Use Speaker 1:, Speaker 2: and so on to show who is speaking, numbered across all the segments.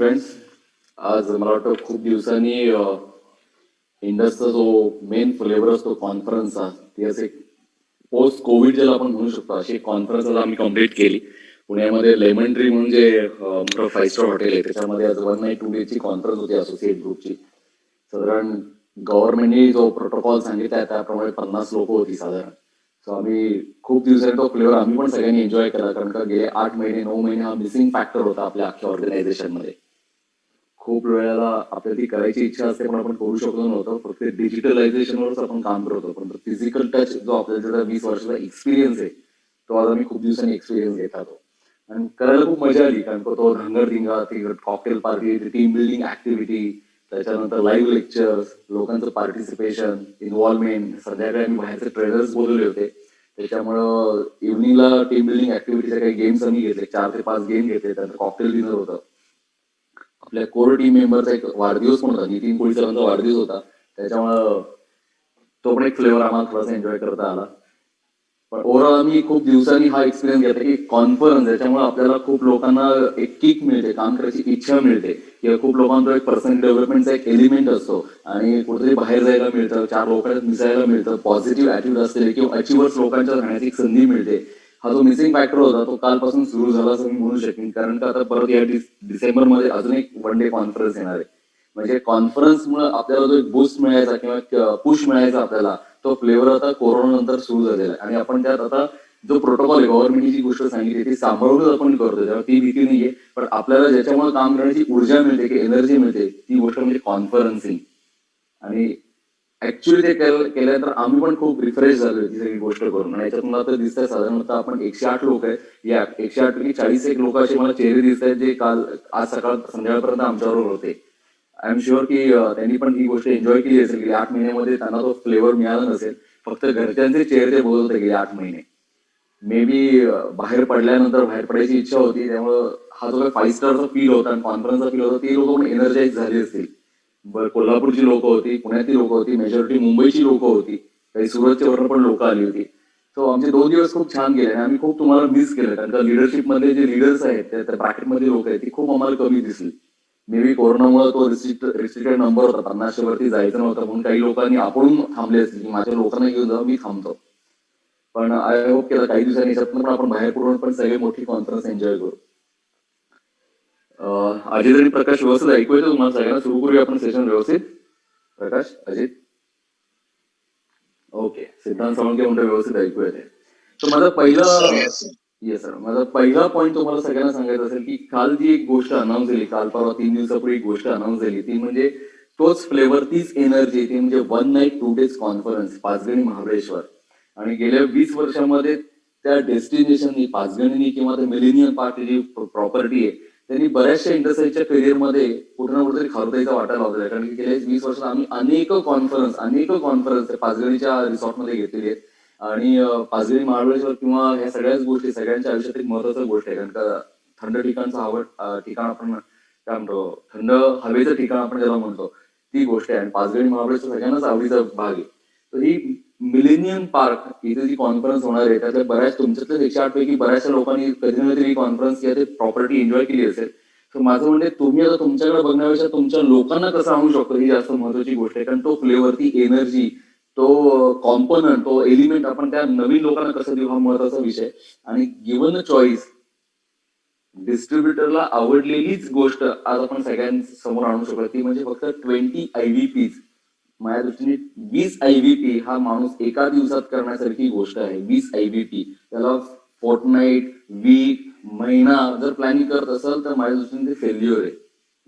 Speaker 1: Friends. आज मला वाटतं खूप दिवसांनी इंडसचा जो मेन फ्लेवर असतो कॉन्फरन्सचा, ती असे पोस्ट कोविड ज्याला आपण म्हणू शकतो, अशी कॉन्फरन्स आज आम्ही कम्प्लीट केली. पुण्यामध्ये लेमन ट्री म्हणून जे मोठं 5 स्टार हॉटेल आहे, त्याच्यामध्ये आज 1 नाईट 2 डेची कॉन्फरन्स होती असोसिएट ग्रुपची. साधारण गव्हर्नमेंटने जो प्रोटोकॉल सांगितला त्याप्रमाणे 50 लोक होती साधारण. सो आम्ही खूप दिवसांनी तो फ्लेवर आम्ही पण सगळ्यांनी एन्जॉय केला, कारण का गेले 8 महिने 9 महिने हा मिसिंग फॅक्टर होता आपल्या अख्ख्या ऑर्गनायझेशनमध्ये. खूप वेळेला आपल्याला ती करायची इच्छा असते पण आपण करू शकलो नव्हतो. फक्त डिजिटलायझेशनवरच आपण काम करत होतो. पण फिजिकल टच जो आपल्याला त्याचा 20 वर्षाचा एक्सपिरियन्स आहे, तो आज आम्ही खूप दिवसांनी एक्सपिरियन्स घेत आहोत. आणि करायला खूप मजा आली, कारण का तो रंगरदिंगा, ती कॉकटेल पार्टी, ती टीम बिल्डिंग ऍक्टिव्हिटी, त्याच्यानंतर लाईव्ह लेक्चर्स, लोकांचं पार्टिसिपेशन, इन्व्हॉल्वमेंट. संध्याकाळी आम्ही बाहेरचे ट्रेनर्स बोलवले होते, त्याच्यामुळं इव्हनिंगला टीम बिल्डिंग ऍक्टिव्हिटीचे काही गेम्स आम्ही घेतले, 4 ते 5 गेम घेतले. त्यानंतर कॉकटेल डिनर होतं. आपल्या कोर टीम मेंबरचा एक वाढदिवस पण होता, नितीन कोळी सरांचा वाढदिवस होता, त्याच्यामुळं तो पण एक फ्लेवर आम्हाला थोडासा एन्जॉय करता आला. पण ओव्हरऑल आम्ही खूप दिवसांनी हा एक्सपिरियन्स घेतला की कॉन्फरन्स, याच्यामुळे आपल्याला खूप लोकांना एक किक मिळते, काम करायची इच्छा मिळते, किंवा खूप लोकांचा एक पर्सनल डेव्हलपमेंटचा एक एलिमेंट असतो आणि कुठेतरी बाहेर जायला मिळतं, 4 लोकांना मिसायला मिळतं, पॉझिटिव्ह ऍटिट्यूड असलेले किंवा अचिव्हर्स लोकांच्या राहण्याची एक संधी मिळते. हा जो मिसिंग फॅक्टर होता तो कालपासून सुरू झाला असं मी म्हणू शकेन, कारण का आता परत या डिसेंबरमध्ये अजून एक 1 डे कॉन्फरन्स येणार आहे. म्हणजे कॉन्फरन्समुळे आपल्याला जो एक बूस्ट मिळायचा किंवा पुश मिळायचा आपल्याला, तो फ्लेवर आता कोरोना नंतर सुरू झालेला आहे. आणि आपण त्यात आता जो प्रोटोकॉल आहे, गव्हर्नमेंटची जी गोष्ट सांगितली ती सांभाळूनच आपण करतो, तेव्हा ती भीती नाहीये. पण आपल्याला ज्याच्यामुळे काम करण्याची ऊर्जा मिळते की एनर्जी मिळते, ती गोष्ट म्हणजे कॉन्फरन्सिंग. आणि ऍक्च्युली ते केल्यानंतर आम्ही पण खूप रिफ्रेश झालो ती सगळी गोष्ट करून. आणि याच्यात मला आता दिसतंय साधारणतः आपण 108 लोक आहे. या 108 पैकी 40 एक लोक असे मला चेहरे दिसत आहेत जे काल आज सकाळ संध्याकाळपर्यंत आमच्याबरोबर होते. आय एम शुअर की त्यांनी पण ही गोष्ट एन्जॉय केली असेल. गेल्या 8 महिन्यामध्ये त्यांना तो फ्लेवर मिळाला नसेल. फक्त घरच्यांचे चेहरे ते बघत होते गेले 8 महिने. मे बी बाहेर पडल्यानंतर बाहेर पडायची इच्छा होती, त्यामुळं हा जो काही 5 स्टारचा फील होता आणि कॉन्फरन्सचा फील होता, ती लोक पण एनर्जाईज झाली असतील. कोल्हापूरची लोक होती, पुण्यातली लोक होती, मेजॉरिटी मुंबईची लोक होती, काही सुरतच्या वरून पण लोक आली होती. सो आमचे 2 दिवस खूप छान गेले आणि आम्ही खूप तुम्हाला मिस केलं, कारण का लिडरशिप मध्ये जे लिडर्स आहेत त्या ब्रॅकेटमध्ये लोक आहेत ती खूप आम्हाला कमी दिसली. मे बी कोरोनामुळे तो रिस्ट्रिक्टेड नंबर होता, 50च्या वरती जायचं नव्हतं, म्हणून काही लोकांनी आपण थांबले असतील की माझ्या लोकांना घेऊन जाऊ, मी थांबतो. पण आय होप केलं काही दिवसांनी याच्यातून पण आपण बाहेर पडून पण सगळे मोठी कॉन्फरन्स एन्जॉय करू. अजित आणि प्रकाश व्यवस्थित ऐकू येतं तुम्हाला सगळ्यांना? सुरू करूया आपण सेशन व्यवस्थित. प्रकाश, अजित, ओके. सिद्धांत साळुंके म्हणतो व्यवस्थित ऐकू येते. तर माझा पहिला,
Speaker 2: येस.
Speaker 1: येस सर, माझा पहिला पॉईंट तुम्हाला सगळ्यांना सांगायचा असेल की काल जी एक गोष्ट अनाऊन्स झाली, काल परवा 3 दिवसापूर्वी एक गोष्ट अनाऊन्स झाली, ती म्हणजे तोच फ्लेवर, तीच एनर्जी, ती म्हणजे 1 night 2 days conference Panchgani Mahabaleshwar. आणि गेल्या 20 वर्षामध्ये त्या डेस्टिनेशननी, पाचगणीनी किंवा त्या मिलेनियम पार्क जी प्रॉपर्टी आहे, त्यांनी बऱ्याचशा इंडस्ट्रीच्या करिअरमध्ये कुठे ना कुठेतरी खारुताईचा वाटा लावलेला आहे. कारण की गेल्या 20 वर्षात आम्ही अनेक कॉन्फरन्स पाचगणीच्या रिसॉर्टमध्ये घेतलेली आहेत. आणि पाचगणी महाबळेश्वर किंवा ह्या सगळ्याच गोष्टी सगळ्यांच्या आयुष्यात एक महत्वाची गोष्ट आहे, कारण का थंड ठिकाणचं ठिकाण आपण काय म्हणतो, थंड हवेचं ठिकाण आपण ज्याला म्हणतो, ती गोष्ट आहे. आणि पाचगणी महाबळेश्वर सगळ्यांनाच आवडीचा भाग आहे. तर ही मिलेनियम पार्क इथे जी कॉन्फरन्स होणार आहे, त्यातल्या बऱ्याच तुमच्यातल्या 108 पैकी बऱ्याचशा लोकांनी कधी ना कधी कॉन्फरन्स किंवा ते प्रॉपर्टी एन्जॉय केली असेल. तर माझं म्हणजे तुम्ही आता तुमच्याकडे बघण्यापेक्षा तुमच्या लोकांना कसं आणू शकतो ही जास्त महत्वाची गोष्ट आहे. कारण तो फ्लेवर, ती एनर्जी, तो कॉम्पोनंट, तो एलिमेंट आपण त्या नवीन लोकांना कसं देऊ, हा महत्वाचा विषय. आणि गिव्हन अ चॉईस, डिस्ट्रीब्युटरला आवडलेलीच गोष्ट आज आपण सगळ्यांसमोर आणू शकतो, ती म्हणजे फक्त 20 IVPs. माझ्या दृष्टीने 20 IVP हा माणूस एका दिवसात करण्यासारखी गोष्ट आहे. 20 IVP, त्याला फोर्टनाईट, वीक, महिना जर प्लॅनिंग करत असेल तर माझ्या दृष्टीने ते फेल्युअर आहे.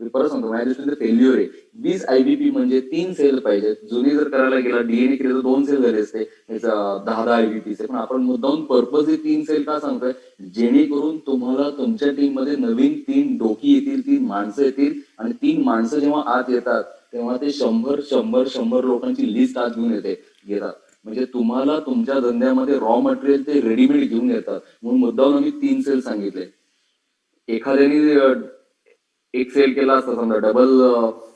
Speaker 1: मी परत सांगतो, माझ्या दृष्टीने ते फेल्युअर आहे. 20 IVP म्हणजे 3 सेल पाहिजे. जुनी जर करायला गेला, डीएनए केलं तर 2 सेल झाले असते, 10-10 IVPs. पण आपण मुद्दाम पर्पजली 3 सेल का सांगतोय, जेणेकरून तुम्हाला तुमच्या टीम मध्ये नवीन 3 डोकी येतील, 3 माणसं येतील. आणि 3 माणसं जेव्हा आत येतात तेव्हा ते 100 लोकांची लिस्ट आत घेऊन घेतात. म्हणजे तुम्हाला तुमच्या धंद्यामध्ये रॉ मटेरियल ते रेडीमेड घेऊन येतात. म्हणून मुद्दाम आम्ही 3 सेल सांगितले. एखाद्याने एक सेल केला असता, समजा डबल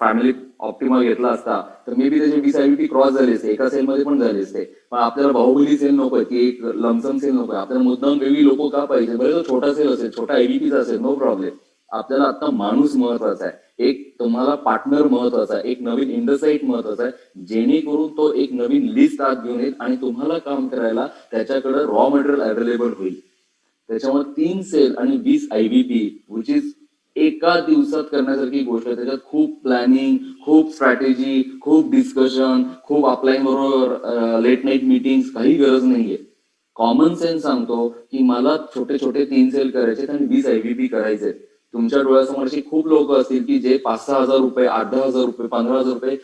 Speaker 1: फॅमिली ऑप्टिमा घेतला असता, तर मे बी त्याचे 20 IVP क्रॉस झाले असते, एका सेलमध्ये पण झाले असते. पण आपल्याला बाहुबली सेल नकोय, की एक लमसम सेल नकोय. आपल्याला मुद्दाम वेगळी लोक का पाहिजे? बरं, तो छोटा सेल असेल, छोटा IVPचा असेल, नो प्रॉब्लेम. आपल्याला आता माणूस महत्वाचा आहे, एक तुम्हाला पार्टनर महत्वाचा आहे, एक नवीन इंडसाइट महत्वाचा आहे, जेणेकरून तो एक नवीन लिस्ट आत घेऊन येईल आणि तुम्हाला काम करायला त्याच्याकडे रॉ मटेरियल अवेलेबल होईल. त्याच्यामुळे 3 सेल आणि 20 IVP विच इज एका दिवसात करण्यासारखी गोष्ट आहे. त्याच्यात खूप प्लॅनिंग, खूप स्ट्रॅटेजी, खूप डिस्कशन, खूप अपलाईन बरोबर लेट नाईट मीटिंग काही गरज नाहीये. कॉमन सेन्स सांगतो की मला छोटे छोटे 3 सेल करायचे आणि 20 IVP करायचे. तुमच्या डोळ्यासमोर अशी खूप लोक असतील की जे 5-6 हजार रुपये, 8-10 हजार रुपये, 15 हजार रुपये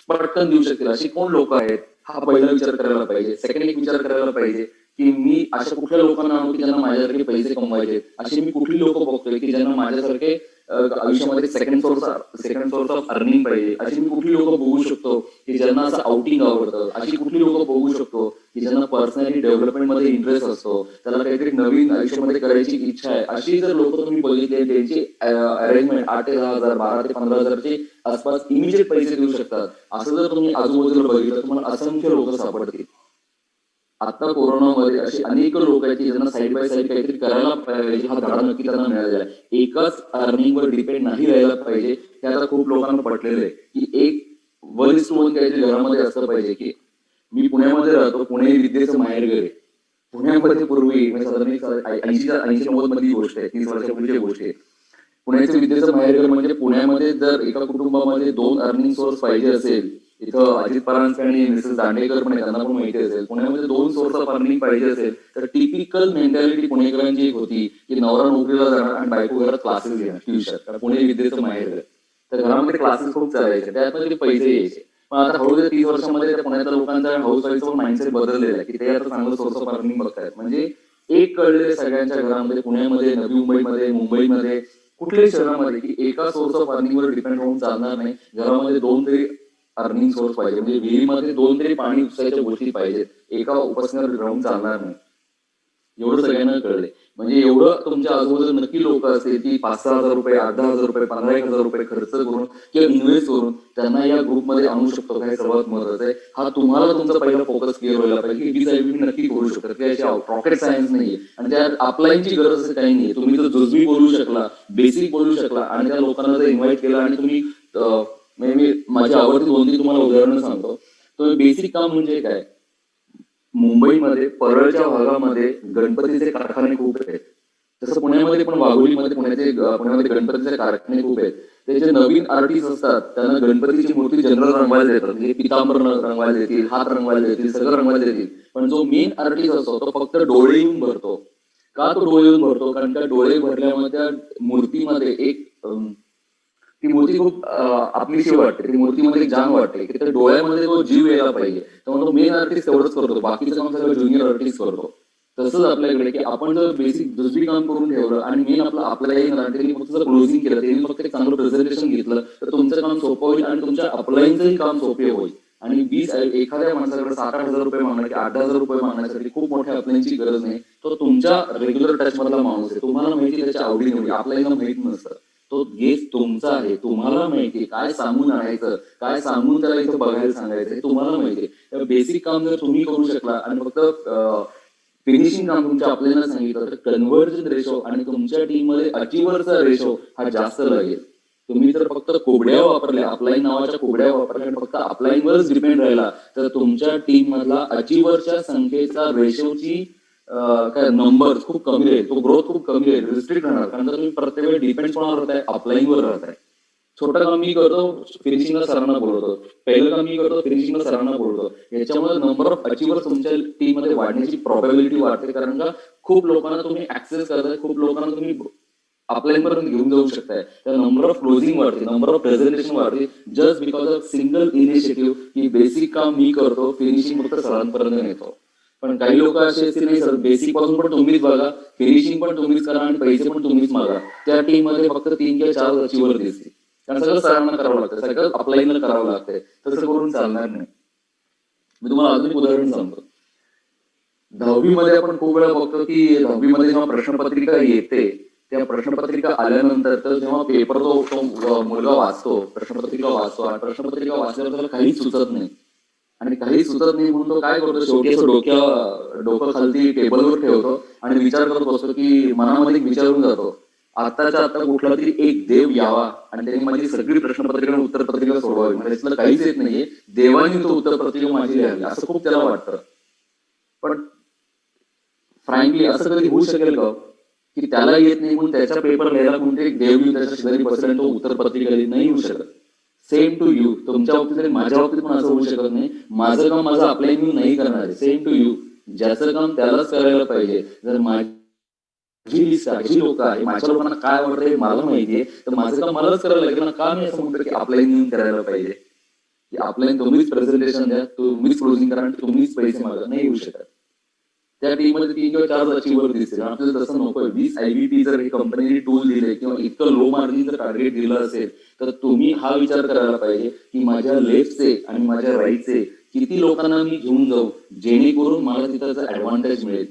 Speaker 1: पटकन देऊ शकतील. अशी कोण लोक आहेत, हा पहिला विचार करायला पाहिजे. सेकंड एक विचार करायला पाहिजे की मी अशा कुठल्या लोकांना आणू की ज्यांना माझ्यासारखे पैसे कमवायचे. अशी मी कुठली लोक बघतोय की ज्यांना माझ्यासारखे आयुष्यामध्ये सेकंड सोर्स ऑफ अर्निंग पाहिजे. अशी मी कुठली लोक बघू शकतो की ज्यांना असं आउटिंग आवडतं. अशी कुठली लोक बघू शकतो की ज्यांना पर्सनॅलिटी डेव्हलपमेंटमध्ये इंटरेस्ट असतो, त्याला काहीतरी नवीन आयुष्यामध्ये करायची इच्छा आहे. अशी जर लोक तुम्ही बघितले ज्यांची अरेंजमेंट 8 ते 10 हजार, 12 ते 15 हजारचे आसपास इमिजिएट पैसे देऊ शकतात, असं जर तुम्ही आजूबाजूला बघितलं तुम्हाला असंख्य लोक सापडतील. आता कोरोनामध्ये असे अनेक लोक आहेत की ज्यांना साईड बाय साईड काहीतरी करायला पाहिजे, हा धडा नक्की त्यांना मिळालेला आहे. एकाच अर्निंगवर डिपेंड नाही राहायला पाहिजे. हे आता खूप लोकांना पटलेलं आहे की एक 1:1 काहीतरी घरामध्ये असलं पाहिजे. की मी पुण्यामध्ये राहतो, पुणे विद्येचं माहेरघर आहे. पुण्यामध्ये पूर्वी म्हणजे साधारण 80-90 मधली गोष्ट आहे, 30 वर्षापूर्वीची गोष्ट आहे. पुण्याचं विद्येचं माहेरघर म्हणजे पुण्यामध्ये जर एका कुटुंबामध्ये 2 अर्निंग सोर्स पाहिजे असेल, इथं अजित परांजपे आणि मिसेस दांडेकर पण आहे, त्यांना पण माहिती असेल, पुण्यामध्ये 2 सोर्स ऑफ अर्निंग पाहिजे असेल तर टिपिकल मेंटॅलिटी पुणेकरांची एक होती की नवरा नोकरीला जाणार आणि बायको घरात क्लासेस घेणार, ट्युशन. कारण पुणे विद्येचं माहेरघर, तर घरामध्ये क्लासेस खूप चालायचे, त्यातनं तरी पैसे यायचे. पण आता हळूहळू 30 वर्षामध्ये त्या पुण्यातल्या लोकांचा हाऊस वाईफचा माइंडसेट बदललेला आहे की ते आता चांगलं सोर्स ऑफ अर्निंग बघतायत. म्हणजे एक कळलेले सगळ्यांच्या घरामध्ये, पुण्यामध्ये, नवी मुंबईमध्ये, मुंबईमध्ये, कुठल्याही शहरामध्ये की एका सोर्स ऑफ अर्निंगवर डिपेंड राहून चालणार नाही. घरामध्ये 2 तरी अर्निंग सोर्स पाहिजे. म्हणजे विहिरीमध्ये 2 तरी पाणी उपसायच्या गोष्टी पाहिजेत. एका उपासनेवर राहून चालणार नाही. एवढं सगळ्यांना कळलंय. म्हणजे एवढं तुमच्या आजूबाजूला नक्की लोक असतील की 5-6 हजार रुपये, 8-10 हजार रुपये, 15-1 हजार रुपये खर्च करून किंवा इन्व्हेस्ट करून त्यांना या ग्रुपमध्ये आणू शकतो. हे सर्वात महत्वाचं आहे. हा तुम्हाला तुमचा पहिला फोकस क्लिअर व्हायला पाहिजे की 20 IVP नक्की करू शकतात. काही अशी रॉकेट सायन्स नाहीये आणि त्या अपलाईनची गरज असं काही नाहीये. तुम्ही जर जुजबी बोलू शकला, बेसिक बोलू शकला आणि त्या लोकांना जर इन्व्हाइट केलं आणि तुम्ही म्हणजे मी माझी आवडती 2-3 तुम्हाला उदाहरणं सांगतो. तर बेसिक काम म्हणजे काय, मुंबईमध्ये परळच्या भागामध्ये गणपतीचे कारखाने खूप आहेत. तसं पुण्यामध्ये पण वाघोलीमध्ये पुण्यामध्ये गणपतीचे कारखाने खूप आहेत. ते जे नवीन आर्टिस्ट असतात त्यांना गणपतीची मूर्ती जनरल रंगवायला देतात. म्हणजे पितांबर रंगवायला देतील, हात रंगवायला देतील, सगळं रंगवायला देतील. पण जो मेन आर्टिस्ट असतो तो फक्त डोळे येऊन भरतो. का तो डोळे येऊन भरतो? कारण त्या डोळे भरल्यामध्ये त्या मूर्तीमध्ये एक ती मूर्ती खूप आपलीशी वाटते. ती मूर्तीमध्ये एक जान वाटते की त्या डोळ्यामध्ये तो जीव यायला पाहिजे. त्यामुळे तो मेन आर्टिस्ट तेवढंच करतो, बाकीचं काम सगळं ज्युनियर आर्टिस्ट करतो. तसंच आपल्याकडे की आपण जर बेसिक दुसरी काम करून ठेवलं आणि मेन त्यांनी फक्त जर क्लोजिंग केलं, त्यांनी फक्त एक चांगलं प्रेझेंटेशन घेतलं तर तुमचं काम सोपं होईल आणि तुमच्या अपलाईनचंही काम सोपे होईल. आणि एखाद्या माणसाकडे 7-8 हजार रुपये मागणं की 8-10 हजार रुपये मागण्यासाठी खूप मोठ्या अपलाईनची गरज नाही. तो तुमच्या रेग्युलर टच मधला माणूस आहे. तुम्हाला माहिती त्याच्या आवडी निवडी, अपलाईनला माहित नसतं. तो गेस्ट तुमचा आहे, तुम्हाला माहितीये काय सांगून आणायचं, काय सांगून त्याला इथं बघायला सांगायचं हे तुम्हाला माहितीये. बेसिक काम जर तुम्ही करू शकला आणि फक्त फिनिशिंग काम तुमच्या आपल्याला सांगितलं तर कन्व्हर्जन रेशो आणि तुमच्या टीम मध्ये अचिव्हरचा रेशो हा जास्त लागेल. तुम्ही जर फक्त कोबड्या वापरल्या, अपलाईन नावाच्या कोबड्या वापरल्या आणि फक्त अपलाईनवरच डिपेंड राहिला तर तुमच्या टीम मधला अचिव्हरच्या संख्येचा रेशोची काय नंबर खूप कमी राहील, तो ग्रोथ खूप कमी राहील, रिस्ट्रिक्ट राहणार. कारण जर तुम्ही प्रत्येक वेळी डिपेंड कोणावर राहताय, अपलाईनवर राहताय. छोटं काम मी करतो, फिनिशिंगला सरांना बोलवतो. पहिलं काम मी करतो, फिनिशिंगला सरांना बोलवतो. याच्यामुळे नंबर ऑफ अचिव्हर्स तुमच्या टीम मध्ये वाढण्याची प्रोबॅबिलिटी वाढते. कारण का खूप लोकांना तुम्ही ऍक्सेस करताय, खूप लोकांना तुम्ही अपलाईन पर्यंत घेऊन जाऊ शकताय. त्या नंबर ऑफ क्लोजिंग वाढते, नंबर ऑफ प्रेझेंटेशन वाढते, just because of single initiative की बेसिक काम मी करतो, फिनिशिंग फक्त सरांपर्यंत नेतो. पण काही लोक असे असतील नाही सर, बेसिक पासून पण तुम्हीच बघा, फिनिशिंग पण तुम्हीच करा आणि पैसे पण तुम्हीच मागा. त्या टीम मध्ये फक्त 3 किंवा 4 अचिव्हर दिसतील. कारण सगळं सरांना करावं लागतं, सगळं अपलाईनला करावं लागतंय. तसं करून चालणार नाही. मी तुम्हाला अजून एक उदाहरण सांगतो. 10वी मध्ये आपण खूप वेळा बघतो की 10वी मध्ये जेव्हा प्रश्नपत्रिका येते, त्या प्रश्नपत्रिका आल्यानंतर तर जेव्हा पेपर तो मुलगा वाचतो, प्रश्नपत्रिका वाचतो आणि प्रश्नपत्रिका वाचल्यावर त्याला काहीच सुचत नाही. आणि काही सुचत नाही म्हणून तो काय करतो, शेवटी असं डोकं खालती टेबलवर ठेवतो आणि विचार करत बसतो की मनामध्ये एक विचारून जातो आताच्या आता कुठला तरी एक देव यावा आणि त्यांनी माझी सगळी प्रश्नपत्रिका आणि उत्तरपत्रिका सोडवावी, म्हणजे त्यातलं काहीच येत नाहीये, देवाने तो उत्तरपत्रिका माझी लिहावी, असं खूप त्याला वाटतं. पण फ्रँकली असं कधी होऊ शकेल का की त्याला येत नाही म्हणून त्याच्या पेपर लिहायला कोणतरी एक देव येऊन त्याच्या शेजारी बसेल आणि तो उत्तरपत्रिका लिहित नाही होऊ शकत. सेम टू यू, तुमच्या बाबतीत आणि माझ्या बाबतीत पण असं होऊ शकत नाही. माझं काम माझं अप्लाय मी नाही करणार आहे. सेम टू यू, ज्याचं काम त्यालाच करायला पाहिजे. जर माझी लिस्ट आहे, जी लोक आहे, माझ्या लोकांना काय आवडतं मला माहितीये, तर माझं काम मलाच करायला लागेल ना. का मी असं म्हणतो की अप्लाय म्हणून करायला पाहिजे, की अप्लाय तुम्हीच प्रेझेंटेशन द्या, तुम्हीच क्लोजिंग करा आणि तुम्हीच पैसे मागा, नाही होऊ शकत. त्या टीम मध्ये 3 किंवा 4 अचिव्हर दिसतील. आपल्याला तसं नकोय. 20 IBP जर हे कंपनीने टूल दिले किंवा इतकं लो मार्जिन जर टार्गेट दिलं असेल, तर तुम्ही हा विचार करायला पाहिजे की माझ्या लेफ्टचे आणि माझ्या राईटचे किती लोकांना मी घेऊन जाऊ, जेणेकरून मला तिथं ऍडव्हान्टेज मिळेल.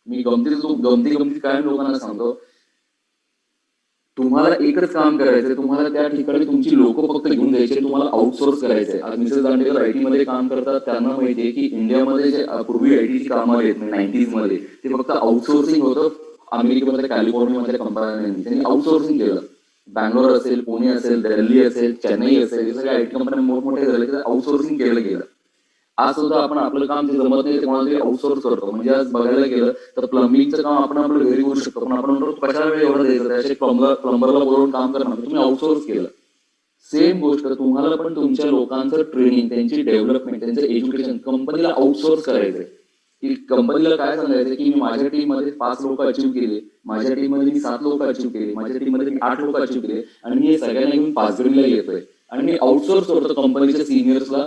Speaker 1: मी गमती काय लोकांना सांगतो, तुम्हाला एकच काम करायचंय, तुम्हाला त्या ठिकाणी तुमची लोक फक्त घेऊन द्यायचे, तुम्हाला आउटसोर्स करायचंय. आज मिसेस दांडेकर आयटी मध्ये काम करतात, त्यांना माहितीये की इंडियामध्ये जे पूर्वी आयटीची कामं आहेत 90s मध्ये, ते फक्त आउटसोर्सिंग होतं. अमेरिकेमधल्या कॅलिफोर्नियामधल्या कंपन्यांनी त्यांनी आउटसोर्सिंग केलं. बँगलोर असेल, पुणे असेल, दिल्ली असेल, चेन्नई असेल, हे सगळे आयटी कंपन्या मोठमोठे झाले, आउटसोर्सिंग केलं गेलं. आज सुद्धा आपण आपलं काम जे जमत नाही ते कोणाला आउटसोर्स करतो. म्हणजे आज बघायला गेलं तर प्लंबिंगचं काम आपण आपलं घरी करू शकतो, पण आपण म्हणतो कशाला वेळ एवढा द्यायचं, त्याचे प्लंबरला बोलवून काम करणार, तुम्ही आउटसोर्स केलं. सेम गोष्ट तुम्हाला पण तुमच्या लोकांचं ट्रेनिंग, त्यांची डेव्हलपमेंट, त्यांचं एज्युकेशन कंपनीला आउटसोर्स करायचंय. की कंपनीला काय सांगायचं की मी माझ्या टीम मध्ये 5 लोक अचीव्ह केले, माझ्या टीम मध्ये मी 7 लोक अचीव्ह केले, माझ्या टीम मध्ये मी 8 लोक अचीव्ह केले आणि मी हे सगळ्यांना घेऊन पाचगणीला येतोय आणि मी आउटसोर्स करतो कंपनीच्या सिनियर्सला,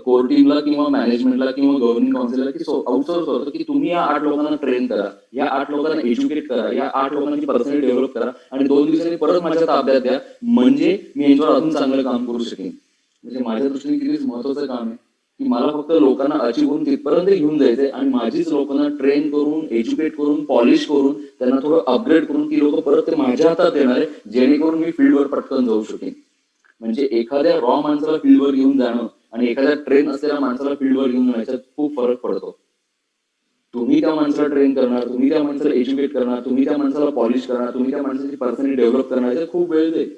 Speaker 1: कोर टीमला किंवा मॅनेजमेंटला किंवा गव्हर्निंग काउन्सिलला, की आउटसोर्स करतो की तुम्ही या 8 लोकांना ट्रेन करा, या 8 लोकांना एज्युकेट करा, या 8 लोकांची पर्सनॅलिटी डेव्हलप करा आणि 2 दिवसांनी परत माझ्या ताब्यात द्या, म्हणजे मी यांच्यावर अजून चांगलं काम करू शकेन. म्हणजे माझ्या दृष्टीने किती महत्वाचं काम आहे की मला फक्त लोकांना अचीव्ह करून तिथपर्यंत घेऊन जायचंय आणि माझीच लोकांना ट्रेन करून, एज्युकेट करून, पॉलिश करून, त्यांना थोडं अपग्रेड करून ती लोक परत ते माझ्या हातात येणार आहे, जेणेकरून मी फील्डवर पटकन जाऊ शकेन. म्हणजे एखाद्या रॉ माणसाला फील्डवर घेऊन जाणं आणि एखाद्या ट्रेन असलेल्या माणसाला फील्डवर घेऊन जाण्याच्यात खूप फरक पडतो. तुम्ही त्या माणसाला ट्रेन करणार, तुम्ही त्या माणसाला एज्युकेट करणार, तुम्ही त्या माणसाला पॉलिश करणार, तुम्ही त्या माणसाची पर्सनॅलिटी डेव्हलप करणार, याच्यात खूप वेळ जाईल.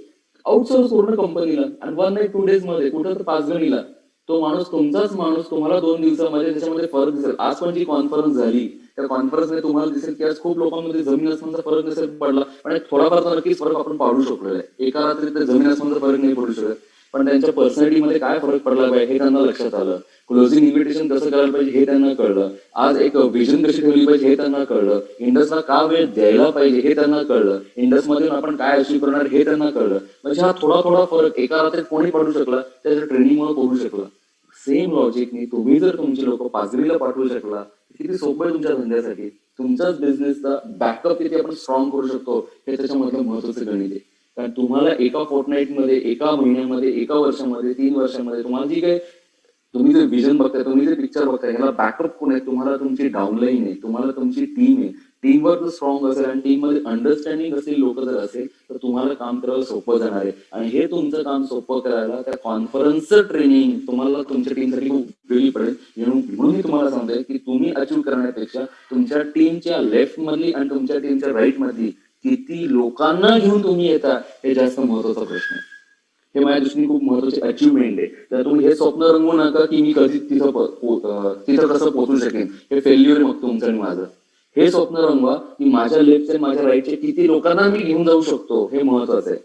Speaker 1: आउटसोर्स पूर्ण कंपनीला आणि 1 नाईट 2 डेज मध्ये कुठं तर 5 गणीला तो माणूस, तुमचाच माणूस, तुम्हाला 2 दिवसामध्ये त्याच्यामध्ये फरक दिसेल. आज पण जी कॉन्फरन्स झाली त्या कॉन्फरन्समध्ये तुम्हाला दिसेल की आज खूप लोकांमध्ये जमीन आसमानचा फरक नसेल पडला, पण थोडाफार तर नक्कीच फरक आपण पाडू शकलो आहे. एका रात्रीत जमीन आसमानचा फरक नाही पडू शकत, पण त्यांच्या पर्सनॅलिटीमध्ये काय फरक पडला पाहिजे हे त्यांना लक्षात आलं. क्लोजिंग इन्व्हिटेशन कसं करायला पाहिजे हे त्यांना कळलं. आज एक विजन कशी ठेवली पाहिजे हे त्यांना कळलं. इंडसला का वेळ द्यायला पाहिजे हे त्यांना कळलं. इंडस मधून आपण काय अचीव्ह करणार हे त्यांना कळलं. म्हणजे हा थोडा थोडा फरक एका रात्रीत कोणी पडू शकला, त्याच्या ट्रेनिंगमुळे पडू शकला. सेम लॉजिकनी तुम्ही जर तुमची लोक पाचगणीला पाठवू शकला, किती सोपं आहे तुमच्या धंद्यासाठी. तुमच्याच बिझनेसचा बॅकअप किती आपण स्ट्रॉंग करू शकतो हे त्याच्यामधलं महत्वाचं गणित आहे. कारण तुम्हाला एका फोर्टनाईट मध्ये, एका महिन्यामध्ये, एका वर्षामध्ये, 3 वर्षामध्ये तुम्हाला जी काही तुम्ही जे विजन बघताय, तुम्ही जे पिक्चर बघताय, ह्याला बॅकअप कोण आहे? तुम्हाला तुमची डाऊनलाईन आहे, तुम्हाला तुमची टीम आहे. टीमवर्क जर स्ट्रॉंग असेल आणि टीम मध्ये अंडरस्टँडिंग असेल लोक जर असेल, तर तुम्हाला काम करायला सोपं जाणार आहे. आणि हे तुमचं काम सोपं करायला त्या कॉन्फरन्सचं ट्रेनिंग तुम्हाला तुमच्या टीमसाठी खूप उपयोगी पडेल. म्हणून मी तुम्हाला सांगतोय की तुम्ही अचीव्ह करण्यापेक्षा तुमच्या टीमच्या लेफ्ट मधली आणि तुमच्या टीमच्या राईट मधली किती लोकांना घेऊन तुम्ही येता हे जास्त महत्वाचा प्रश्न आहे. हे माझ्या दृष्टीने खूप महत्वाची अचिव्हमेंट आहे. तर तुम्ही हे स्वप्न रंगवू नका की मी कधी तिथं कसं पोहोचू शकेन, हे फेल्युअर मग तुमचं आणि माझं. हे स्वप्न रंगवा की माझ्या लेफ्टचे, माझ्या राईटचे किती लोकांना मी घेऊन जाऊ शकतो, हे महत्वाचं आहे.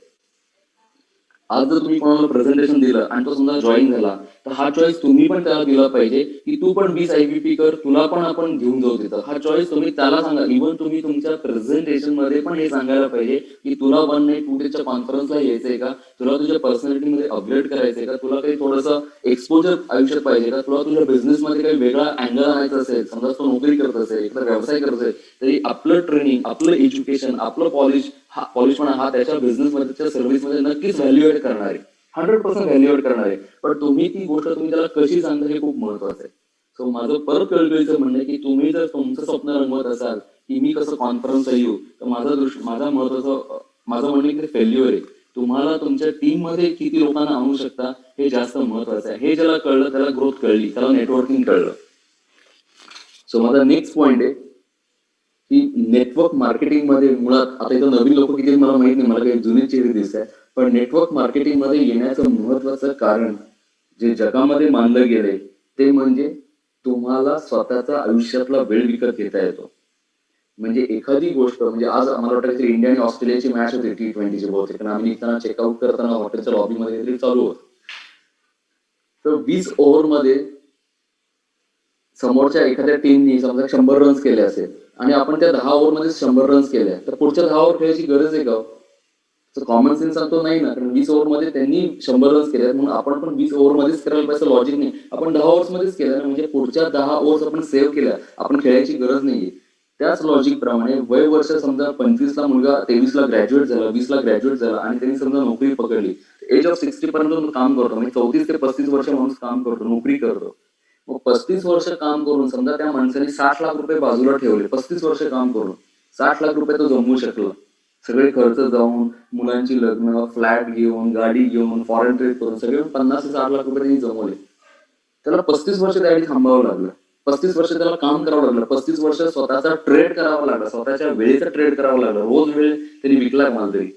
Speaker 1: आज जर तुम्ही कोणाला प्रेझेंटेशन दिलं आणि तो समजा जॉईन झाला, तर हा चॉईस तुम्ही पण त्याला दिला पाहिजे की तू पण 20 IBP कर, तुला पण आपण घेऊन जाऊ तिथं. हा चॉईस तुम्ही त्याला सांगा. इव्हन तुम्ही तुमच्या प्रेझेंटेशन मध्ये पण हे सांगायला पाहिजे की तुला 1 नाईट 2 डेजच्या कॉन्फरन्सला यायचंय का, तुला तुझ्या पर्सनॅलिटीमध्ये अपग्रेड करायचंय का, तुला काही थोडंसं एक्सपोजर आयुष्यात पाहिजे का, तुला तुझ्या बिझनेसमध्ये काही वेगळा अँगल आणायचा असेल, समजा तो नोकरी करत असेल, एखादा व्यवसाय करत असेल, तरी आपलं ट्रेनिंग, आपलं एज्युकेशन, आपलं पॉलिशपणा हा त्याच्या बिझनेसमध्ये, त्याच्या सर्व्हिसमध्ये नक्कीच व्हॅल्युएट करणार आहे. 100% व्हॅल्युएट करणार आहे. पण तुम्ही ती गोष्ट तुम्ही त्याला कशी सांगता हे खूप महत्वाचं आहे. सो माझं परत कळकळीचं म्हणणं आहे की तुम्ही जर तुमचं स्वप्न रंगवत असाल की मी कसं कॉन्फरन्सला येऊ, तर माझं म्हणणं की फेल्युअर आहे. तुम्हाला तुमच्या टीम मध्ये किती लोकांना आणू शकता हे जास्त महत्वाचं आहे. हे ज्याला कळलं त्याला ग्रोथ कळली, त्याला नेटवर्किंग कळलं. सो माझा नेक्स्ट पॉइंट आहे की नेटवर्क मार्केटिंग मध्ये मुळात आता इथं नवीन लोक किती मला माहित नाही, मला काही जुने चेहरे दिसत आहे, पण नेटवर्क मार्केटिंग मध्ये येण्याचं महत्वाचं कारण जे जगामध्ये मानलं गेलंय ते म्हणजे तुम्हाला स्वतःचा आयुष्यातला वेळ विकत घेता येतो. म्हणजे एखादी गोष्ट म्हणजे आज मला वाटतं की इंडिया आणि ऑस्ट्रेलियाची मॅच होती T20ची बहुतेक, आणि आम्ही निघताना चेकआउट करताना हॉटेलच्या लॉबीमध्ये काहीतरी चालू होतं. तर 20 ओव्हरमध्ये समोरच्या एखाद्या टीमनी समजा 100 रन्स केले असेल आणि आपण त्या 10 ओव्हरमध्ये 100 रन्स केल्या, तर पुढच्या 10 ओव्हर खेळायची गरज आहे का हो? तर कॉमन सेन्स सांगतो नाही ना, कारण 20 ओव्हरमध्ये त्यांनी 100 रन्स केले म्हणून आपण पण 20 ओव्हरमध्येच करायला पाहिजे लॉजिक नाही. आपण 10 ओव्हर्समध्येच केलं ना, म्हणजे पुढच्या 10 ओव्हर्स आपण सेव्ह केल्या, आपण खेळायची गरज नाहीये. त्याच लॉजिक प्रमाणे वय वर्ष समजा 25 ला मुलगा 23 ला ग्रॅज्युएट झाला, 20 ला ग्रॅज्युएट झाला आणि त्यांनी समजा नोकरी पकडली, एज ऑफ 60 पर्यंत काम करतो, म्हणजे 34 ते 35 वर्ष माणूस काम करतो, नोकरी करतो. मग 35 वर्ष काम करून समजा त्या माणसाने 60 लाख रुपये बाजूला ठेवले, 35 वर्ष काम करून 60 लाख रुपये तो जमवू शकला. सगळे खर्च जाऊन, मुलांची लग्न, फ्लॅट घेऊन, गाडी घेऊन, फॉरेन ट्रिप करून सगळे 50 ते 60 लाख रुपये त्यांनी जमवले. त्याला 35 वर्ष त्यासाठी थांबावं लागलं. 35 वर्ष त्याला काम करावं लागलं. 35 वर्ष स्वतःचा ट्रेड करावा लागला, स्वतःच्या वेळेचा ट्रेड करावा लागला. रोज वेळ त्यांनी विकला मालतरी.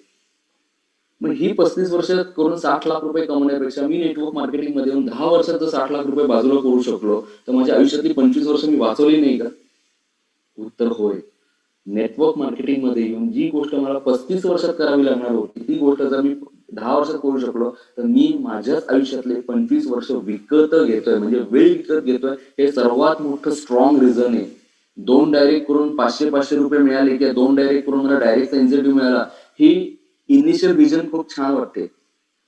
Speaker 1: मग ही 35 वर्ष करून 60 लाख रुपये कमवण्यापेक्षा मी नेटवर्क मार्केटिंग मध्ये येऊन 10 वर्षात जर 60 लाख रुपये बाजूला करू शकलो, तर माझ्या आयुष्यातली 25 वर्ष मी वाचवली नाही का? उत्तर होय. नेटवर्क मार्केटिंग मध्ये येऊन जी गोष्ट मला 35 वर्षात करावी लागणार होती, ती गोष्ट जर मी 10 वर्षात करू शकलो, तर मी माझ्याच आयुष्यातले 25 वर्ष विकत घेतोय, म्हणजे वेळ विकत घेतोय. हे सर्वात मोठं स्ट्रॉंग रिझन आहे. 2 डायरेक्ट करून 500-500 रुपये मिळाले किंवा 2 डायरेक्ट करून मला डायरेक्ट इन्सेंटिव्ह मिळाला, ही इनिशियल विजन खूप छान वाटते.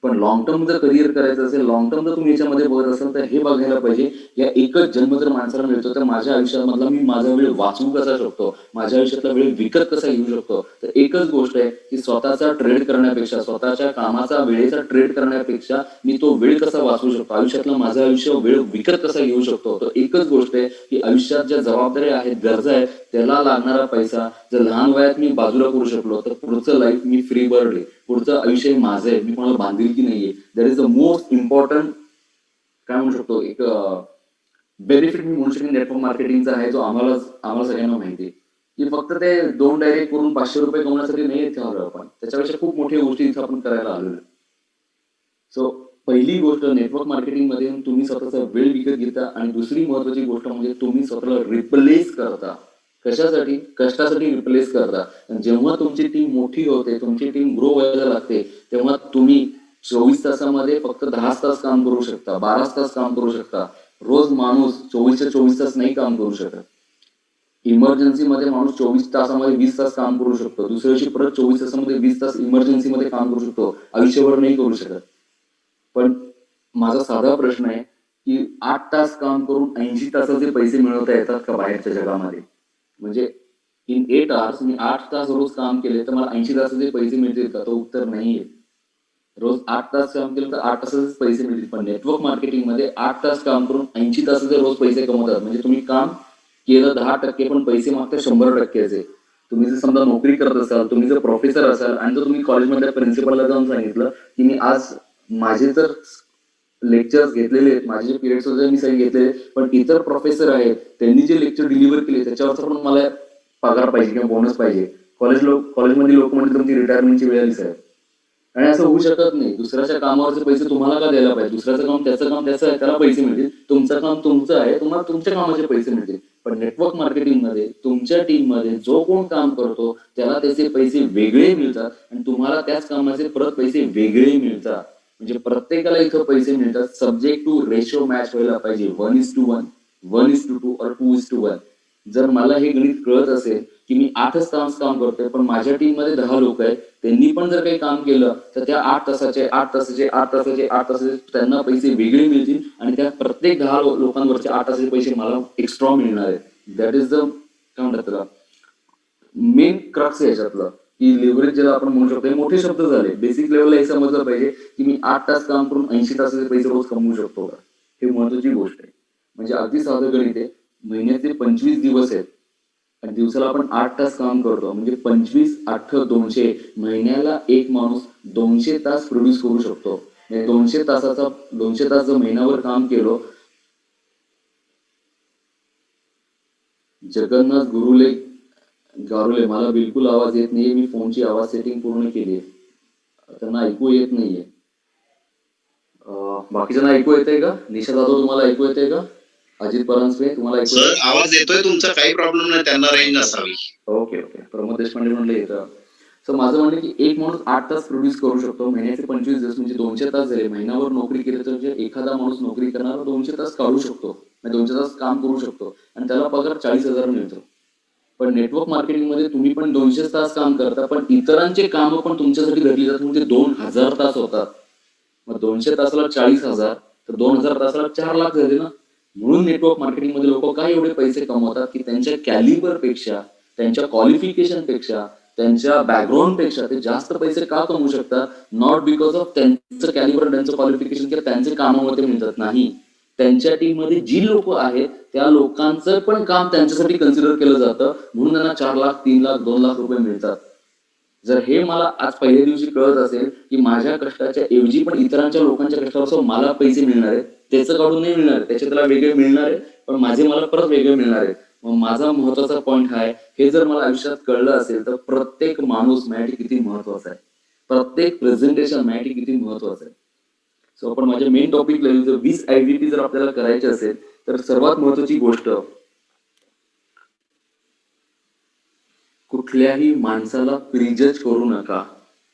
Speaker 1: पण लॉंग टर्म जर करिअर करायचं असेल, लॉंग टर्म जर तुम्ही याच्यामध्ये बघत असाल, तर हे बघायला पाहिजे, या एकच जन्म जर माणसाला मिळतो, तर माझ्या आयुष्यामधला मी माझा वेळ वाचवू कसा शकतो, माझ्या आयुष्यातला वेळ विकत कसा घेऊ शकतो. तर एकच गोष्ट आहे की स्वतःचा ट्रेड करण्यापेक्षा, स्वतःच्या कामाचा वेळेचा ट्रेड करण्यापेक्षा मी तो वेळ कसा वाचवू शकतो, आयुष्यातला माझं आयुष्य वेळ विकत कसा घेऊ शकतो. तर एकच गोष्ट आहे की आयुष्यात ज्या जबाबदाऱ्या आहेत, गरजा आहेत, त्याला लागणारा पैसा जर लहान वयात मी बाजूला करू शकलो, तर पुढचं लाईफ मी फ्री बर्ड आहे, पुढचं आयुष्य माझं आहे, मी कोणाला बांधिलकी नाहीये. That is the most important, काय म्हणू शकतो, एक बेनिफिट मी म्हणू शकेन नेटवर्क मार्केटिंगचा आहे, जो आम्हाला सगळ्यांना माहिती आहे. की फक्त ते 2 डायरेक्ट करून 500 रुपये कमवण्यासाठी नाही येत आलो आपण, त्याच्यापेक्षा खूप मोठ्या गोष्टी इथं आपण करायला आलेलो. सो पहिली गोष्ट, नेटवर्क मार्केटिंग मध्ये तुम्ही स्वतःचा वेळ विकत घेता, आणि दुसरी महत्वाची गोष्ट म्हणजे तुम्ही स्वतःला रिप्लेस करता. कशासाठी? कष्टासाठी रिप्लेस करता. जेव्हा तुमची टीम मोठी होते, तुमची टीम ग्रो व्हायला लागते, तेव्हा तुम्ही 24 तासामध्ये फक्त 10 तास काम करू शकता, 12 तास काम करू शकता. रोज माणूस 24 च्या 24 तास नाही काम करू शकत. इमर्जन्सी मध्ये माणूस 24 तासामध्ये 20 तास काम करू शकतो, दुसऱ्या दिवशी परत 24 तासामध्ये 20 तास इमर्जन्सी मध्ये काम करू शकतो, आयुष्यभर नाही करू शकत. पण माझा साधा प्रश्न आहे की 8 तास काम करून 80 तासाचे पैसे मिळवता येतात का बाहेरच्या जगामध्ये? म्हणजे इन 8 आवर्स मी 8 तास रोज काम केले तर मला 80 तासाचे पैसे मिळतील का? तो उत्तर नाहीये. रोज 8 तास काम केलं तर 8 तासाचे पैसे मिळतील, पण नेटवर्क मार्केटिंग मध्ये 8 तास काम करून 80 तासाचे रोज पैसे कमवतात. म्हणजे तुम्ही काम केलं 10% पण पैसे मागता 100%चे. तुम्ही जर समजा नोकरी करत असाल, तुम्ही जर प्रोफेसर असाल आणि जर तुम्ही कॉलेजमधल्या प्रिन्सिपलला जाऊन सांगितलं की मी आज माझे तर लेक्चर्स घेतलेले आहेत, माझे जे पिरियड्स होते मी सगळे घेतलेले, पण इतर प्रोफेसर आहेत त्यांनी जे लेक्चर डिलिव्हर केले त्याच्यावरचा पण मला पगार पाहिजे किंवा बोनस पाहिजे. कॉलेजमध्ये लोक म्हणजे तुमची रिटायरमेंटची वेळ आली साहेब, आणि असं होऊ शकत नाही. दुसऱ्याच्या कामावरचे पैसे तुम्हाला का द्यायला पाहिजे? दुसऱ्याचं काम त्याचं आहे, त्याला पैसे मिळतील. तुमचं काम तुमचं आहे, तुम्हाला तुमच्या कामाचे पैसे मिळतील. पण नेटवर्क मार्केटिंग मध्ये तुमच्या टीम मध्ये जो कोण काम करतो त्याला त्याचे पैसे वेगळे मिळतात, आणि तुम्हाला त्याच कामाचे परत पैसे वेगळे मिळतात. म्हणजे प्रत्येकाला इथं पैसे मिळतात. सब्जेक्ट टू रेशो मॅच व्हायला पाहिजे, 1:1, 1:2 और 2:1. जर मला हे गणित कळत असेल की मी 8 तास काम करतोय, पण माझ्या टीम मध्ये 10 लोक आहेत, त्यांनी पण जर काही काम केलं तर त्या 8 तासाचे त्यांना पैसे वेगळे मिळतील, आणि त्या प्रत्येक 10 लोकांवरचे 8 तासाचे पैसे मला एक्स्ट्रा मिळणार आहेत. दॅट इज द, काय म्हणतात त्याला, मेन क्रक्स आहे याच्यातलं, की लिव्हरेज ज्याला आपण म्हणू शकतो. हे मोठे शब्द झाले, बेसिक लेवलला हे समजलं पाहिजे की मी 8 तास काम करून 80 तासाचे पैसे रोज कमवू शकतो का, हे महत्वाची गोष्ट आहे. म्हणजे अगदी साधं गणित आहे. महिन्याचे 25 दिवस आहेत आणि दिवसाला आपण 8 तास काम करतो, म्हणजे 25×8 = 200. महिन्याला एक माणूस 200 तास प्रोड्यूस करू शकतो. म्हणजे 200 तास जर महिनाभर काम केलं, जगन्नाथ गुरुले गारुले, मला बिलकुल आवाज येत नाहीये. मी फोनची आवाज सेटिंग पूर्ण केली आहे, त्यांना ऐकू येत नाहीये. बाकीच्यांना ऐकू येतंय का? निशा जाधव तुम्हाला ऐकू येतंय का? अजित परांजपे तुम्हाला ऐकू
Speaker 2: सर आवाज येतोय तुमचा, काही प्रॉब्लेम नाही, त्यांना रेंज नसावी.
Speaker 1: Okay okay. प्रमोद देशपांडे म्हणले येतं. सर माझं म्हणणं की एक माणूस 8 तास प्रोड्यूस करू शकतो, महिन्याचे 25 दिवस म्हणजे 200 तास झाले. महिनाभर नोकरी केली तर म्हणजे एखादा माणूस नोकरी करणारा 200 तास काढू शकतो, 200 तास काम करू शकतो आणि त्याला पगार 40,000 मिळतो. पण नेटवर्क मार्केटिंगमध्ये तुम्ही पण 200 तास काम करता, पण इतरांचे काम पण तुमच्यासाठी धरली जातात म्हणजे 2,000 तास होतात. मग 200 तासाला 40,000 तर 2,000 तासाला 4 लाख झाले ना. म्हणून नेटवर्क मार्केटिंगमध्ये लोक काय एवढे पैसे कमवतात की त्यांच्या कॅलिबर पेक्षा, त्यांच्या क्वालिफिकेशन पेक्षा, त्यांच्या बॅकग्राऊंड पेक्षा ते जास्त पैसे का कमवू शकतात? नॉट बिकॉज ऑफ त्यांचं कॅलिबर, त्यांचं क्वालिफिकेशन किंवा त्यांचे कामामध्ये मिळतात, नाही. त्यांच्या टीम मध्ये जी लोक आहेत त्या लोकांचं पण काम त्यांच्यासाठी कन्सिडर केलं जातं, म्हणून त्यांना 4 लाख, 3 लाख, 2 लाख रुपये मिळतात. जर हे मला आज पहिल्या दिवशी कळत असेल की माझ्या कष्टाच्या ऐवजी पण इतरांच्या लोकांच्या कष्टावर मला पैसे मिळणार आहेत, त्याचं काढून नाही मिळणार, त्याचे त्याला वेगळे मिळणार आहे, पण माझे मला परत वेगळे मिळणार आहेत. मग माझा महत्वाचा पॉईंट हा आहे, हे जर मला आयुष्यात कळलं असेल तर प्रत्येक माणूस माझ्यासाठी किती महत्वाचा आहे, प्रत्येक प्रेझेंटेशन माझ्यासाठी किती महत्वाचं आहे. सो आपण माझ्या मेन टॉपिकला येऊ. जर 20 ऍक्टिव्हिटी जर आपल्याला करायची असेल तर सर्वात महत्वाची गोष्ट, कुठल्याही माणसाला प्रिजज करू नका.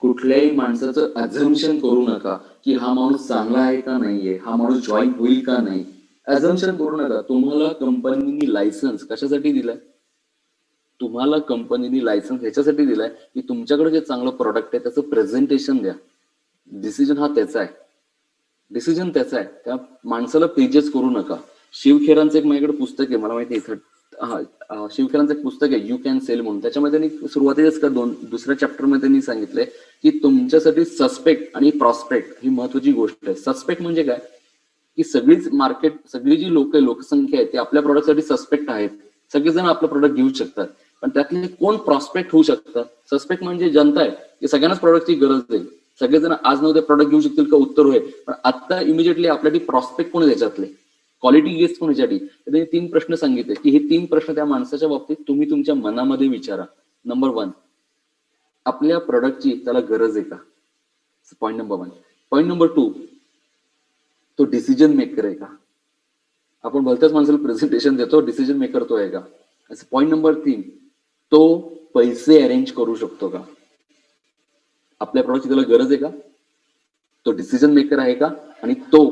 Speaker 1: कुठल्याही माणसाचं अझम्पशन करू नका की हा माणूस चांगला आहे का नाहीये, हा माणूस जॉईन होईल का नाही. अझम्पशन करू नका. तुम्हाला कंपनीने लायसन्स कशासाठी दिलाय? तुम्हाला कंपनीने लायसन्स ह्याच्यासाठी दिलाय की तुमच्याकडे जे चांगलं प्रॉडक्ट आहे त्याचं प्रेझेंटेशन द्या. डिसिजन हा त्याचा आहे, डिसिजन त्याचा आहे. त्या माणसाला पेजेस करू नका. शिवखेरांचं एक माझ्याकडे पुस्तक आहे, मला माहिती आहे, शिवखेरांचं एक पुस्तक आहे, यू कॅन सेल म्हणून. त्याच्यामध्ये त्यांनी सुरुवातीलाच का दुसऱ्या चॅप्टरमध्ये त्यांनी सांगितलंय की तुमच्यासाठी सस्पेक्ट आणि प्रॉस्पेक्ट ही महत्वाची गोष्ट आहे. सस्पेक्ट म्हणजे काय की सगळीच मार्केट, सगळी जी लोकसंख्या आहे ती आपल्या प्रोडक्टसाठी सस्पेक्ट आहेत. सगळेजण आपलं प्रोडक्ट घेऊ शकतात, पण त्यातले कोण प्रॉस्पेक्ट होऊ शकतात? सस्पेक्ट म्हणजे जनता आहे की सगळ्यांनाच प्रोडक्टची गरज आहे, सगळेजण आज न उद्या प्रोडक्ट घेऊ शकतील का? उत्तर होय. पण आता इमिजिएटली आपल्यासाठी प्रॉस्पेक्ट कोण आहे त्याच्यातले, क्वालिटी गेस्ट कोण ह्याच्यासाठी? त्यांनी 3 प्रश्न सांगितले की हे 3 प्रश्न त्या माणसाच्या बाबतीत तुम्ही तुमच्या मनामध्ये विचारा. नंबर 1, आपल्या प्रोडक्टची त्याला गरज आहे का? Point number 1. पॉईंट नंबर 2, तो डिसिजन मेकर आहे का? आपण भलत्याच माणसाला प्रेझेंटेशन देतो, डिसिजन मेकर तो आहे का? असं. पॉईंट नंबर 3, तो पैसे अरेंज करू शकतो का? आपल्या प्रॉडक्टची त्याला गरज आहे का? तो डिसिजन मेकर आहे का? आणि तो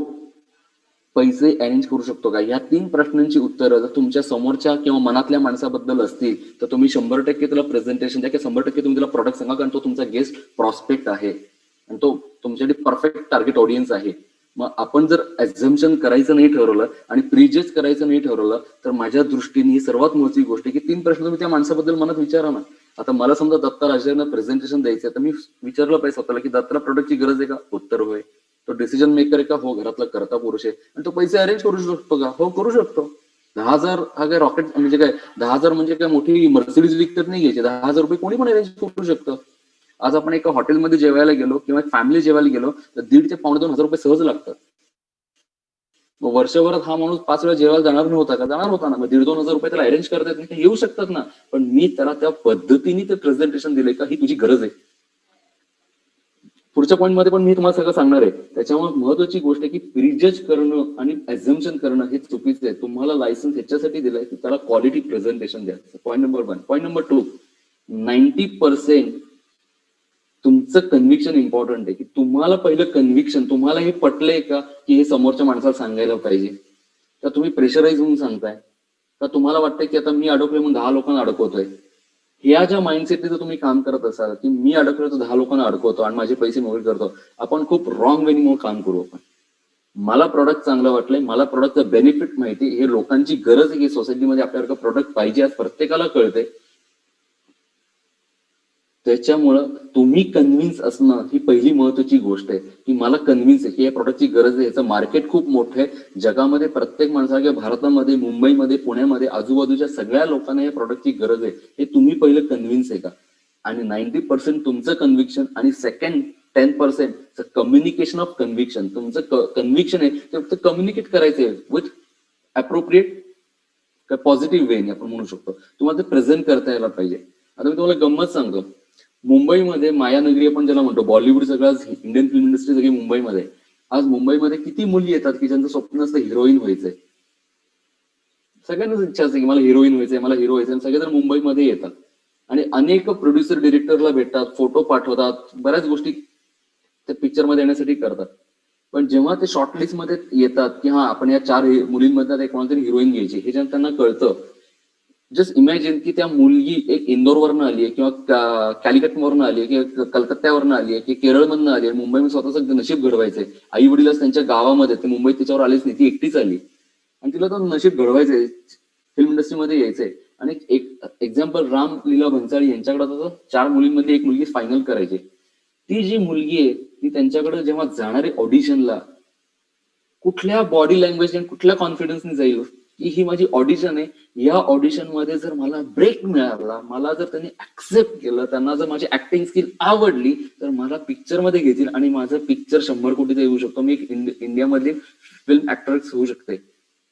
Speaker 1: पैसे अरेंज करू शकतो का? या 3 प्रश्नांची उत्तरं जर तुमच्या समोरच्या किंवा मनातल्या माणसाबद्दल असतील तर तुम्ही 100% त्याला प्रेझेंटेशन द्या, की 100% तुम्ही त्याला प्रॉडक्ट सांगा, कारण तो तुमचा गेस्ट प्रॉस्पेक्ट आहे आणि तो तुमच्यासाठी परफेक्ट टार्गेट ऑडियन्स आहे. मग आपण जर ऍझम्पशन करायचं नाही ठरवलं आणि प्रिजज करायचं नाही ठरवलं तर माझ्या दृष्टीने ही सर्वात महत्त्वाची गोष्ट आहे की 3 प्रश्न तुम्ही त्या माणसाबद्दल मनात विचारा ना. आता मला समजा दत्ता राजांना प्रेझेंटेशन द्यायचं तर मी विचारलं पाहिजे स्वतःला की दत्ताला प्रोडक्टची गरज आहे का? उत्तर होय. तो डिसिजन मेकर आहे का? हो. घरातला करता पुरुष आहे. आणि तो पैसे अरेंज करू शकतो का? हो, करू शकतो. 10,000 हा काय रॉकेट म्हणजे काय? 10,000 म्हणजे काय मोठी मर्सिडीज विकत नाही घ्यायची. 10,000 रुपये कोणी पण अरेंज करू शकतं. आज आपण एका हॉटेलमध्ये जेवायला गेलो किंवा फॅमिली जेवायला गेलो तर 1,500 ते $2,500 रुपये सहज लागतात. मग वर्षभरात हा माणूस 5 वेळा जेवायला जाणार नव्हता का? जाणार होता ना. मग 1,500-2,000 रुपये त्याला अरेंज करता येत नाही, येऊ शकतात ना. पण मी त्याला त्या पद्धतीने ते प्रेझेंटेशन दिले का ही तुझी गरज आहे. पुढच्या पॉईंट मध्ये पण मी तुम्हाला सगळं सांगणार आहे. त्याच्यामुळे महत्वाची गोष्ट आहे की प्रिजज करणं आणि ऍझम्पशन करणं हे चुकीचं आहे. तुम्हाला लायसन्स ह्याच्यासाठी दिलाय की त्याला क्वालिटी प्रेझेंटेशन द्या. Point number 1. पॉईंट नंबर 2, 90% तुमचं कन्व्हिक्शन इम्पॉर्टंट आहे की तुम्हाला पहिलं कन्व्हिक्शन, तुम्हाला हे पटलंय का की हे समोरच्या माणसाला सांगायला पाहिजे, तर तुम्ही प्रेशराईज होऊन सांगताय का तुम्हाला वाटतंय की आता मी अडकलोय म्हणून 10 लोकांना अडकवतोय. ह्या ज्या माइंडसेटने जर तुम्ही काम करत असाल की मी अडकलो तर 10 लोकांना अडकवतो आणि माझे पैसे मोबाईल करतो, आपण खूप रॉंग वेनी मग काम करू. आपण, मला प्रॉडक्ट चांगलं वाटलंय, मला प्रॉडक्टचं बेनिफिट माहिती, हे लोकांची गरज आहे की सोसायटीमध्ये आपल्याला प्रॉडक्ट पाहिजे, आज प्रत्येकाला कळते. त्याच्यामुळं तुम्ही कन्व्हिन्स असणं ही पहिली महत्वाची गोष्ट आहे की मला कन्व्हिन्स आहे की या प्रॉडक्टची गरज आहे. याचं मार्केट खूप मोठं आहे. जगामध्ये प्रत्येक माणसाला किंवा भारतामध्ये, मुंबईमध्ये, पुण्यामध्ये, आजूबाजूच्या सगळ्या लोकांना या प्रॉडक्टची गरज आहे, हे तुम्ही पहिलं कन्व्हिन्स आहे का? आणि 90% तुमचं कन्व्हिक्शन आणि सेकंड 10% कम्युनिकेशन ऑफ कन्व्हिक्शन. तुमचं कन्व्हिक्शन आहे ते फक्त कम्युनिकेट करायचंय विथ अप्रोप्रिएट पॉझिटिव्ह वेने आपण म्हणू शकतो. तुम्हाला ते प्रेझेंट करता यायला पाहिजे. आता मी तुम्हाला गंमत सांगतो. मुंबईमध्ये मायानगरी आपण ज्याला म्हणतो, बॉलिवूड सगळं इंडियन फिल्म इंडस्ट्री सगळी मुंबईमध्ये. आज मुंबईमध्ये किती मुली येतात की ज्यांचं स्वप्न असतं हिरोईन व्हायचंय. सगळ्यांनाच इच्छा असते की मला हिरोईन व्हायचंय, मला हिरो व्हायचंय, आणि सगळेजण मुंबईमध्ये येतात आणि अनेक प्रोड्युसर डिरेक्टरला भेटतात, फोटो पाठवतात, बऱ्याच गोष्टी त्या पिक्चर मध्ये येण्यासाठी करतात. पण जेव्हा ते शॉर्टलिस्ट मध्ये येतात की हा आपण या 4 मुलींमधल्या कोणातरी हिरोईन घ्यायची, हे जेव्हा त्यांना कळतं, जस्ट इमॅजिन की त्या मुलगी एक इंदोरवरनं आली आहे किंवा कॅलिकटवरनं आली आहे किंवा कलकत्त्यावरनं आली आहे की केरळमधनं आली आहे. मुंबईमध्ये स्वतःचं नशीब घडवायचंय. आई वडीलच त्यांच्या गावामध्ये, ते मुंबईत तिच्यावर आलीच नाही, ती एकटीच आली आणि तिला तर नशीब घडवायचंय, फिल्म इंडस्ट्रीमध्ये यायचंय. आणि एक एक्झाम्पल, राम लीला भन्साळी यांच्याकडे होतं, 4 मुलींमध्ये एक मुलगी फायनल करायची. ती जी मुलगी आहे ती त्यांच्याकडे जेव्हा जाणारे ऑडिशनला, कुठल्या बॉडी लँग्वेज आणि कुठल्या कॉन्फिडन्सने जाईल की ही माझी ऑडिशन आहे, या ऑडिशन मध्ये जर मला ब्रेक मिळाला, मला जर त्यांनी ऍक्सेप्ट केलं, त्यांना जर माझी ऍक्टिंग स्किल आवडली, तर मला पिक्चर मध्ये घेतील आणि माझं पिक्चर 100 कोटीचा येऊ शकतो. मी एक इंडियामधली फिल्म ऍक्ट्रेस होऊ शकते,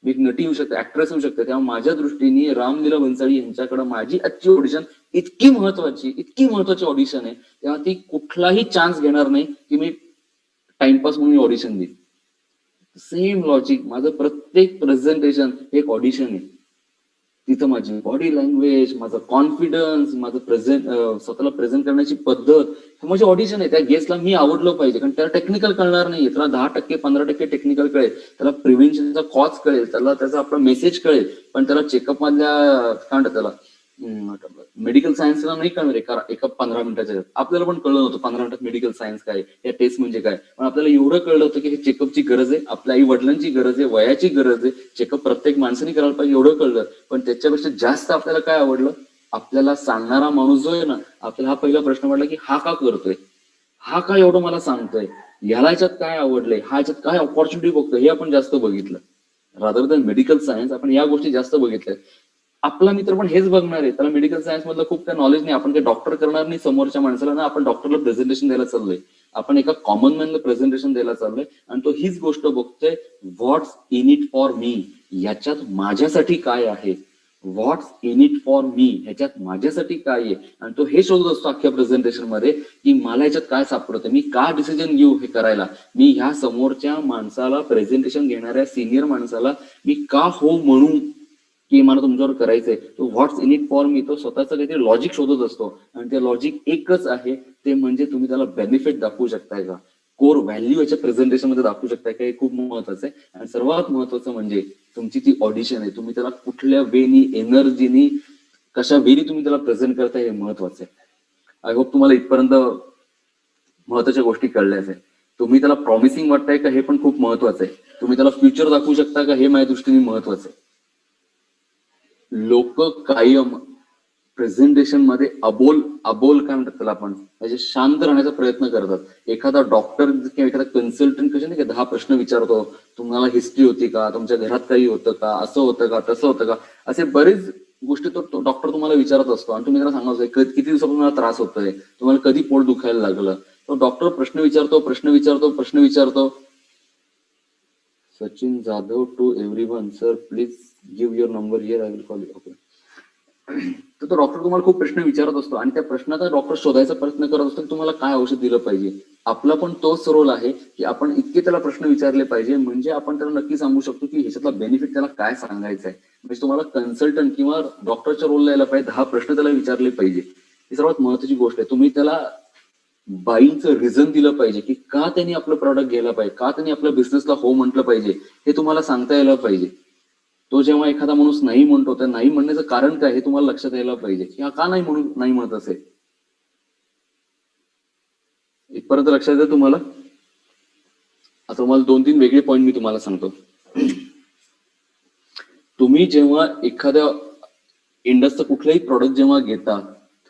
Speaker 1: मी एक नटी होऊ शकते, ऍक्ट्रेस होऊ शकते. तेव्हा माझ्या दृष्टीने रामलीला भन्साळी यांच्याकडे माझी आजची ऑडिशन इतकी महत्वाची ऑडिशन आहे, तेव्हा ती कुठलाही चान्स घेणार नाही की मी टाइमपास म्हणून ऑडिशन देईन. सेम लॉजिक, माझं प्रत्येक प्रेझेंटेशन एक ऑडिशन आहे. तिथं माझी बॉडी लँग्वेज, माझा कॉन्फिडन्स, माझं स्वतःला प्रेझेंट करण्याची पद्धत, हे माझी ऑडिशन आहे. त्या गेस्टला मी आवडलो पाहिजे, कारण त्याला टेक्निकल कळणार नाहीये, त्याला 10% 15% टेक्निकल कळेल, त्याला प्रिव्हेन्शनचा कॉज कळेल, त्याला त्याचा आपला मेसेज कळेल, पण त्याला चेकअप मधल्या काय म्हणतात त्याला मेडिकल सायन्सला नाही कळणार एका 15 मिनिटाच्या. आपल्याला पण कळलं नव्हतं 15 मिनिटात मेडिकल सायन्स काय, या टेस्ट म्हणजे काय, पण आपल्याला एवढं कळलं होतं की हे चेकअपची गरज आहे, आपल्या आई वडिलांची गरज आहे, वयाची गरज आहे, चेकअप प्रत्येक माणसाने करायला पाहिजे, एवढं कळलं. पण त्याच्यापेक्षा जास्त आपल्याला काय आवडलं, आपल्याला सांगणारा माणूस जो आहे ना, आपल्याला हा पहिला प्रश्न पडला की हा का करतोय, हा का एवढं मला सांगतोय, ह्याला याच्यात काय आवडलंय, हा याच्यात काय ऑपॉर्च्युनिटी बघतोय, हे आपण जास्त बघितलं. रादर दॅन मेडिकल सायन्स आपण या गोष्टी जास्त बघितल्या. आपला मित्र पण हेच बघणार आहे, त्याला मेडिकल सायन्स मधलं खूप काही नॉलेज नाही, आपण काही डॉक्टर करणार नाही समोरच्या माणसाला ना, आपण डॉक्टरला प्रेझेंटेशन द्यायला चाललोय, आपण एका कॉमन मॅनला प्रेझेंटेशन द्यायला चाललोय, आणि तो हीच गोष्ट बघतोय, व्हॉट्स इन इट फॉर मी, याच्यात माझ्यासाठी काय आहे, व्हॉट्स इन इट फॉर मी, ह्याच्यात माझ्यासाठी काय आहे, आणि तो हे शोधत असतो अख्ख्या प्रेझेंटेशन मध्ये की मला ह्याच्यात काय सापडतं, मी का डिसिजन घेऊ हे करायला, मी ह्या समोरच्या माणसाला, प्रेझेंटेशन घेणाऱ्या सिनियर माणसाला मी का हो म्हणू की मला तुमच्यावर करायचंय. तो व्हॉट्स इन इट फॉर मी, तो स्वतःचं काहीतरी लॉजिक शोधत असतो, आणि ते लॉजिक एकच आहे, ते म्हणजे तुम्ही त्याला बेनिफिट दाखवू शकताय का, कोर व्हॅल्यू याच्या प्रेझेंटेशन मध्ये दाखवू शकताय का, हे खूप महत्वाचं आहे. आणि सर्वात महत्वाचं म्हणजे तुमची ती ऑडिशन आहे, तुम्ही त्याला कुठल्या वेनी, एनर्जीनी, कशा वेनी तुम्ही त्याला प्रेझेंट करताय, हे महत्वाचं आहे. आय होप तुम्हाला इथपर्यंत महत्वाच्या गोष्टी कळल्या असेल. तुम्ही त्याला प्रॉमिसिंग वाटताय का, हे पण खूप महत्वाचं आहे. तुम्ही त्याला फ्युचर दाखवू शकता का, हे माझ्या दृष्टीने महत्वाचं आहे. लोक कायम प्रेझेंटेशन मध्ये अबोल काय म्हणतात त्याला आपण, म्हणजे शांत राहण्याचा प्रयत्न करतात. एखादा डॉक्टर किंवा एखादा कन्सल्टंट कसे नाही का 10 प्रश्न विचारतो, तुम्हाला हिस्ट्री होती का, तुमच्या घरात काही होतं का, असं होतं का, तसं होतं का, असे बरेच गोष्टी तो डॉक्टर तुम्हाला विचारत असतो, आणि तुम्ही त्याला सांगायचं किती दिवसापासून मला त्रास होतोय, तुम्हाला कधी पोट दुखायला लागलं. तो डॉक्टर प्रश्न विचारतो. Sachin Jadhav to everyone, sir please give your number here, I will call you. Okay. तर तो डॉक्टर तुम्हाला खूप प्रश्न विचारत असतो, आणि त्या प्रश्नाचा डॉक्टर शोधायचा प्रयत्न करत असतो की तुम्हाला काय औषध दिलं पाहिजे. आपला पण तोच रोल आहे की आपण इतके त्याला प्रश्न विचारले पाहिजे, म्हणजे आपण त्याला नक्की सांगू शकतो की ह्याच्यातला बेनिफिट त्याला काय सांगायचं आहे. म्हणजे तुम्हाला कन्सल्टंट किंवा डॉक्टरच्या रोलला यायला पाहिजे, 10 प्रश्न त्याला विचारले पाहिजे. ही सर्वात महत्वाची गोष्ट आहे. तुम्ही त्याला बाईंगचं रिझन दिलं पाहिजे की का त्यांनी आपलं प्रॉडक्ट घ्यायला पाहिजे, का त्यांनी आपल्या बिझनेसला हो म्हटलं पाहिजे, हे तुम्हाला सांगता यायला पाहिजे. तो जेव्हा एखादा माणूस नाही म्हणतो, तर नाही म्हणण्याचं कारण काय हे तुम्हाला लक्षात यायला पाहिजे, की का नाही म्हणत असेल. इथपर्यंत लक्षात येतं तुम्हाला. आता तुम्हाला 2-3 वेगळे पॉईंट मी तुम्हाला सांगतो. तुम्ही जेव्हा एखाद्या इंडसचं कुठलंही प्रॉडक्ट जेव्हा घेता,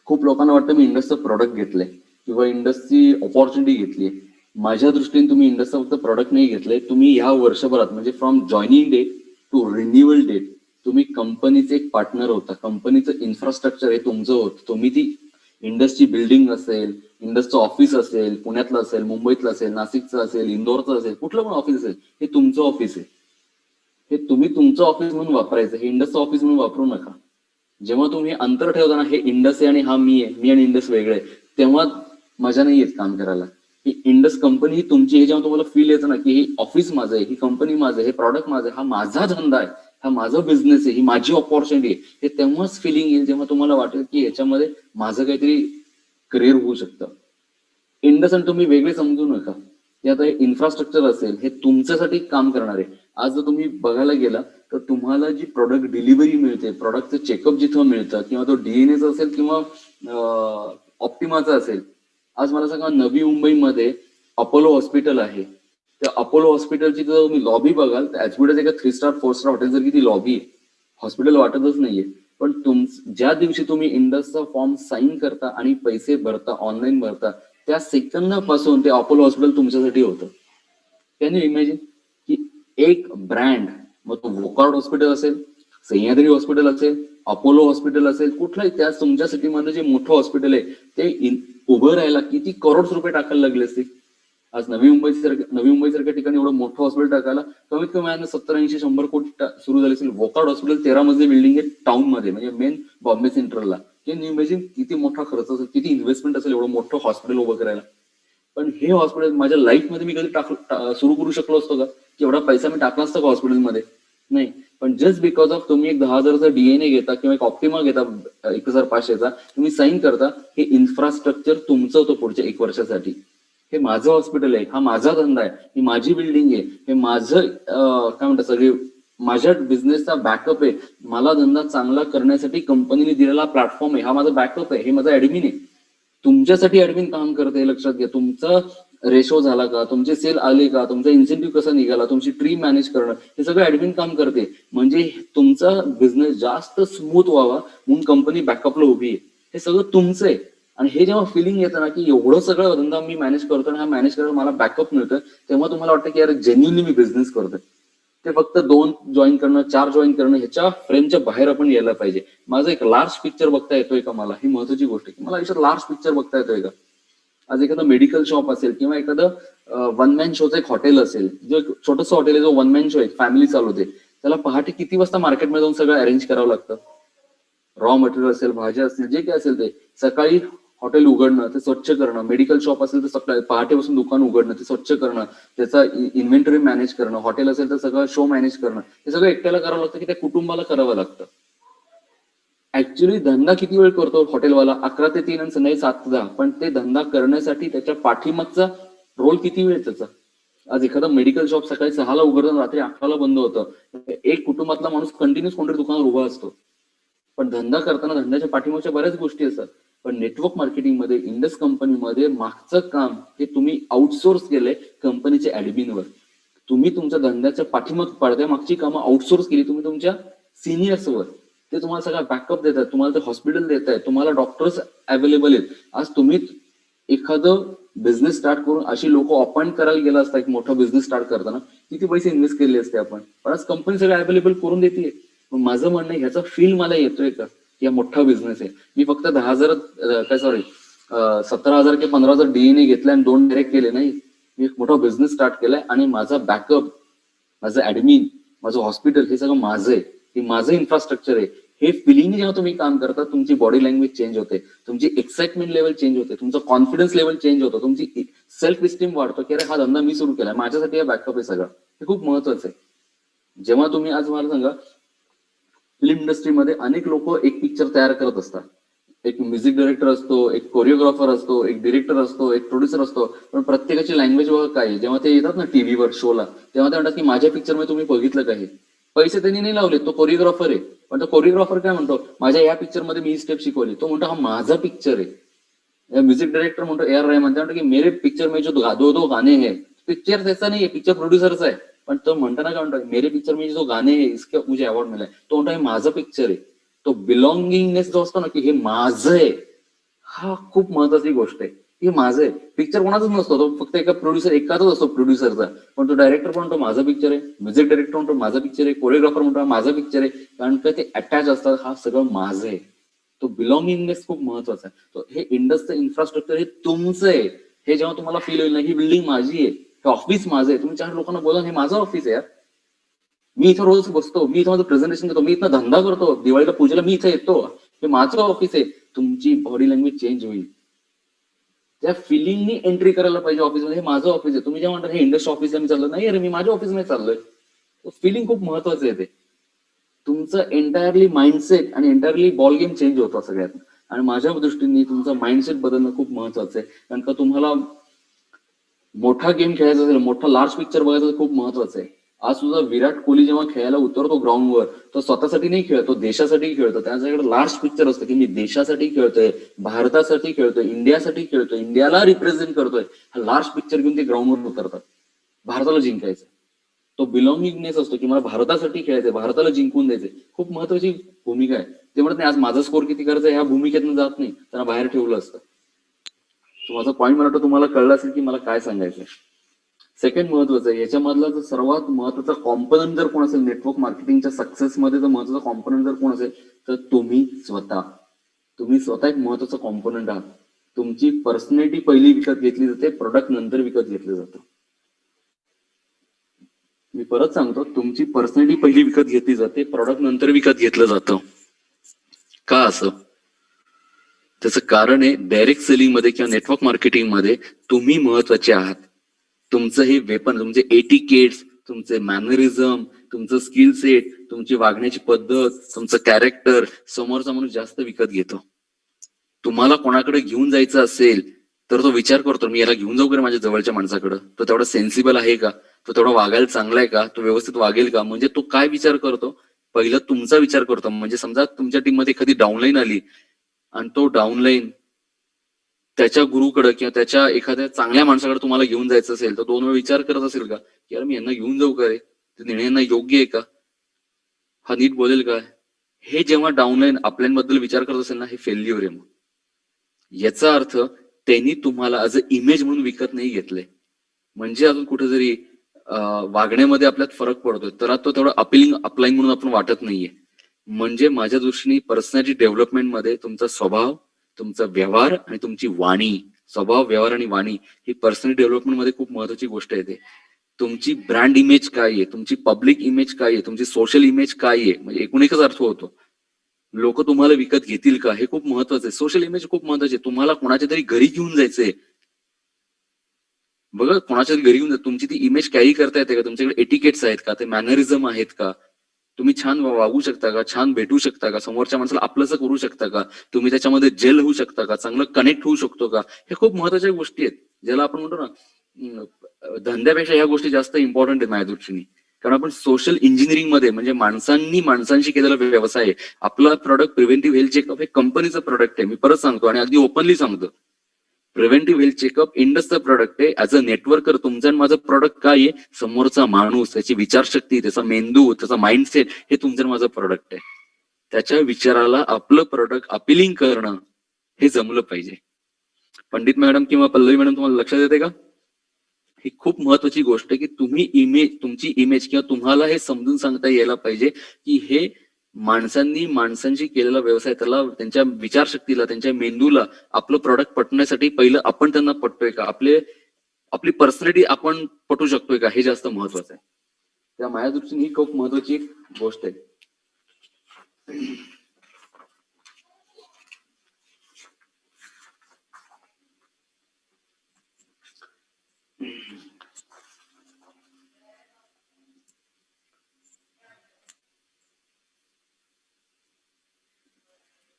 Speaker 1: खूप लोकांना वाटतं मी इंडसचं प्रॉडक्ट घेतलंय किंवा इंडसची ऑपॉर्च्युनिटी घेतली. माझ्या दृष्टीने तुम्ही इंडसचं फक्त प्रॉडक्ट नाही घेतलंय, तुम्ही ह्या वर्षभरात म्हणजे from joining date to renewal date तुम्ही कंपनीचे एक पार्टनर होता. कंपनीचं इन्फ्रास्ट्रक्चर हे तुमचं होतं. तुम्ही ती इंडसची बिल्डिंग असेल, इंडसचं ऑफिस असेल, पुण्यातलं असेल, मुंबईतलं असेल, नाशिकचं असेल, इंदोरचं असेल, कुठलं पण ऑफिस असेल, हे तुमचं ऑफिस आहे. हे तुम्ही तुमचं ऑफिस म्हणून वापरायचं, हे इंडसचं ऑफिस म्हणून वापरू नका. जेव्हा तुम्ही अंतर ठेवताना हे इंडस आहे आणि हा मी आहे, मी आणि इंडस वेगळे आहे, तेव्हा मजा नाही येत काम करायला. ही इंडस कंपनी ही तुमची, हे जेव्हा तुम्हाला फील येतं ना की ही ऑफिस माझं आहे, ही कंपनी माझं आहे, हे प्रॉडक्ट माझं आहे, हा माझा धंदा आहे, हा माझा बिझनेस आहे, ही माझी ऑपॉर्च्युनिटी आहे, हे तेव्हाच फिलिंग येईल जेव्हा तुम्हाला वाटेल की ह्याच्यामध्ये माझं काहीतरी करिअर होऊ शकतं. इंडस आणि तुम्ही वेगळे समजू नका. हे आता इन्फ्रास्ट्रक्चर असेल, हे तुमच्यासाठी काम करणार आहे. आज जर तुम्ही बघायला गेला तर तुम्हाला जी प्रॉडक्ट डिलिव्हरी मिळते, प्रॉडक्टचं चेकअप जिथं मिळतं, किंवा तो डीएनएचा असेल किंवा ऑप्टिमाचा असेल. आज मला सांगा, नवी मुंबईमध्ये अपोलो हॉस्पिटल आहे. त्या अपोलो हॉस्पिटलची जर तुम्ही लॉबी बघाल तर ॲज एका 3 स्टार 4 स्टार हॉटेल जर ती लॉबी आहे, हॉस्पिटल वाटतच नाहीये. पण ज्या दिवशी तुम्ही इंडसचा फॉर्म साईन करता आणि पैसे भरता, ऑनलाईन भरता, त्या सेकंदापासून ते अपोलो हॉस्पिटल तुमच्यासाठी होतं. कॅन यू इमॅजिन की एक ब्रँड, मग तो वोकार्ड हॉस्पिटल असेल, सह्याद्री हॉस्पिटल असेल, अपोलो हॉस्पिटल असेल, कुठलाही त्या तुमच्या सिटीमध्ये जे मोठं हॉस्पिटल आहे ते उभं राहायला किती करोड रुपये टाकायला लागले असते. आज नवी मुंबईसारख्या ठिकाणी एवढं मोठं हॉस्पिटल टाकायला कमीत कमी 70-80-100 कोटी सुरू झाले असेल. वोकार्ड हॉस्पिटल 13 मजली बिल्डिंग आहे टाउन मध्ये, म्हणजे मेन बॉम्बे सेंट्रलला. कॅन यू इमॅजिन किती मोठा खर्च असेल, किती इन्व्हेस्टमेंट असेल एवढं मोठं हॉस्पिटल उभं करायला. पण हे हॉस्पिटल माझ्या लाईफ मध्ये मी कधी सुरू करू शकलो असतो का, की एवढा पैसा मी टाकला असता का हॉस्पिटलमध्ये? नाही. पण जस्ट बिकॉज ऑफ तुम्ही एक 10,000चा डीएनए घेता किंवा एक ऑप्टिमा घेता 1,500चा, तुम्ही साईन करता, हे इन्फ्रास्ट्रक्चर तुमचं होतं पुढच्या 1 वर्षासाठी. हे माझं हॉस्पिटल आहे, हा माझा धंदा आहे, ही माझी बिल्डिंग आहे, हे माझं काय म्हणतात सगळे माझ्या बिझनेसचा बॅकअप आहे. मला धंदा चांगला करण्यासाठी कंपनीने दिलेला प्लॅटफॉर्म आहे, हा माझा बॅकअप आहे, हे माझा ऍडमिन आहे. तुमच्यासाठी ऍडमिन काम करते, हे लक्षात घ्या. तुमचा रेशो झाला का, तुमचे सेल आले का, तुमचा इन्सेंटिव्ह कसा निघाला, तुमची ट्री मॅनेज करणं, हे सगळं ऍडमिन काम करते. म्हणजे तुमचा बिझनेस जास्त स्मूथ व्हावा म्हणून कंपनी बॅकअपला उभी आहे. हे सगळं तुमचं आहे. आणि हे जेव्हा फिलिंग येतं ना की एवढं सगळं धंदा मी मॅनेज करतो आणि हा मॅनेज करायला मला बॅकअप मिळतं, तेव्हा तुम्हाला वाटतं की यार जेन्युनली मी बिझनेस करतोय. ते फक्त 2 जॉईन करणं, 4 जॉईन करणं, ह्याच्या फ्रेमच्या बाहेर आपण यायला पाहिजे. माझं एक लार्ज पिक्चर बघता येतोय का मला, ही महत्वाची गोष्ट आहे. मला आयुष्यात लार्ज पिक्चर बघता येतोय का. आज एखादं मेडिकल शॉप असेल किंवा एखादं वन मॅन शोचं एक हॉटेल असेल, जो एक छोटंसं हॉटेल आहे, जो वन मॅन शो आहे, फॅमिली चालवते, त्याला पहाटे किती वाजता मार्केटमध्ये जाऊन सगळं अरेंज करावं लागतं. रॉ मटेरियल असेल, भाज्या असतील, जे काय असेल ते सकाळी हॉटेल उघडणं, ते स्वच्छ करणं. मेडिकल शॉप असेल तर सकाळी पहाटेपासून दुकान उघडणं, ते स्वच्छ करणं, त्याचा इन्व्हेंटरी मॅनेज करणं. हॉटेल असेल तर सगळं शो मॅनेज करणं. हे सगळं एकट्याला करावं लागतं की त्या कुटुंबाला करावं लागतं. ऍक्च्युली धंदा किती वेळ करतो हॉटेलवाला? 11 ते 3 आणि संध्याकाळी 7 ते 10. पण ते धंदा करण्यासाठी त्याच्या पाठीमागचा रोल किती वेळ त्याचा? आज एखादा मेडिकल शॉप सकाळी 6ला उघडतं, रात्री 11ला बंद होतं. एक कुटुंबातला माणूस कंटिन्यूस कोणतरी दुकानावर उभा असतो. पण धंदा करताना धंद्याच्या पाठीमागच्या बऱ्याच गोष्टी असतात. पण नेटवर्क मार्केटिंगमध्ये, इंडस कंपनीमध्ये मागचं काम हे तुम्ही आउटसोर्स केलंय कंपनीच्या ऍडमिनवर. तुम्ही तुमच्या धंद्याच्या पाठीमाग पडद्यामागची कामं आउटसोर्स केली तुम्ही तुमच्या सिनियर्सवर. ते तुम्हाला सगळा बॅकअप देतात, तुम्हाला ते हॉस्पिटल देत आहेत, तुम्हाला डॉक्टर्स अवेलेबल आहेत. आज तुम्ही एखादं बिझनेस स्टार्ट करून अशी लोक अपॉइंट करायला गेला असता, एक मोठा बिझनेस स्टार्ट करताना किती पैसे इन्व्हेस्ट केले असते आपण. पण आज कंपनी सगळं अवेलेबल करून देते. माझं म्हणणं आहे, ह्याचा फील मला येतोय का, या मोठा बिझनेस आहे. मी फक्त 10,000 17,000 की 15,000 डीएनए घेतले आणि 2 डायरेक्ट केले नाही. मी एक मोठा बिझनेस स्टार्ट केलाय आणि माझा बॅकअप, माझं ऍडमिन, माझं हॉस्पिटल, हे सगळं माझं आहे. हे माझं इन्फ्रास्ट्रक्चर आहे. हे फिलिंग जेव्हा तुम्ही काम करता, तुमची बॉडी लँग्वेज चेंज होते, तुमची एक्साइटमेंट लेवल चेंज होते, तुमचं कॉन्फिडन्स लेवल चेंज होतं, तुमची सेल्फ इस्टीम वाढतो की अरे हा धंदा मी सुरू केलाय, माझ्यासाठी हा बॅकअप आहे सगळं. हे खूप महत्वाचं आहे. जेव्हा तुम्ही, आज मला सांगा, फिल्म इंडस्ट्रीमध्ये अनेक लोक एक पिक्चर तयार करत असतात. एक म्युझिक डायरेक्टर असतो, एक कोरिओग्राफर असतो, एक डिरेक्टर असतो, एक प्रोड्युसर असतो. पण प्रत्येकाची लँग्वेज बघा काय आहे. जेव्हा ते येतात ना टीव्हीवर शोला, तेव्हा ते म्हणतात की माझ्या पिक्चरमध्ये तुम्ही बघितलं काय? पैसे त्यांनी नाही लावले, तो कोरिओग्राफर आहे. पण तो कोरिओग्राफर काय म्हणतो, माझ्या या पिक्चरमध्ये मी ही स्टेप शिकवली. तो म्हणतो हा माझा पिक्चर आहे. म्युझिक डायरेक्टर म्हणतो ए आर रहमान, म्हणतो की मेरे पिक्चर में जो दो गाणे हैं, पिक्चर त्याचा नाही, पिक्चर प्रोड्युसरचा आहे. पण तो म्हणताना काय म्हणतो, मेरे पिक्चर में जो गाणे आहे इसके मुझे अवॉर्ड मिला. तो म्हणतो हे माझं पिक्चर आहे. तो बिलॉंगिंगनेस जो असतो ना, की हे माझं आहे, हा खूप महत्वाची गोष्ट आहे. हे माझं आहे. पिक्चर कोणाचाच नसतो, तो फक्त एका प्रोड्युसर, एकाचाच असतो प्रोड्युसरचा. पण तो डायरेक्टर म्हणतो माझा पिक्चर आहे, म्युझिक डायरेक्टर म्हणतो माझा पिक्चर आहे, कोरिओग्राफर म्हणतो माझा पिक्चर आहे. कारण का ते अटॅच असतात, हा सगळं माझं आहे. तो बिलॉंगिंगनेस खूप महत्वाचा आहे. तो हे इंडस्ट्री इन्फ्रास्ट्रक्चर हे तुमचं आहे. हे जेव्हा तुम्हाला फील होईल ना, ही बिल्डिंग माझी आहे, हे ऑफिस माझं आहे, तुम्ही 4 लोकांना बोला हे माझं ऑफिस आहे यार. मी इथं रोज बसतो, मी इथं माझं प्रेझेंटेशन देतो, मी इथं धंदा करतो, दिवाळीला पूजेला मी इथे येतो, हे माझं ऑफिस आहे. तुमची बॉडी लँग्वेज चेंज होईल. त्या फिलिंगनी एंट्री करायला पाहिजे ऑफिसमध्ये, हे माझं ऑफिस आहे. तुम्ही जे म्हणता हे इंडस्ट्री ऑफिसला मी चाललो, नाही अरे मी माझ्या ऑफिसमध्ये चाललोय. फिलिंग खूप महत्वाचं आहे ते. तुमचं एंटायरली माइंडसेट आणि एंटायरली बॉल गेम चेंज होतो सगळ्यात. आणि माझ्या दृष्टीने तुमचं माइंडसेट बदलणं खूप महत्वाचं आहे. कारण का तुम्हाला मोठा गेम खेळायचा असेल, मोठा लार्ज पिक्चर बघायचा असेल, खूप महत्वाचं आहे. आज सुद्धा विराट कोहली जेव्हा खेळायला उतरतो ग्राउंडवर, तो स्वतःसाठी नाही खेळतो, देशासाठी खेळतो. त्याच्याकडे लार्ज पिक्चर असतं की मी देशासाठी खेळतोय, भारतासाठी खेळतोय, इंडियासाठी खेळतोय, इंडियाला रिप्रेझेंट करतोय. हा लार्ज पिक्चर घेऊन ते ग्राउंडवर उतरतात. भारताला जिंकायचं, तो बिलॉंगिंगनेस असतो की मला भारतासाठी खेळायचंय, भारताला जिंकून द्यायचंय. खूप महत्वाची भूमिका आहे. ते म्हणत नाही आज माझा स्कोर किती करायचा ह्या भूमिकेतून जात नाही, त्यांना बाहेर ठेवलं असतं. माझा पॉईंट मला वाटतं तुम्हाला कळलं असेल की मला काय सांगायचंय. सेकंड महत्वाचं आहे, याच्यामधला जर सर्वात महत्वाचा कॉम्पोनंट जर कोण असेल नेटवर्क मार्केटिंगच्या सक्सेसमध्ये, जर महत्वाचा कॉम्पोनंट जर कोण असेल तर तुम्ही स्वतः. तुम्ही स्वतः एक महत्वाचा कॉम्पोनंट आहात. तुमची पर्सनॅलिटी पहिली विकत घेतली जाते, प्रोडक्ट नंतर विकत घेतलं जातं. मी परत सांगतो, तुमची पर्सनॅलिटी पहिली विकत घेतली जाते, प्रॉडक्ट नंतर विकत घेतलं जातं. का असं? त्याचं कारण आहे, डायरेक्ट सेलिंग मध्ये किंवा नेटवर्क मार्केटिंग मध्ये तुम्ही महत्वाचे आहात. तुमचं हे वेपन, तुमचे एटिकेट्स, तुमचे मॅनरिझम, तुमचं स्किल सेट, तुमची वागण्याची पद्धत, तुमचं कॅरेक्टर समोरचा माणूस जास्त विकत घेतो. तुम्हाला कोणाकडे घेऊन जायचं असेल तर तो विचार करतो, मी याला घेऊन जाऊ का माझ्या जवळच्या माणसाकडे, तो तेवढा सेन्सिबल आहे का, तो तेवढा वागायला चांगला आहे का, तो व्यवस्थित वागेल का. म्हणजे तो काय विचार करतो, पहिला तुमचा विचार करतो. म्हणजे समजा तुमच्या टीम मध्ये एखादी डाऊनलाईन आली आणि तो डाऊनलाईन त्याच्या गुरुकडे किंवा त्याच्या एखाद्या चांगल्या माणसाकडे तुम्हाला घेऊन जायचं असेल तर 2 वेळा विचार करत असेल का की यार मी यांना घेऊन जाऊ का रे, ते निर्णय यांना योग्य आहे का, हा नीट बोलेल का. हे जेव्हा डाऊनलाईन आपल्याबद्दल विचार करत असेल ना, हे फेल्युअर आहे. मग याचा अर्थ त्यांनी तुम्हाला ऍज अ इमेज म्हणून विकत नाही घेतलंय. म्हणजे अजून कुठेतरी वागण्यामध्ये आपल्यात फरक पडतोय, तर तो तेवढा अपिलिंग अपलाईन म्हणून आपण वाटत नाहीये. म्हणजे माझ्या दृष्टीने पर्सनॅलिटी डेव्हलपमेंट मध्ये तुमचा स्वभाव, तुमचा व्यवहार आणि तुमची वाणी, स्वभाव व्यवहार आणि वाणी ही पर्सनॅलिटी डेव्हलपमेंट मध्ये खूप महत्वाची गोष्ट आहे. तुमची ब्रँड इमेज काय आहे, तुमची पब्लिक इमेज काय आहे, तुमची सोशल इमेज काय आहे, म्हणजे एकूण एकच अर्थ होतो. लोक तुम्हाला विकत घेतील का, हे खूप महत्वाचं आहे. सोशल इमेज खूप महत्वाची आहे. तुम्हाला कोणाच्या तरी घरी घेऊन जायचंय, बघा कोणाच्या घरी घेऊन तुमची ती इमेज कॅरी करता येते का, तुमच्याकडे एटिकेट्स आहेत का, ते मॅनरिझम आहेत का, तुम्ही छान वागू शकता का, छान भेटू शकता का, समोरच्या माणसाला आपलंच करू शकता का, तुम्ही त्याच्यामध्ये जेल होऊ शकता का, चांगलं कनेक्ट होऊ शकतो का. हे खूप महत्वाच्या गोष्टी आहेत, ज्याला आपण म्हणतो ना धंद्यापेक्षा ह्या गोष्टी जास्त इम्पॉर्टंट आहेत माझ्या दृष्टीने. कारण आपण सोशल इंजिनिअरिंग मध्ये, म्हणजे माणसांशी केलेला व्यवसाय आहे. आपला प्रॉडक्ट प्रिव्हेंटिव्ह हेल्थ चेकअप हे कंपनीचं प्रॉडक्ट आहे. मी परत सांगतो आणि अगदी ओपनली सांगतो, प्रिव्हेंटिव्ह हेल्थ चेकअप इंडसचं प्रॉडक्ट आहे. ऍज अ नेटवर्कर तुमचं आणि माझं प्रॉडक्ट काय आहे, समोरचा माणूस, त्याची विचारशक्ती, त्याचा मेंदू, त्याचा माइंडसेट, हे तुमचं आणि माझं प्रॉडक्ट आहे. त्याच्या विचाराला आपलं प्रॉडक्ट अपिलिंग करणं हे जमलं पाहिजे. पंडित मॅडम किंवा पल्लवी मॅडम तुम्हाला लक्षात येते का. ही खूप महत्वाची गोष्ट आहे की तुमची इमेज किंवा तुम्हाला हे समजून सांगता यायला पाहिजे की हे माणसांशी केलेला व्यवसाय, त्याला त्यांच्या विचारशक्तीला, त्यांच्या मेंदूला आपलं प्रॉडक्ट पटण्यासाठी पहिलं आपण त्यांना पटतोय का, आपली पर्सनॅलिटी आपण पटू शकतोय का, हे जास्त महत्वाचं आहे. त्या माझ्या दृष्टीने ही खूप महत्वाची गोष्ट आहे.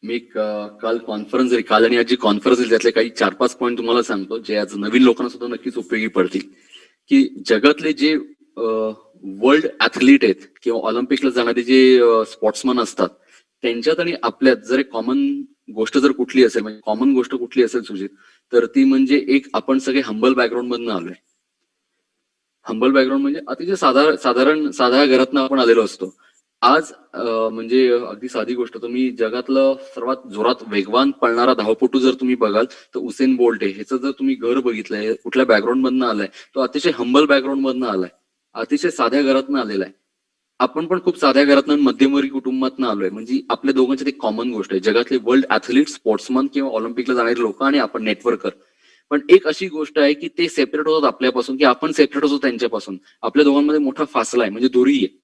Speaker 1: मी काल आणि आज जी कॉन्फरन्स त्यातले काही 4-5 पॉईंट तुम्हाला सांगतो, जे आज नवीन लोकांना सुद्धा नक्कीच उपयोगी पडतील. की जगातले जे वर्ल्ड ऍथलीट आहेत किंवा ऑलिम्पिकला जाणारे जे स्पोर्ट्समन असतात, त्यांच्यात आणि आपल्यात जर एक कॉमन गोष्ट जर कुठली असेल, म्हणजे कॉमन गोष्ट कुठली असेल सुजित, तर ती म्हणजे एक, आपण सगळे हंबल बॅकग्राऊंड मधून आलोय. हंबल बॅकग्राऊंड म्हणजे अतिशय साध्या घरातनं आपण आलेलो असतो. आज म्हणजे अगदी साधी गोष्ट, तुम्ही जगातलं सर्वात जोरात वेगवान पळणारा धावपटू जर तुम्ही बघाल तर उसेन बोल्ट आहे. ह्याचं जर तुम्ही घर बघितलंय, कुठल्या बॅकग्राऊंड मधनं आलाय, तो अतिशय हंबल बॅकग्राऊंड मधनं आलाय, अतिशय साध्या घरातनं आलेला आहे. आपण पण खूप साध्या घरातनं मध्यमवर्गीय कुटुंबातनं आलोय. म्हणजे आपल्या दोघांच्यात एक कॉमन गोष्ट आहे, जगातले वर्ल्ड ऍथलीट, स्पोर्ट्समन किंवा ऑलिम्पिकला जाणारे लोक आणि आपण नेटवर्कर. पण एक अशी गोष्ट आहे की ते सेपरेट होतात आपल्यापासून, की आपण सेपरेट होतो त्यांच्यापासून. आपल्या दोघांमध्ये मोठा फासला आहे, म्हणजे दुरी आहे.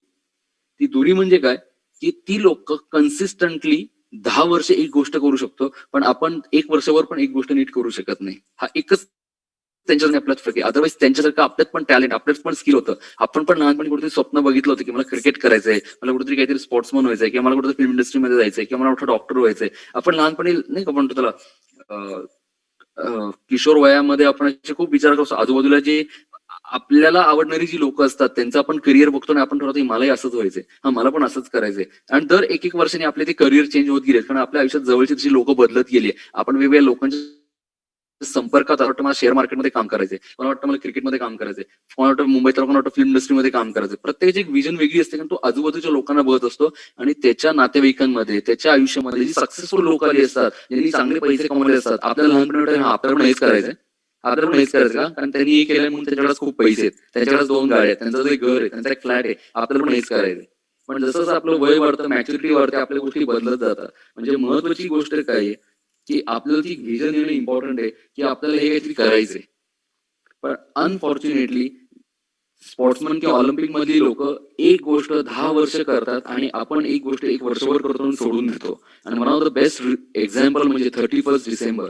Speaker 3: ती दुरी म्हणजे काय, की ती लोक कन्सिस्टंटली 10 वर्ष एक गोष्ट करू शकतो, पण आपण 1 वर्षावर पण एक गोष्ट नीट करू शकत नाही. हा एकच त्यांच्यात आणि आपल्यात फरक आहे. अदरवाईज त्यांच्यासारखं आपल्यात पण टॅलेंट, आपल्यात पण स्किल होतं. आपण पण लहानपणी कुठेतरी स्वप्न बघितलं होतं, की मला क्रिकेट करायचंय, मला कुठेतरी काहीतरी स्पोर्ट्समन व्हायचंय, किंवा मला कुठेतरी फिल्म इंडस्ट्रीमध्ये जायचंय, किंवा मला मोठा डॉक्टर व्हायचंय. आपण लहानपणी नाही का म्हणतो त्याला अं, किशोर वयामध्ये आपण असे खूप विचार करतो. आजूबाजूला जे आपल्याला आवडणारी जी लोक असतात त्यांचं आपण करिअर बघतो आणि आपण ठरवतो, मलाही असंच व्हायचंय, हा मला पण असंच करायचंय. आणि दर एक वर्षाने आपले ते करिअर चेंज होत गेले, कारण आपल्या आयुष्यात जवळची जी लोक बदलत गेली. आपण वेगवेगळ्या लोकांच्या संपर्कात, वाटतं मला शेअर मार्केटमध्ये काम करायचंय, मला वाटतं मला क्रिकेटमध्ये काम करायचंय, मला वाटतं मुंबईत लोकांना वाटतं फिल्म इंडस्ट्रीमध्ये काम करायचंय. प्रत्येकाची एक विजन वेगळी असते, कारण तो आजूबाजूच्या लोकांना बघत असतो आणि त्याच्या नातेवाईकांमध्ये, त्याच्या आयुष्यामध्ये जी सक्सेसफुल लोक आली असतात, ज्यांनी चांगले पैसे कमवले असतात, आपल्याला लहानपणी वाटतं, हा आपल्याला पण हेच करायचंय, आपल्याला पण हेच करायचं का, कारण त्यांनी हे केलंय म्हणून त्यांच्याकडे खूप पैसे आहेत, त्यांच्याकडे 2 गाड्या आहेत, त्यांचं जे घर आहे, त्यांचा एक फ्लॅट आहे, आपल्याला पण हेच करायचंय. पण जसं जसं आपलं वय वाढतं, मॅच्युरिटी वाढते, आपल्या गोष्टी बदलत जातात. म्हणजे महत्वाची गोष्ट काय आहे, की आपल्याला ती व्हिजन येणं इम्पॉर्टंट आहे, की आपल्याला हे काहीतरी करायचंय. पण अनफॉर्च्युनेटली स्पोर्ट्समन किंवा ऑलिम्पिक मधली लोक एक गोष्ट 10 वर्ष करतात आणि आपण एक गोष्ट 1 वर्षभर करतो आणि सोडून देतो. आणि one of the best example म्हणजे 31 डिसेंबर.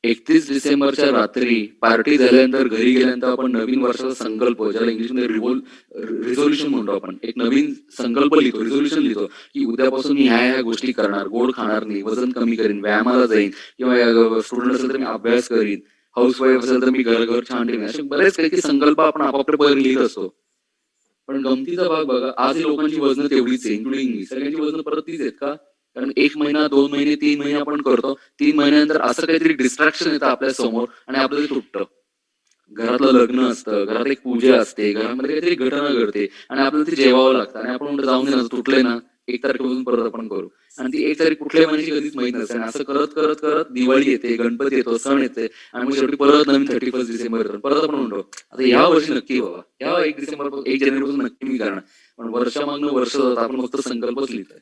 Speaker 3: 31 डिसेंबरच्या रात्री पार्टी झाल्यानंतर घरी गेल्यानंतर आपण नवीन वर्षाचा संकल्प, ज्याला इंग्लिशमध्ये रिझोल्युशन म्हणतो, आपण एक नवीन संकल्प लिहितो, रिझोल्युशन लिहितो, की उद्यापासून मी ह्या गोष्टी करणार, गोड खाणार नाही, वजन कमी करीन, व्यायामाला जाईन, किंवा स्टुडंट असेल तर मी अभ्यास करीन, हाऊस वाईफ असेल तर मी घर घर छान ठेवीन. असे बरेच काही काही संकल्प आपण आपापल्या परीने लिहित असतो. पण गमतीचा भाग बघा, आजही लोकांची वजन तेवढीच आहे, इन्क्लुडिंग मी. सगळ्यांची वजन परत तीच आहेत का? कारण 1 महिना, 2 महिने, 3 महिने आपण करतो. 3 महिन्यानंतर असं काहीतरी डिस्ट्रॅक्शन येतं आपल्या समोर आणि आपलं ते तुटतं. घरातलं लग्न असतं, घरात एक पूजा असते, घरामध्ये काहीतरी घटना घडते आणि आपल्याला ते जेवावं लागतं आणि आपण म्हणतो, जाऊन दे ना, तुटलंय ना, 1 तारखेपासून परत आपण करू. आणि ती 1 तारीख कुठल्याही महिन्याची कधीच माहित नसते. आणि असं करत करत करत दिवाळी येते, गणपती येतो, सण येते आणि मग शेवटी परत नवीन 31 डिसेंबर येतो. परत आपण म्हणतो, आता ह्या वर्षी नक्की बाबा, ह्या 1 जानेवारीपासून नक्की मी करणार. पण वर्षामागनं वर्ष जातात, आपण फक्त संकल्पच लिहितोय.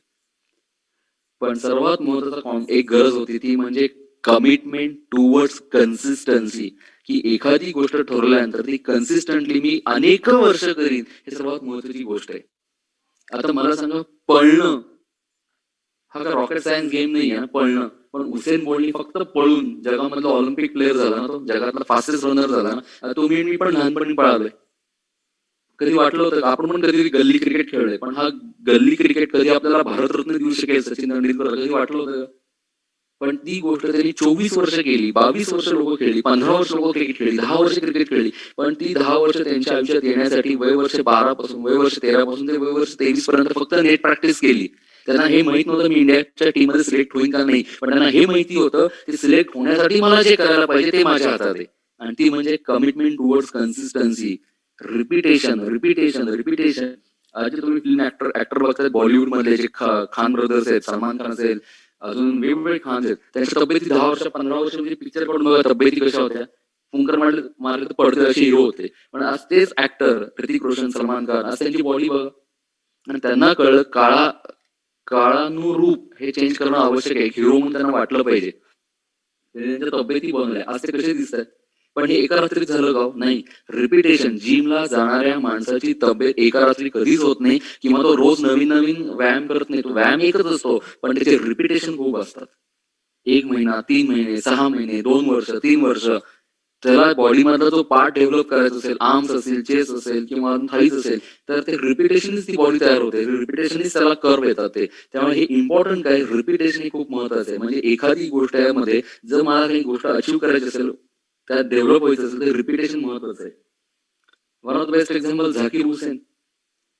Speaker 3: पण सर्वात महत्वाचा एक गरज होती, ती म्हणजे कमिटमेंट टुवर्ड्स कन्सिस्टन्सी, की एखादी गोष्ट ठरवल्यानंतर ती कन्सिस्टंटली मी अनेक वर्ष करीन, हे सर्वात महत्वाची गोष्ट आहे. आता मला सांगा, पळणं हा काय रॉकेट सायन्स गेम नाही आहे ना, पळणं. पण उसेन बोल्टनी फक्त पळून जगामधला ऑलिम्पिक प्लेअर झाला ना, तो जगातला फास्टेस्ट रनर झाला ना. तुम्ही मी पण लहानपणी पळालोय. कधी वाटलं होतं का, आपण पण कधीतरी गल्ली क्रिकेट खेळलोय, पण हा गल्ली क्रिकेट कधी आपल्याला भारतरत्न देऊ शकेल सचिन तेंडुलकर, कधी वाटलं होतं का? पण ती गोष्ट त्यांनी 24 वर्ष केली, 22 वर्ष लोक खेळली, 15 वर्ष लोक क्रिकेट खेळली, 10 वर्ष क्रिकेट खेळली. पण ती 10 वर्ष त्यांच्या आयुष्यात येण्यासाठी वय वर्ष 12 पासून, वय वर्ष 13 पासून ते वय वर्ष 23 पर्यंत फक्त नेट प्रॅक्टिस केली. त्यांना हे माहित नव्हतं मी इंडियाच्या टीम मध्ये सिलेक्ट होईन का नाही, पण त्यांना हे माहिती होतं की सिलेक्ट होण्यासाठी मला जे करायला पाहिजे ते माझ्या हातात आहे. आणि ती म्हणजे commitment towards consistency, repetition repetition repetition. आज तुम्ही फिल्म ऍक्टर बघताय बॉलिवूड मधले, जे खान ब्रदर्स आहेत, सलमान खान असेल, अजून वेगवेगळे खान आहेत, त्यांच्या तब्येती 10 वर्ष 15 वर्ष म्हणजे पिक्चर कडून बघा तब्येती कशा होत्या. फुंकर मारले मारले तर पडते असे हिरो होते. पण आज तेच ऍक्टर ऋतिक रोशन, सलमान खान, आज त्यांची बॉडी बघा. आणि त्यांना कळलं काळानुरूप हे चेंज करणं आवश्यक आहे. हिरो म्हणून त्यांना वाटलं पाहिजे. त्यांच्या तब्येती बनवल्या, आज ते कसे दिसतात. पण हे एका रात्रीत झालं का? नाही. रिपिटेशन. जिमला जाणाऱ्या माणसाची तब्येत एका रात्री कधीच होत नाही, किंवा तो रोज नवीन नवीन व्यायाम करत नाही. तो व्यायाम एकच असतो, पण त्याचे रिपिटेशन खूप असतात. 1 महिना, 3 महिने, 6 महिने, 2 वर्ष, 3 वर्ष, त्याला बॉडी मधला जो पार्ट डेव्हलप करायचा असेल, आर्म्स असेल, चेस्ट असेल किंवा थाईज असेल, तर ते रिपिटेशनच ती बॉडी तयार होते. रिपिटेशनच त्याला कर्व येतात ते. त्यामुळे हे इम्पॉर्टंट काय, रिपिटेशन हे खूप महत्वाचं आहे. म्हणजे एखादी गोष्ट यामध्ये जर मला काही गोष्ट अचीव्ह करायची असेल, त्यात डेव्हलप व्हायचं असेल, तर रिपिटेशन महत्वाचं आहे. One of the best example Zakir Hussain.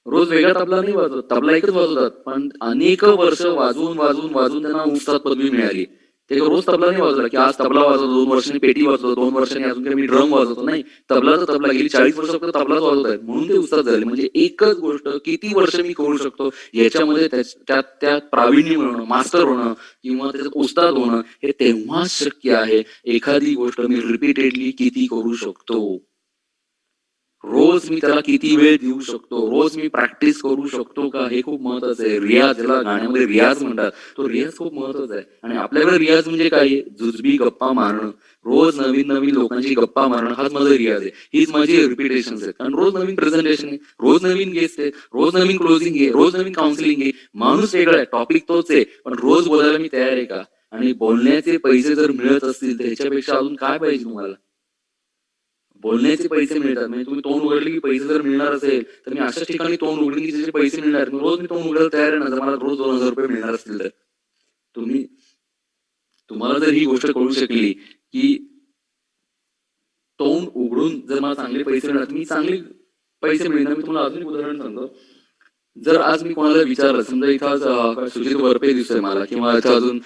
Speaker 3: रोज वेगळा तबला नाही वाजवत, तबला एकच वाजवतात, पण अनेक वर्ष वाजवून वाजवून वाजवून त्यांना उस्ताद पदवी मिळाली. ते रोज तबला नाही वाजवला, की आज तबला वाजवतो, 2 वर्षांनी पेटी वाजवतो, 2 वर्षांनी अजून काही मी ड्रम वाजवतो. नाही, तबला तर तबला, गेली 40 वर्ष फक्त तबलाच वाजवत आहेत, म्हणून ते उस्ताद झाले. म्हणजे एकच गोष्ट किती वर्ष मी करू शकतो, याच्यामध्ये त्यात प्रावीण्य मिळवणं, मास्टर होणं किंवा त्याच्यात उस्ताद होणं, हे तेव्हाच शक्य आहे एखादी गोष्ट मी रिपीटेडली किती करू शकतो. रोज रोज मी त्याला किती वेळ देऊ शकतो, रोज मी प्रॅक्टिस करू शकतो का, हे खूप महत्वाचं आहे. रियाज, ज्याला गाण्यामध्ये रियाज म्हणतात, तो रियाज खूप महत्वाचा आहे. आणि आपल्याकडे रियाज म्हणजे काय आहे? जुजबी गप्पा मारणं, रोज नवीन नवीन लोकांशी गप्पा मारणं, हाच माझा रियाज आहे. हीच माझी रिपिटेशन आहेत. कारण रोज नवीन प्रेझेंटेशन आहे, रोज नवीन गेस्ट आहे, रोज नवीन क्लोजिंग आहे, रोज नवीन काउन्सिलिंग आहे. माणूस वेगळा आहे, टॉपिक तोच आहे, पण रोज बोलायला मी तयार आहे का? आणि बोलण्याचे पैसे जर मिळत असतील तर ह्याच्यापेक्षा अजून काय पाहिजे तुम्हाला? बोलण्याचे पैसे मिळतात, म्हणजे तुम्ही तोंड उघडले की पैसे जर मिळणार असेल, तर मी अशाच ठिकाणी तोंड उघडीन की त्याचे पैसे मिळणार. रोज मी तोंड उघडायला तयार आहे ना, जर मला रोज 2,000 रुपये मिळणार असतील तर. तुम्ही तुम्हाला जर ही गोष्ट कळू शकली की तोंड उघडून जर मला चांगले पैसे मिळणार, मी चांगले पैसे मिळणार. मी तुम्हाला अजून एक उदाहरण सांगतो. जर आज मी कोणाला विचारलं, समजा इथं आज सुजित वरपे दिसतोय मला, किंवा इथं अजून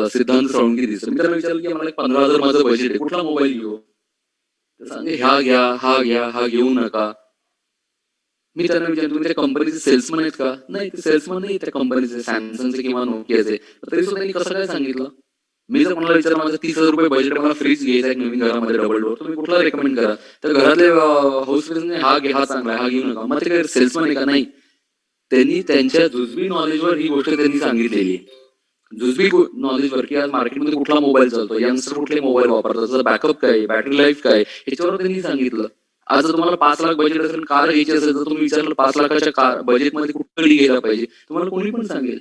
Speaker 3: सिद्धांत साळुंखे दिसतोय, मी त्यांना विचारलं की मला 15,000 माझं बजेट आहे, कुठला मोबाईल घेऊ? तर सांगे ह्या घ्या, हा घ्या, हा घेऊ नका. मी त्यांना विचारलं, तुम्ही त्या कंपनीचे सेल्समन आहेत का? नाही, ते सेल्समन नाही त्या कंपनीचे, सॅमसंगचे किंवा नोकियाचे. तरी सुद्धा त्यांनी कसं काय सांगितलं? मी जर कोणाला विचारलं, माझं 30,000 रुपये बजेट, मला फ्रीज घ्यायचा आहे नवीन घरामध्ये डबल डोर, तुम्ही कुठला रेकमेंड करा? तर घरातले हाऊस हा घे, हा चांगला आहे, हा घेऊ नका. मग ते काय सेल्समन आहे का? नाही. त्यांनी त्यांच्या जुजबी नॉलेजवर ही गोष्ट त्यांनी सांगितलेली आहे. जुजबी नॉलेजवर, की आज मार्केटमध्ये कुठला मोबाईल चालतो, यंगस्टर कुठले मोबाईल वापरतात, त्याचा बॅकअप काय, बॅटरी लाईफ काय, ह्याच्यावर त्यांनी सांगितलं. आज जर तुम्हाला 5 लाख बजेट असेल, कार घ्यायची असेल, तर तुम्ही विचारलं 5 लाखाच्या कार बजेटमध्ये कुठली घ्यायला पाहिजे, तुम्हाला कोणी पण सांगेल.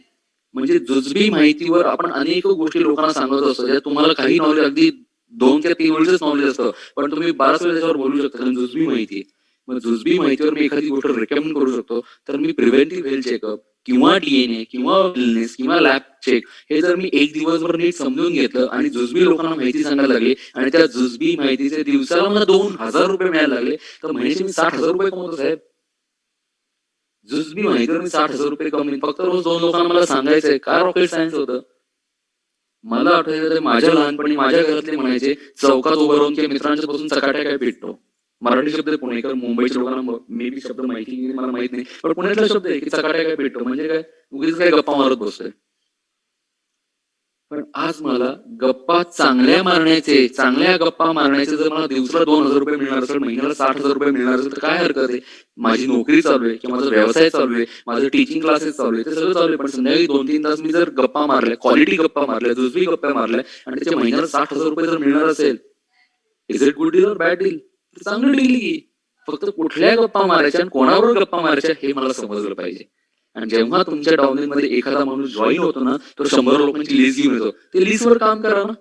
Speaker 3: म्हणजे जुजबी माहितीवर आपण अनेक गोष्टी लोकांना सांगत असतो, ज्या तुम्हाला काही नॉलेज, अगदी 2 किंवा 3 वर्षच नॉलेज असतं, पण तुम्ही बराच वेळ त्याच्यावर बोलू शकता, कारण जुजबी माहिती आहे. मग जुजबी माहितीवर मी एखादी गोष्ट रेकमेंड करू शकतो. तर मी प्रिव्हेंटिव्ह हेल्थ चेकअप किंवा DNA किंवा वेलनेस किंवा लॅब चेक, हे जर मी एक दिवसभर नीट समजून घेतलं आणि जुजबी लोकांना माहिती सांगायला लागले, आणि त्या जुजबी माहितीचे दिवसाला मला 2,000 रुपये मिळायला लागले, तर महिन्याचे मी 60,000 रुपये कमवतो साहेब. जुजबी माहितीवर मी 60,000 रुपये कमवीन. फक्त रोज 2 लोकांना मला सांगायचंय. काय रॉकेट सायन्स होतं? मला आठवतं माझ्या लहानपणी माझ्या घरातले म्हणायचे, चौकात उभं राहून किंवा मित्रांच्या बसून चकाट्या काय पिटतो. मराठी शब्द आहे पुणेकर, मुंबईच्या लोकांना मे बी शब्द माहिती की मला माहित नाही, पण पुण्यातला शब्द आहे की चकाट्या काय पिटतो, म्हणजे काय, उगीच काय गप्पा मारत बसतोय. पण आज मला गप्पा चांगल्या गप्पा मारण्याचे जर मला दिवसाला 2,000 रुपये मिळणार असेल, महिन्याला 60,000 रुपये मिळणार असेल, तर काय हरकत आहे? माझी नोकरी चालू आहे किंवा माझा व्यवसाय चालू आहे, माझं टीचिंग क्लासेस चालू आहे, ते सगळं चालू आहे. पण संध्याकाळी 2-3 तास मी जर गप्पा मारल्या, क्वालिटी गप्पा मारल्या, जुजबी गप्पा मारल्या, आणि त्याच्या महिन्याला 60,000 रुपये जर मिळणार असेल, इज इट गुड डील और बॅड डील? चांगली डील की. फक्त कुठल्या गप्पा मारायच्या आणि कोणावर गप्पा मारायच्या हे मला समजलं पाहिजे. आणि जेव्हा तुमच्या डाउनलाईन एखादा माणूस जॉईन होतो ना, तो 100 लोकांची लिस्ट घेऊन येतो. ते लिस्टवर काम करा ना.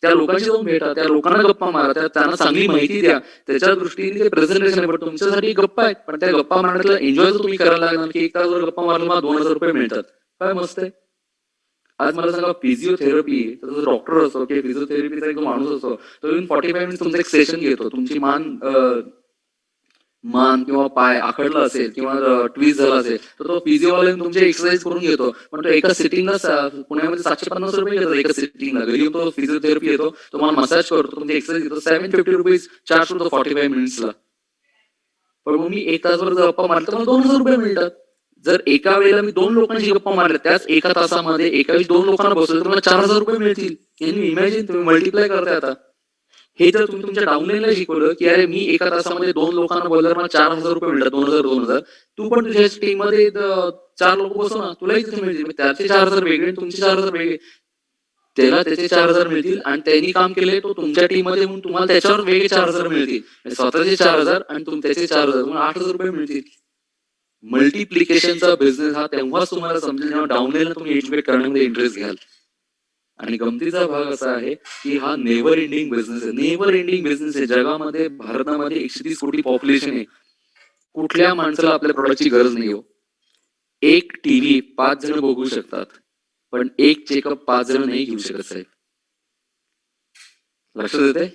Speaker 3: त्या लोकांशी जाऊन भेटा, त्या लोकांना गप्पा मारा, त्यांना चांगली माहिती द्या. त्याच्या दृष्टीने ते प्रेझेंटेशन आहे, पण तुमच्यासाठी गप्पा आहेत. पण त्या गप्पा मारण्यातला एन्जॉय जर तुम्ही करायला लागला, की 1 तास जर गप्पा मारला, मला 2,000 रुपये मिळतात. काय मस्त आहे. आज मला सांगा, फिजिओथेरपी, तर जो डॉक्टर असतो किंवा फिजिओथेरपीचा एक जो माणूस असतो, तो येऊन 45 मिनिट्स तुमचं एक सेशन घेतो. तुमची मान किंवा पाय आखडला असेल किंवा ट्विस्ट झाला असेल, तर तो फिजिओवाला तुमची एक्सरसाइज करून घेतो. पण तो एका सिटिंगला पुण्यामध्ये 750 रुपये घेतात एका सिटिंगला. घरी येऊन तो फिजिओथेरपी येतो, तुम्हाला मसाज करतो, तुमची एक्सरसाइज घेतो. 750 रुपीज चार्ज करतो 45 मिनिट्सला. पण मग मी 1 तासभर जर गप्पा मारला, तर मला 2,000 रुपये मिळतात. जर एका वेळेला मी 2 लोकांशी गप्पा मारल्या, त्याच एका तासामध्ये एका वेळी 2 लोकांना बसवलं, तर मला 4,000 रुपये मिळतील. Can you imagine? तुम्ही मल्टिप्लाय करताय आता. हे जर तुम्ही तुमच्या डाउनलाईनला शिकवलं, की अरे मी एका तासामध्ये 2 लोकांना बोलल्यावर मला 4,000 रुपये मिळतात, 2,000, तू पण तुझ्या टीम मध्ये 4 लोक बसव ना, तुलाही तिथे मिळतील. त्याचे 4,000 वेगळे, तुमचे 4,000 वेगळे. त्याला त्याचे 4,000 मिळतील, आणि त्यांनी काम केले तो तुमच्या टीम मध्ये, म्हणून तुम्हाला त्याच्यावर वेगळे 4,000 मिळतील. स्वतःचे 4,000 आणि त्याचे 4,000, तुम्हाला 8,000 रुपये मिळतील. मल्टिप्लिकेशनचा बिझनेस हा तेव्हाच तुम्हाला समजेल, जेव्हा डाउनलाईनला तुम्ही एज्युकेट करण्यामध्ये इंटरेस्ट घ्याल. आणि गमतीचा भाग असा आहे की हा नेव्हर एंडिंग बिझनेस आहे. नेव्हर एंडिंग बिझनेस आहे. जगामध्ये, भारतामध्ये 130 कोटी पॉप्युलेशन आहे. कुठल्या माणसाला आपल्या प्रोडक्टची गरज नाही हो. एक टीव्ही 5 जण बघू शकतात, पण एक चेकअप 5 जण नाही घेऊ शकत साहेब. लक्षात येते?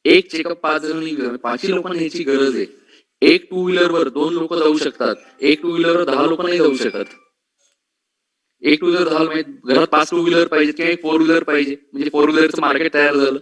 Speaker 3: एक चेकअप 5 जण नाही घेऊ शकत. 5 लोकांना ह्याची गरज आहे. एक 2 व्हीलरवर 2 लोक जाऊ शकतात, एक 2 व्हीलरवर 10 लोक नाही जाऊ शकत. एक 2 व्हीलर 10 म्हणजे घरात 5 2 व्हीलर पाहिजे किंवा एक 4 व्हीलर पाहिजे, म्हणजे 4 व्हीलरचं मार्केट तयार झालं.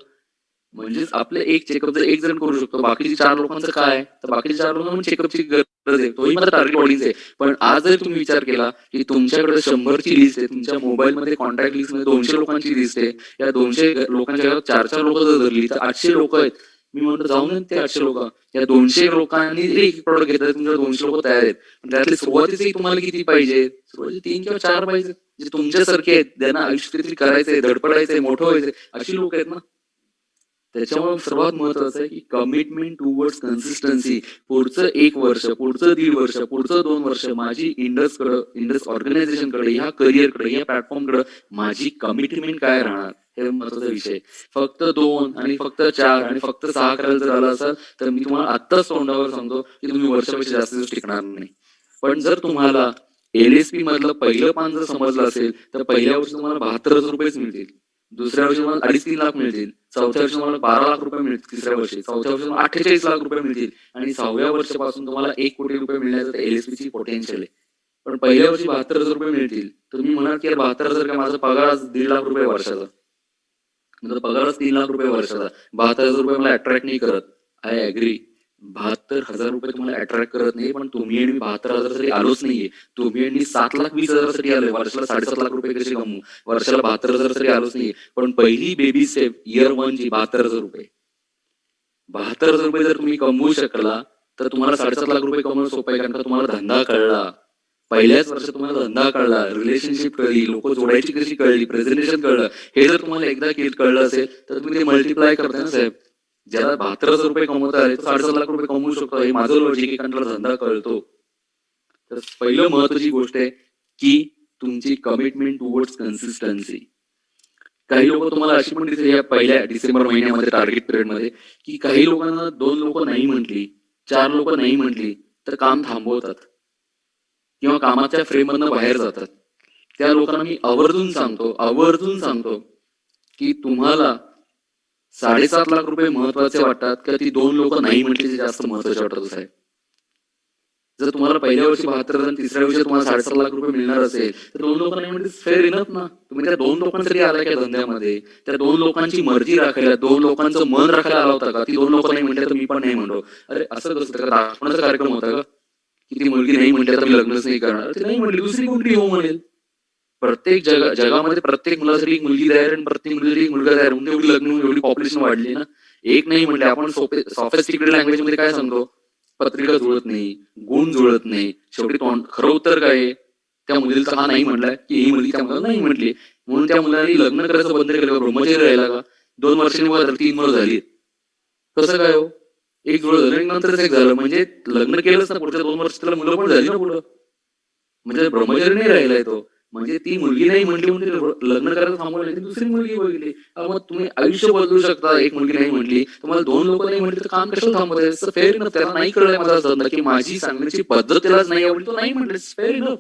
Speaker 3: म्हणजेच आपलं एक चेकअप जर एक जण करू शकतो, बाकीचे 4 लोकांचं काय? तर बाकीचे 4 लोकांना चेकअपची गरज आहे. तोही माझा टार्गेट ऑडियन्स आहे. पण आज जर तुम्ही विचार केला की तुमच्याकडे 100ची लिस्ट आहे, तुमच्या मोबाईलमध्ये कॉन्टॅक्ट लिस्ट मध्ये 200 लोकांची लिस्ट आहे, या 200 लोकांच्या 4-4 लोक जर धरली तर 800 लोक आहेत. मी म्हणतो जाऊन दे ते 800 लोक, या 200 लोकांनी जरी एक प्रॉडक्ट घेतलं तुमच्या 200 लोक तयार आहेत. पण त्यातले सुरुवातीचे तुम्हाला किती पाहिजे? सुरुवातीचे 3 किंवा 4 पाहिजे. जे तुमच्यासारखे आहेत, ज्यांना आयुष्यात काहीतरी करायचंय, धडपडायचंय, मोठं व्हायचंय, अशी लोक आहेत ना. त्याच्यामुळे सर्वात महत्वाचं आहे की कमिटमेंट टुवर्ड्स कन्सिस्टन्सी. पुढचं 1 वर्ष, पुढचं 1.5 वर्ष, पुढचं 2 वर्ष माझी इंडस ऑर्गनायझेशनकडे, ह्या करिअरकडे, या प्लॅटफॉर्मकडे माझी कमिटमेंट काय राहणार, हे महत्वाचा विषय. फक्त 2 आणि फक्त 4 आणि फक्त 6 करायला जर आलं असेल तर मी तुम्हाला आत्ताच तोंडावर सांगतो की तुम्ही वर्षापेक्षा जास्त दिवस टिकणार नाही. पण जर तुम्हाला LSP मधलं पहिलं पान जर समजलं असेल तर पहिल्या वर्षी तुम्हाला 72,000 रुपयेच मिळतील. दुसऱ्या वर्षी तुम्हाला 2.5-3 लाख मिळतील. चौथ्या वर्षी तुम्हाला 12 लाख रुपये मिळतील. तिसऱ्या वर्षी, चौथ्या वर्षी तुम्हाला 48 लाख रुपये मिळतील आणि 6व्या वर्षापासून तुम्हाला 1 कोटी रुपये मिळण्याचं LSP ची पोटेन्शियल आहे. पण पहिल्या वर्षी 72,000 रुपये मिळतील. तुम्ही म्हणाल की 72,000 काय, माझा पगार आज 1.5 लाख रुपये वर्षाचा, माझा पगारच 3 लाख रुपये वर्षाचा, 72,000 रुपये मला अट्रॅक्ट नाही करत. I agree. 72,000 रुपये तुम्हाला अट्रॅक्ट करत नाही, पण तुम्ही आणि मी 72,000 साठी आलोच नाहीये. तुम्ही आणि 7,20,000 साठी आलोय. वर्षाला 7.5 लाख रुपये कसे कमवू? वर्षाला 72,000 साठी आलोच नाहीये. पण पहिली बेबी स्टेप इयर 1 ची 72,000 रुपये. 72,000 रुपये जर तुम्ही कमवू शकला तर तुम्हाला 7.5 लाख रुपये कमवणं सोपं आहे, कारण का तुम्हाला धंदा कळला. पहिल्याच वर्षात तुम्हाला धंदा कळला, रिलेशनशिप कळली, लोक जोडायची कशी कळली, प्रेझेंटेशन कळलं. हे जर तुम्हाला एकदा कळलं असेल तर तुम्ही ते मल्टिप्लाय करताय ना साहेब. ज्याला 72,000 रुपये कमवता आले तो 7.5 लाख रुपये कमवू शकतो. हे माझं लॉजिक आहे, कारण त्याला धंदा कळतो. तर पहिलं महत्वाची गोष्ट आहे की तुमची कमिटमेंट टुवर्ड्स कन्सिस्टन्सी. काही लोक तुम्हाला अशी पण दिसते या पहिल्या डिसेंबर महिन्यामध्ये टार्गेट पिरियड मध्ये की काही लोकांना 2 लोक नाही म्हटली, 4 लोक नाही म्हटली तर काम थांबवतात किंवा कामाच्या फ्रेम मधनं बाहेर जातात. त्या लोकांना मी आवर्जून सांगतो की तुम्हाला 7.5 लाख रुपये महत्वाचे वाटतात का ती 2 लोक नाही म्हटली ते जास्त महत्वाचे वाटतात साहेब? जर तुम्हाला पहिल्या वर्षी 72,000 आणि तिसऱ्या वर्षी तुम्हाला 7.5 लाख रुपये मिळणार असेल तर 2 लोक नाही म्हणजे फेअर इनफ ना. तुम्ही त्या 2 लोकांसाठी आला का धंद्यामध्ये? त्या 2 लोकांची मर्जी राखायला, 2 लोकांचं मन राखायला आला होता का? ती 2 लोक नाही म्हटले तर मी पण नाही म्हणतो. अरे असं कसं का? दाखवण्याचा कार्यक्रम होता का की ती मुलगी नाही म्हटली तर मी लग्नच नाही करणार? ती नाही म्हटली, दुसरी कोणती हो म्हणेल. प्रत्येक जगामध्ये प्रत्येक मुलासाठी एक मुलगी तयार आणि प्रत्येक मुलीसाठी एक मुलगा तयार, म्हणून एवढी लग्न एवढी पॉप्युलेशन वाढली ना. एक नाही म्हटले आपण सॉफिस्टिकेटेड लँग्वेज मध्ये काय सांगतो? पत्रिका जुळत नाही, गुण जुळत नाही. शेवटी खरं उत्तर काय आहे? त्या मुलीचा हा नाही म्हटलाय की ही मुलगी त्या मुलाला नाही म्हटली, म्हणून त्या मुलांनी लग्न करायचं बंद केलं. ब्रह्मचर्य राहिला का? 2 वर्षांनी बघा 3 मुलं झाली. कसं काय हो? एक जुळ झालं आणि नंतरच एक झालं, म्हणजे लग्न केलंच ना, पुढच्या 2 वर्ष त्याला मुलं पण झाली ना पुढं. म्हणजे ब्रह्मचर्य नाही राहिलाय तो. म्हणजे ती मुलगी नाही म्हटली म्हणजे लग्न करायला थांबवलं, ती दुसरी मुलगी बघितली. मग तुम्ही आयुष्य बदलू शकता. एक मुलगी नाही म्हटली, तुम्हाला 2 लोक नाही म्हटली तर काम कशाला थांबवायचं? Fair enough. त्याला नाही कळलंय माझा धंदा की माझी सांगण्याची पद्धत त्यालाच नाही आवडली, तो नाही म्हटले, फेअर इनफ.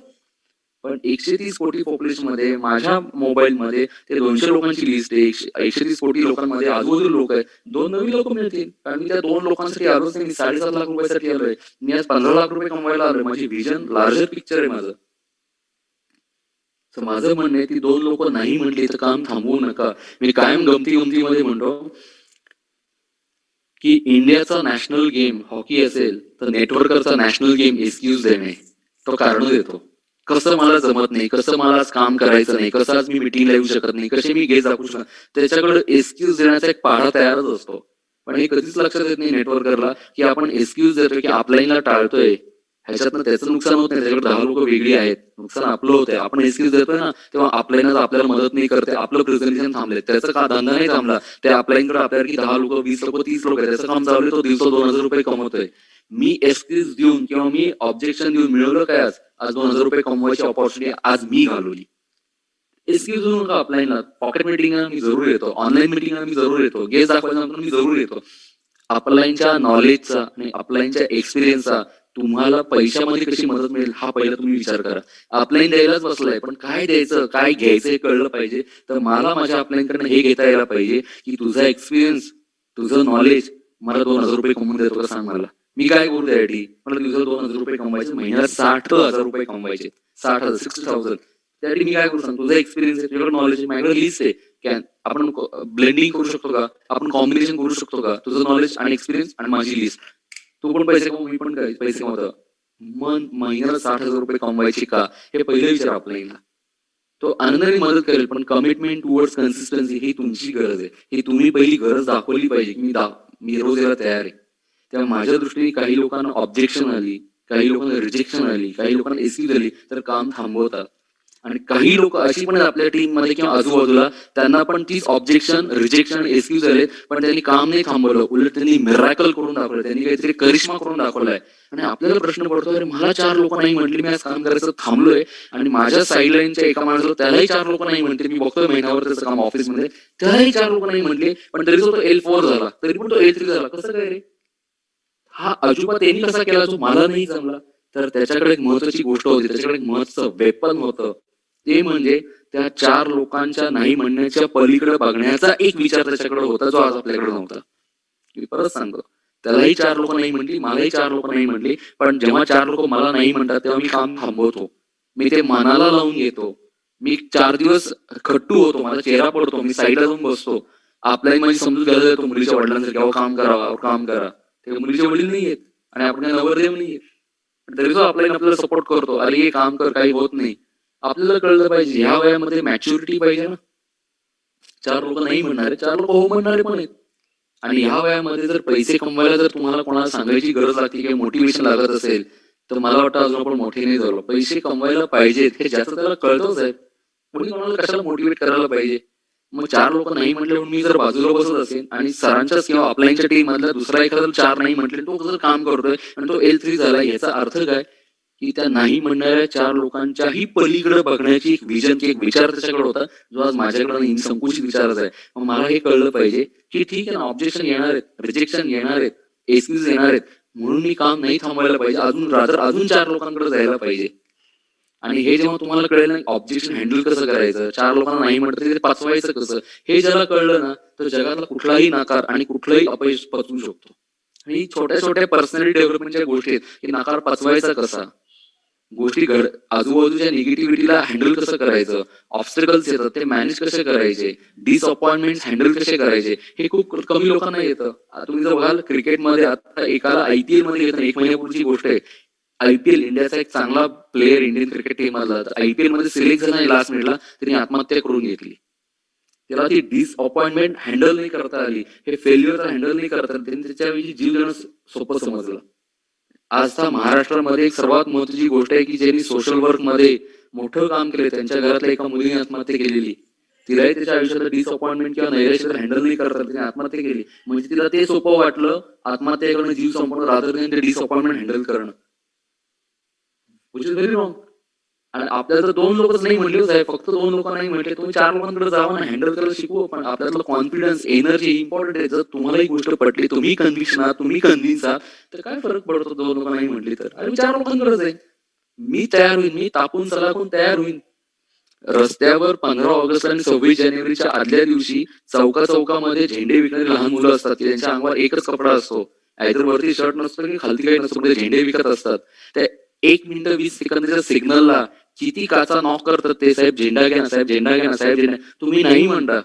Speaker 3: पण 130 कोटी पॉप्युलेशन मध्ये माझ्या मोबाईल मध्ये ते 200 लोकांची लिस्ट आहे. 130 कोटी लोकांमध्ये आजूबाजू लोक आहेत. 2 नवीन लोक मिळतील, कारण मी त्या 2 लोकांसाठी आलोच नाही. मी 7.5 लाख रुपयासाठी आलोय. मी आज 15 लाख रुपये कमवायला आलोय. माझी व्हिजन लार्जर पिक्चर आहे माझं. माझं म्हणणं आहे ती 2 लोक नाही म्हटली तर काम थांबवू नका. मी कायम गमतीमध्ये म्हणतो की इंडियाचा नॅशनल गेम हॉकी असेल तर नेटवर्करचा नॅशनल गेम एक्सक्यूज देणे. तो कारण देतो. कसं मला जमत नाही, कसं मला आज काम करायचं नाही, कसं आज मी मिटिंगला येऊ शकत नाही, कसे मी गेस्ट दाखवू शकत, त्याच्याकडे एक्सक्यूज देण्याचा एक पाढा तयारच असतो. पण हे कधीच लक्षात येत नाही नेटवर्करला की आपण एक्सक्यूज देतोय की अपलाईनला टाळतोय. ह्याच्यातनं त्याचं नुकसान होत नाही, त्याच्याकडे 10 लोक वेगळी आहेत, नुकसान आपलं होतंय. आपण एक्सक्यूज देतोय ना तेव्हा अपलाईनच आपल्याला मदत नाही करते, आपलं प्रेझेंटेशन थांबले, त्याचा का धंदा नाही थांबला. त्या अपलाईनकडे आपल्याला की 10 लोक, 20 लोक, 30 लोक आहे, त्याचं काम चालू आहे, तो दिवसा 2,000 रुपये कमवतोय. मी एक्सक्यूज देऊन किंवा मी ऑब्जेक्शन देऊन मिळवलं काय? आज 2,000 रुपये कमवायची ऑपॉर्च्युनिटी आज मी घालवली. एक्सक्यूज देऊ नका अपलाईनला. पॉकेट मिटिंगला मी जरूर येतो, ऑनलाईन मिटिंगला मी जरूर येतो, गेस्ट दाखवायला मी जरूर येतो. अपलाईनच्या नॉलेजचा आणि अपलाईनच्या एक्सपिरियन्सचा तुम्हाला पैशामध्ये कशी मदत मिळेल हा पहिला तुम्ही विचार करा. अपलाईन द्यायलाच बसलाय, पण काय द्यायचं काय घ्यायचं हे कळलं पाहिजे. तर मला माझ्या अपलाईनकडनं हे घेता यायला पाहिजे की तुझा एक्सपिरियन्स, तुझं नॉलेज मला 2,000 रुपये कमवून देतो का सांग मला. मी काय करू त्यासाठी? मला दिवसाला 2,000 रुपये कमवायचे, महिन्याला 60,000 रुपये कमवायचे. 60,000, 60,000. त्यासाठी मी काय करू सांग? तुझा एक्सपिरियन्स आहे, तुझ्याकडे नॉलेज आहे, माझ्याकडे लिस्ट आहे. आपण ब्लेंडिंग करू शकतो का? आपण कॉम्बिनेशन करू शकतो का? तुझं नॉलेज आणि एक्सपिरियन्स आणि माझी लिस्ट. तू पण पैसे कमव, मी पण पैसे कमवतो. मन महिन्याला 60,000 रुपये कमवायचे का? हे पहिलं विचार आपल्याला. तो आनंदाने मदत करेल, पण कमिटमेंट टुवर्ड्स कन्सिस्टन्सी ही तुमची गरज आहे. ही तुम्ही पहिली गरज दाखवली पाहिजे की मी मी रोज यायला तयार आहे. तेव्हा माझ्या दृष्टीने काही लोकांना ऑब्जेक्शन आली, काही लोकांना रिजेक्शन आली, काही लोकांना एक्सक्यूज आली तर काम थांबवतात. आणि काही लोक अशी पण आहेत आपल्या टीम मध्ये किंवा आजूबाजूला, त्यांना पण तीच ऑब्जेक्शन, रिजेक्शन, एक्सक्यूज आले, पण त्यांनी काम नाही थांबवलं. उलट त्यांनी मिराकल करून दाखवलं, त्यांनी काहीतरी करिश्मा करून दाखवलाय. आणि आपल्याला प्रश्न पडतो, अरे मला 4 लोक नाही म्हटली, मी आज काम करायचं थांबलोय, आणि माझ्या साईडलाईनच्या एका माणसाला त्यालाही 4 लोक नाही म्हटले, मी बघतोय महिनाभर त्याचं काम ऑफिसमध्ये, त्यालाही 4 लोक नाही म्हटले, पण तरी तो L4 झाला, तरी पण तो L3 झाला. कसं काय रे? हा अजुबा त्यांनी कसा केला जो मला नाही जमला? तर त्याच्याकडे एक महत्वाची गोष्ट होती, त्याच्याकडे एक महत्वाचं वेपन होतं. ते म्हणजे त्या 4 लोकांच्या नाही म्हणण्याच्या पलीकडे बघण्याचा एक विचार त्याच्याकडे होता, जो आज आपल्याकडे नव्हता. मी परत सांगतो, त्यालाही 4 लोक नाही म्हटली, मलाही 4 लोक नाही म्हटली, पण जेव्हा 4 लोक मला नाही म्हणतात तेव्हा मी काम थांबवतो. मी ते मनाला लावून घेतो. मी 4 दिवस खट्टू होतो, माझा चेहरा पडतो, मी साईडला जाऊन बसतो. आपल्याही माझी समजूत घ्यायला जातो मुलीच्या वडिलांसारखी, अहो काम करा, अहो काम करा. ते मुलीचे वडील नाही आहेत आणि आपण काही नवरदेव नाही आहेत. तरी तो आपल्याला सपोर्ट करतो, अरे हे काम कर, काही होत नाही. आपल्याला कळलं पाहिजे, ह्या वयामध्ये मॅच्युरिटी पाहिजे ना. 4 लोक नाही म्हणणारे, 4 लोक हो म्हणणारे पण आहेत. आणि ह्या वयामध्ये जर पैसे कमवायला जर तुम्हाला कोणाला सांगायची गरज लागते किंवा मोटिवेशन लागत असेल, तर मला वाटतं अजून आपण मोठे नाही झालो. पैसे कमवायला पाहिजेत हे ज्याचं त्याला कळतच आहे. कोणी कोणाला कशाला मोटिवेट करायला पाहिजे? मग 4 लोक नाही म्हटले म्हणून मी जर बाजूला बसत असेल आणि सरांच्याच किंवा ऑफलाईनच्या टीम मधला दुसरा एखादा 4 नाही म्हटले, तो जर काम करतोय आणि तो L3 झाला, याचा अर्थ काय? की त्या नाही म्हणणाऱ्या 4 लोकांच्याही पलीकडे बघण्याची एक व्हिजन, एक विचार त्याच्याकडे होता, जो आज माझ्याकडे नाही, संकुचित विचाराचा आहे. मग मला हे कळलं पाहिजे की ठीक आहे ना, ऑब्जेक्शन येणार आहेत, रिजेक्शन येणार आहेत, एक्सक्यूज येणार आहेत, म्हणून मी काम नाही थांबवायला पाहिजे, अजून रादर अजून 4 लोकांकडे जायला पाहिजे. आणि हे जेव्हा तुम्हाला कळेल ना, ऑब्जेक्शन हँडल कसं करायचं, 4 लोकांना नाही म्हटलं तरी ते पचवायचं कसं, हे ज्याला कळलं ना, तर जगातला कुठलाही नकार आणि कुठलंही अपयश पचवू शकतो. आणि छोट्या छोट्या पर्सनॅलिटी डेव्हलपमेंटच्या गोष्टी आहेत की नकार पचवायचा कसा, गोष्टी आजूबाजूच्या निगेटिव्हिटीला हँडल कसं करायचं, ऑब्स्टकल्स येतात ते मॅनेज कसे करायचे, डिसअपॉइंटमेंट हँडल कसे करायचे, हे खूप कमी लोकांना येतं. तुम्ही जर बघाल क्रिकेटमध्ये आता एकाला IPL मध्ये येतं, 1 महिन्यापूर्वीची गोष्ट आहे. IPL इंडियाचा एक चांगला प्लेअर इंडियन क्रिकेट टीम मधला IPL मध्ये सिलेक्ट झाला नाही लास्ट मिनिटला, त्यांनी आत्महत्या करून घेतली. त्याला ती डिसअपॉइंटमेंट हँडल नाही करता आली, हे फेल्युअर हँडल नाही करता आली, त्यांनी त्याच्याऐवजी जीव देणं सोपं समजलं. आजचा महाराष्ट्रामध्ये एक सर्वात महत्वाची गोष्ट आहे की ज्यांनी सोशल वर्क मध्ये मोठं काम केलं, त्यांच्या घरातल्या एका मुलीने आत्महत्या केलेली. तिलाही त्याच्या आयुष्यात डिसअपॉइंटमेंट किंवा नैराश्य हँडल नाही करता तिने आत्महत्या केली. म्हणजे तिला ते सोपं वाटलं, आत्महत्या करणं, जीव संपवणं, रादर देन ते डिसअपॉइंटमेंट हँडल करणं. Which is very wrong. आणि आपल्याला तर 2 लोकच नाही म्हटले साहेब, फक्त 2 लोक नाही म्हटले, तुम्ही 4 लोकांकडे जावा ना, हँडल करायला शिकू आपण. आपल्यातलं कॉन्फिडन्स, एनर्जी इम्पॉर्टंट आहे. जर तुम्हाला ही गोष्ट पटली, तुम्ही कन्व्हिक्शन आहात, तुम्ही कन्व्हिन्स आहात, तर काय फरक पडतो 2 लोक नाही म्हटली तर? अरे मी 4 लोकांकडेच आहे. मी तयार होईन, मी तापून सलाखून तयार होईन. रस्त्यावर 15 ऑगस्ट आणि 26 जानेवारीच्या आदल्या दिवशी चौकामध्ये झेंडे विकणारी लहान मुलं असतात की त्यांच्या अंगावर एकच कपडा असतो, आयदर वरती शर्ट नसतो की खालती काही नसतो, ते झेंडे विकत असतात. त्या 1 मिनिट 20 सेकंदाच्या सिग्नलला किती काचा नॉक करतात ते, साहेब झेंडा घ्या ना, साहेब झेंडा घ्या ना, साहेब झेंडा. तुम्ही नाही म्हणता,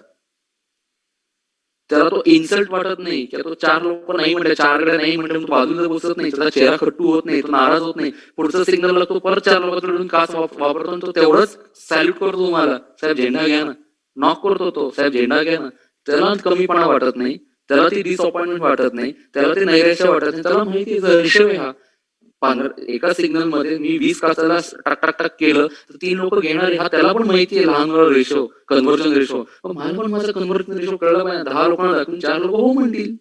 Speaker 3: त्याला तो इन्सल्ट वाटत नाही, किंवा तो 4 लोक नाही म्हटले, 4 कडे नाही म्हटले, तो बाजूला बसत नाही, त्याचा चेहरा खट्टू होत नाही, तो नाराज होत नाही. पुढचा सिग्नल लागतो, परत 4 लोकांकडून काच वापरतो, तो तेवढंच सॅल्यूट करतो तुम्हाला, साहेब झेंडा घ्या ना. नॉक करतो तो, साहेब झेंडा घ्या ना. त्याला कमीपणा वाटत नाही, त्याला ती डिसअपॉइंटमेंट वाटत नाही, त्याला ती नैराश्य वाटत नाही, त्याला माहिती आहे रेशो आहे हा. एका सिग्नल मध्ये मी 20 काचाला टक टक टक केलं तर 3 लोक घेणार, हा त्याला पण माहिती आहे लहान रेशो, कन्व्हर्जन रेशो. मला पण माझा कन्व्हर्जन रेशो कळला पाहिजे. 10 लोकांना दाखवून 4 लोक हो म्हणतील,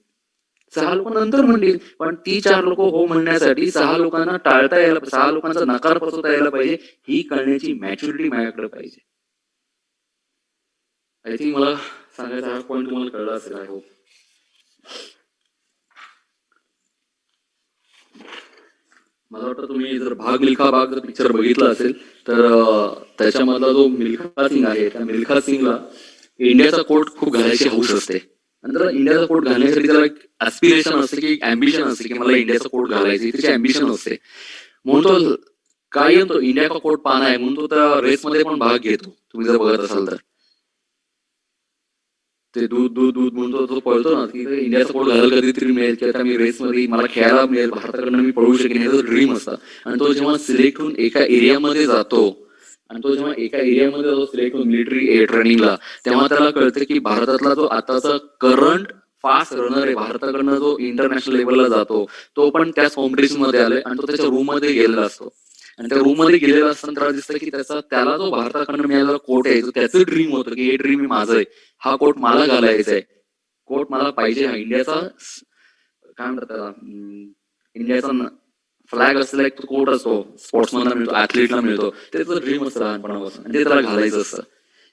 Speaker 3: 6 लोक नंतर म्हणतील, पण ती 4 लोक हो म्हणण्यासाठी 6 लोकांना टाळता यायला, 6 लोकांचा नकार पचवता यायला पाहिजे, ही कळण्याची मॅच्युरिटी माझ्याकडे पाहिजे. आय थिंक मला सांगायचा हा पॉईंट तुम्हाला कळला असेल. I hope. मला वाटतं तुम्ही जर भाग मिल्खा भाग जर पिक्चर बघितला असेल तर त्याच्यामधला जो मिल्खा सिंग आहे, त्या मिल्खा सिंगला इंडियाचा कोट खूप घालायची हौस असते. नंतर इंडियाचा कोट घालण्यासाठी त्याला एक ऍस्पिरेशन असते, की एक अँबिशन असते की मला इंडियाचा कोट घालायचं, त्याची अँबिशन असते. म्हणून तो कायम तो इंडिया का कोट पाना आहे म्हणून तो त्या रेसमध्ये पण भाग घेतो. तुम्ही जर बघत असाल तर ते दूध दूध दूध म्हणून तो पळतो ना, की इंडियाचा कोट घालायला कधीतरी मिळेल किंवा मी रेसमध्ये मला खेळायला मिळेल, भारताकडनं मी पळू शकेन, हे ड्रीम असतं. आणि तो जेव्हा सिलेक्ट होऊन एका एरियामध्ये जातो, आणि तो जेव्हा एका एरियामध्ये जातो सिलेक्ट होऊन मिलिटरी ट्रेनिंगला, तेव्हा त्याला कळतं की भारतातला जो आताचा करंट फास्ट रनर आहे भारताकडनं, जो इंटरनॅशनल लेवलला जातो, तो पण त्याच कॉम्पिटिशन मध्ये आलाय आणि तो त्याच्या रूम मध्ये गेलेला असतो. आणि त्या रूम मध्ये गेलेला असताना त्याला दिसतं की त्याला जो भारताकडनं मिळालेला कोट आहे, जो त्याचं ड्रीम होतं की हे ड्रीम माझं आहे, हा कोट मला घालायचा आहे, कोट मला पाहिजे, हा इंडियाचा काय म्हणतात त्याला, इंडियाचा फ्लॅग असलेला एक कोट असतो, स्पोर्ट्समॅनला मिळतो, ऍथलीटला मिळतो, त्याचं ड्रीम असतं लहानपणापासून आणि ते त्याला घालायचं असतं.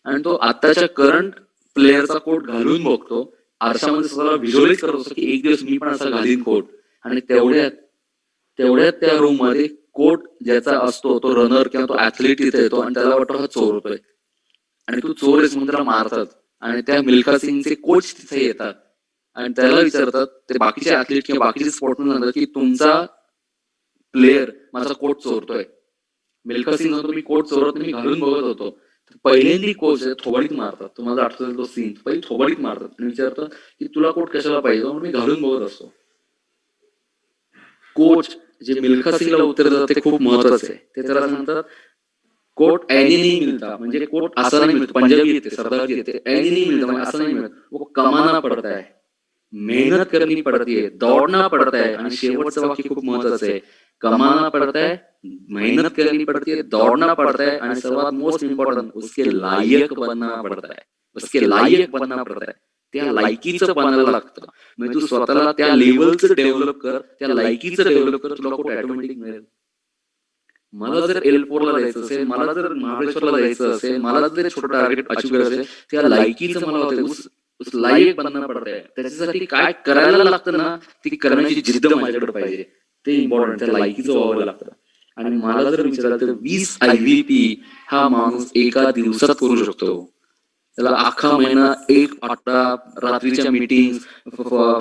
Speaker 3: आणि तो आत्ताच्या करंट प्लेअरचा कोट घालून बघतो, आरशामध्ये स्वतःला व्हिज्युअलाइज करत असतो की एक दिवस मी पण असा घालीन कोट. आणि तेवढ्यात तेवढ्यात त्या रूम मध्ये कोट ज्याचा असतो तो रनर किंवा तो ऍथलीट तिथे येतो आणि त्याला वाटतं हा चोर होतोय आणि तू चोर आहेस म्हणून त्याला मारतात. आणि त्या मिल्खा सिंगचे कोच तिथे येतात आणि त्याला विचारतात, ते बाकीचे ऍथलीट किंवा बाकीचे स्पोर्ट्समन सांगतात की तुमचा प्लेअर माझा कोट चोरतोय. मिल्खा सिंग म्हणतो मी कोट चोरत नाही, मी घालून बघत होतो. तर पहिल्यांदी कोच थोबाडीत मारतात, तुम्हाला आठवतो तो सीन, पहिले थोबाडीत मारतात आणि विचारतात की तुला कोट कशाला पाहिजे, म्हणून मी घालून बघत असतो. कोच जे मिल्खा सिंगला उत्तर देतात ते खूप महत्वाचं आहे. ते त्याला सांगतात कोट ऐने नहीं मिलता, म्हणजे कोट असं नाही मिळत. पंजाबी येते, सरदारजी येते, ऐने नहीं मिलता म्हणजे असं नाही मिळत, वो कमाना पडता है, मेहनत करनी पड़ती है, दौड़ना पड़ता है. आणि शेवटचं वाक्य खूप महत्वाचं आहे, कमाना पड़ता है, मेहनत करनी पड़ती है, दौड़ना पड़ता है आणि सर्वात मोस्ट इम्पॉर्टंट उसके लायक बनना पड़ता है, उसके लायक बनना पड़ता है. त्या लायकीचं बनायला लागतं. म्हणजे तू स्वतःला त्या लेवलचं डेव्हलप कर, त्या लायकीचं डेव्हलप कर, तुला कोट ऑटोमॅटिक मिळेल. मला जर L4 ला जायचं असेल, मला जर महाबळेश्वरला जायचं असेल, मला जर छोटं टार्गेट अचीव करायचं असेल, त्या लायकीचं मला होतं उस लायक बनणं पडतंय. त्याच्यासाठी काय करायला लागतं ना, ती करण्याची जिद्द माझ्याकडे पाहिजे, ते इम्पॉर्टंट, त्या लायकीचं व्हावं लागतं. आणि मला जर विचारलं तर 20 IVP हा माणूस एका दिवसात करू शकतो. त्याला अख्खा महिना, एक आठवडा, रात्रीच्या मीटिंग,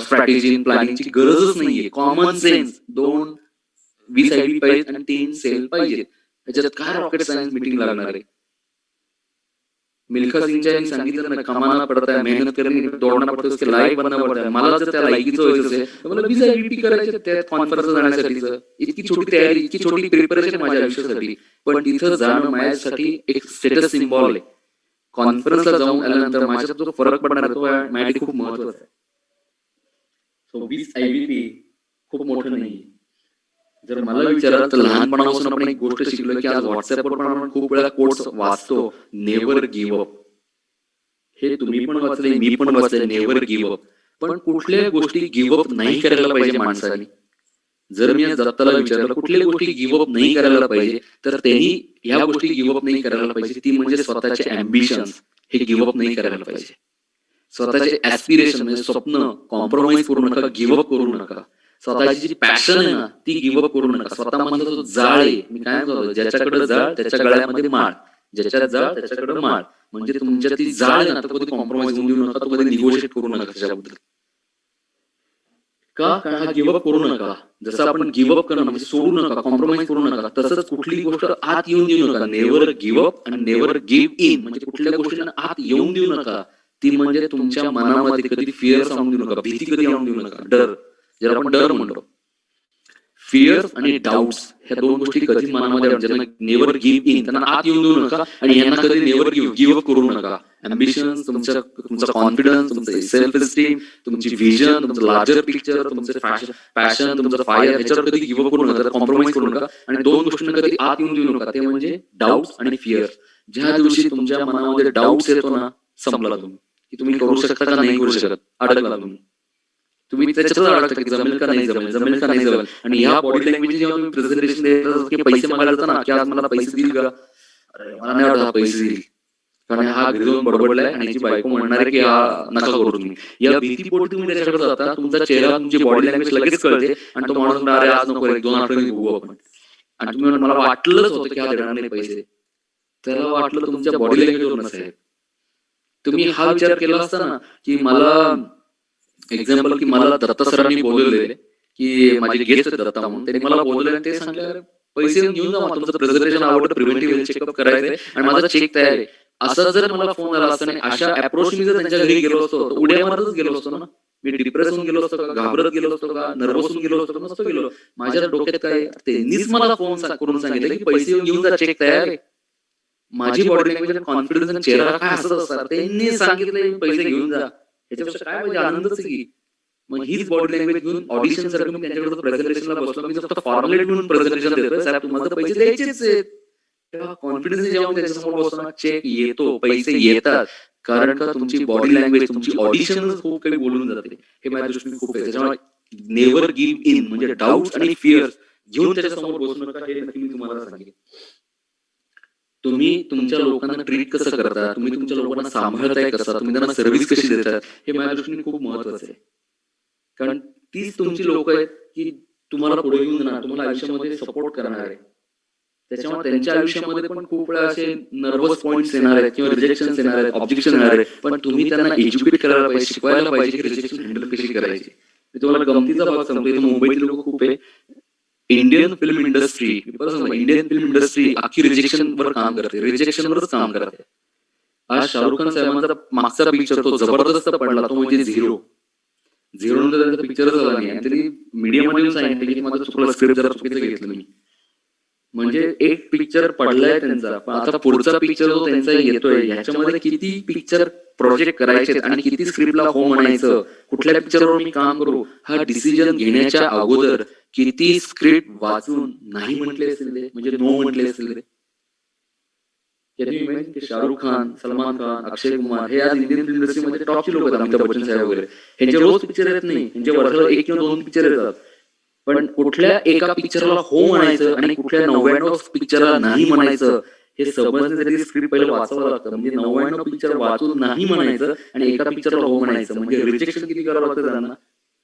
Speaker 3: स्ट्रॅटेजी प्लॅनिंगची गरजच नाहीये. कॉमन सेन्स, 20 IVP पाहिजेत आणि 3 सेल पाहिजेत. ह्याच्यात काय रॉकेट सायन्स मीटिंग लागणार आहे. मिल्खा सिंगच्या यांनी सांगितलं ना, कमाना पडता है, मेहनत करनी, दौड़ना पड़ता है, उसके लायक बनना पड़ता है. मला जर त्या लायकीचं व्हायचं असेल तर मला 20 IVP करायचे त्या कॉन्फरन्स जाण्यासाठीचं. इतकी छोटी तयारी, इतकी छोटी प्रिपरेशन माझ्या आयुष्यासाठी, पण तिथं जाणं माझ्यासाठी एक स्टेटस सिम्बॉल आहे. कॉन्फरन्सला जाऊन आल्यानंतर माझ्यात जो फरक पडणार आहे तो माझ्यासाठी खूप महत्वाचा आहे. सो 20 IVP खूप मोठं नाही. जर मला विचाराल तर लहानपणापासून आपण एक गोष्ट शिकलो की आज व्हॉट्सअपवर पण आपण खूप वेळा कोट्स वाचतो, नेव्हर गिव्ह अप. हे तुम्ही पण वाचले, मी पण वाचले, नेव्हर गिव्ह अप. पण कुठल्या गोष्टी गिव्ह अप नाही करायला पाहिजे माणसाने. जर मी आज दत्ताला विचारलं कुठल्या गोष्टी गिव्ह अप नाही करायला पाहिजे, तर त्यांनी ह्या गोष्टी गिव्ह अप नाही करायला पाहिजे, ती म्हणजे स्वतःचे अँबिशन्स हे गिव्ह अप नाही करायला पाहिजे. स्वतःचे ऍस्पिरेशन म्हणजे स्वप्न कॉम्प्रोमाइज करू नका, गिव्ह अप करू नका. स्वतःची जी पॅशन आहे ना ती गिव्ह अप करू नका. स्वतःमधला जो जाळ आहे, मी काय म्हणतो, ज्याच्याकडे जाळ त्याच्या गळ्यामध्ये माळ, ज्याच्यात जाळ त्याच्याकडे माळ. म्हणजे तुमच्या ती जाळ आहे ना, तर कधी कॉम्प्रोमाइज होऊन देऊ नका, तो कधी निगोशिएट करू नका त्याच्याबद्दल. का? कारण हा गिव्ह अप करू नका. जसं आपण गिव्ह अप करणं म्हणजे सोडू नका, कॉम्प्रोमाइज करू नका, तसंच कुठली गोष्ट आत येऊन देऊ नका. नेव्हर गिव्ह अप आणि नेव्हर गिव्ह इन, म्हणजे कुठल्या गोष्टींना आत येऊन देऊ नका. ती म्हणजे तुमच्या मनामध्ये कधी फिअर आणून देऊ नका, भीती कधी आणून देऊ नका, डर, ज्याला आपण डर म्हणतो. फिअर आणि डाऊट्स ह्या दोन गोष्टी कधी मनामध्ये ज्यांना नेव्हर गिव्ह इन, त्यांना आत येऊन देऊ नका. आणि यांना कधी नेव्हर गिव्ह अप करू नका. अम्बिशन, तुमचा कॉन्फिडन्स, तुमचं सेल्फ एस्टीम, तुमची व्हिजन, तुमचं लार्जर पिक्चर, तुमचं पॅशन, तुमचं फायर, ह्याच्यावर कधी गिव्ह अप करू नका, कॉम्प्रोमाइज करू नका. आणि दोन गोष्टींना कधी आत येऊन देऊ नका, ते म्हणजे डाऊट्स आणि फिअर. ज्या दिवशी तुमच्या मनामध्ये डाऊट्स येतो ना, संपला तुम्ही, की तुम्ही करू शकता का नाही करू शकत, अडकला तुम्ही त्याच्यातच अडकता की जमेल का नाही जमेल, जमेल का नाही जमेल. आणि ह्या बॉडी लँग्वेज जेव्हा तुम्ही प्रेझेंटेशन देतात की पैसे मागायला जाता ना, की आज मला पैसे देईल का, अरे मला नाही वाटत हा पैसे देईल, कारण हा घरी जाऊन बडबडलाय आणि याची बायको म्हणणार आहे की हा नका करू तुम्ही. या भीतीपोटी तुम्ही त्याच्याकडे जाता, तुमचा चेहरा, तुमची बॉडी लँग्वेज लगेच कळते आणि तो माणूस म्हणणार अरे आज नको, 1-2 आठवड्याने बघू आपण. आणि तुम्ही मला वाटलंच होतं की हा देणार नाही पैसे, त्याला वाटलं तुमच्या बॉडी लँग्वेजवर नसेल. तुम्ही हा विचार केला असता ना की मला एक्झाम्पल की मला दत्ता सरांनी बोलवलेले की माझे गेस्ट दत्ता म्हणून, त्यांनी मला बोलवले आणि ते सांगले पैसे घेऊन जा, तुमचं प्रेझेंटेशन आवडतं, प्रिव्हेंटिव्ह हेल्थ चेकअप करायचंय आणि माझा चेक तयार आहे. असं जर मला फोन आला असता आणि अशा अप्रोच मी जर त्यांच्या घरी गेलो असतो, उड्या मारतच गेलो असतो ना. मी डिप्रेस होऊन गेलो असतो का, घाबरत गेलो असतो का, नर्वस होऊन गेलो असतो, नसतो गेलो. माझ्या डोक्यात काय, त्यांनीच मला फोन करून सांगितलं की पैसे घेऊन जा, चेक तयार आहे. माझी बॉडी लँग्वेज आणि कॉन्फिडन्स आणि चेहरा काय हसत असतात, त्यांनी सांगितलं पैसे घेऊन जा, याच्यापेक्षा काय पाहिजे, आनंदच आहे की. मग हीच बॉडी लँग्वेज घेऊन ऑडिशन सारखं मी त्यांच्याकडे प्रेझेंटेशनला बसलो, मी फक्त फॉर्मॅलिटी म्हणून प्रेझेंटेशन देतोय, साहेब तुम्हाला तर पैसे द्यायचेच आहेत. तेव्हा कॉन्फिडन्स जेव्हा मी त्यांच्यासमोर बसतो ना, चेक येतो, पैसे येतात, कारण का तुमची बॉडी लँग्वेज, तुमची ऑडिशन खूप काही बोलून जाते. हे माझ्या दृष्टीने खूप आहे. त्याच्यामुळे नेव्हर गिव्ह इन, म्हणजे डाऊट आणि फिअर्स घेऊन त्याच्यासमोर बसू नका, हे नक्की मी तुम्हाला सांगेन. तुम्ही तुमच्या लोकांना ट्रीट कसं करता, तुम्ही तुमच्या लोकांना सांभाळताय कसं, तुम्ही त्यांना सर्व्हिस कशी देतात, हे माझ्या दृष्टीने खूप महत्वाचं आहे. कारण तीच तुमची लोक आहेत की तुम्हाला पुढे घेऊन जाणार, तुम्हाला आयुष्यामध्ये सपोर्ट करणार आहे. त्याच्यामुळे त्यांच्या आयुष्यामध्ये पण खूप वेळा असे नर्वस पॉइंट्स येणार आहेत किंवा रिजेक्शन येणार आहेत, ऑब्जेक्शन येणार आहे, पण तुम्ही त्यांना एज्युकेट करायला पाहिजे, शिकवायला पाहिजे की रिजेक्शन हँडल कशी करायची. मी तुम्हाला गमतीचा भाग सांगतो, इथे मुंबईतील लोक खूप आहे. Indian film industry, Indian film industry अख्खी रिजेक्शन वर काम करते, रिजेक्शनवरच काम करते. आज शाहरुख खान साहेबांचा मागचा पिक्चर तो जबरदस्त पडला, तो म्हणजे झिरो. झिरो नंतर त्यांचा पिक्चरच झाला नाही आणि त्यांनी मीडियामध्ये सांगितलं की माझं चुकलं, स्क्रिप्ट जरा चुकीचं घेतलं मी. म्हणजे एक पिक्चर पडलाय त्यांचा, पण आता पुढचा पिक्चर जो त्यांचा येतोय ह्याच्यामध्ये किती पिक्चर प्रोजेक्ट करायचे आणि किती स्क्रिप्टला हो म्हणायचं, कुठल्या पिक्चरवर मी काम करू, हा डिसिजन घेण्याच्या अगोदर किती स्क्रिप्ट वाचून नाही म्हटले असतील ते, म्हणजे नो म्हटले असतील ते. शाहरुख खान, सलमान खान, अक्षय कुमार हे आज इंडियन फिल्म इंडस्ट्रीमध्ये टॉपची लोक आहेत, अमिताभ बच्चन साहेब वगैरे. ह्यांचे रोज पिक्चर येत नाही, ह्यांच्या वर्षाला 1 किंवा 2 पिक्चर येतात. पण कुठल्या एका पिक्चरला हो म्हणायचं आणि कुठल्या 99 पिक्चरला नाही म्हणायचं हे समजण्यासाठी स्क्रिप्ट पहिलं वाचावं लागतं. म्हणजे 99 पिक्चर वाचून नाही म्हणायचं आणि एका पिक्चरला हो म्हणायचं, म्हणजे रिजेक्शन किती करावं लागतं त्यांना.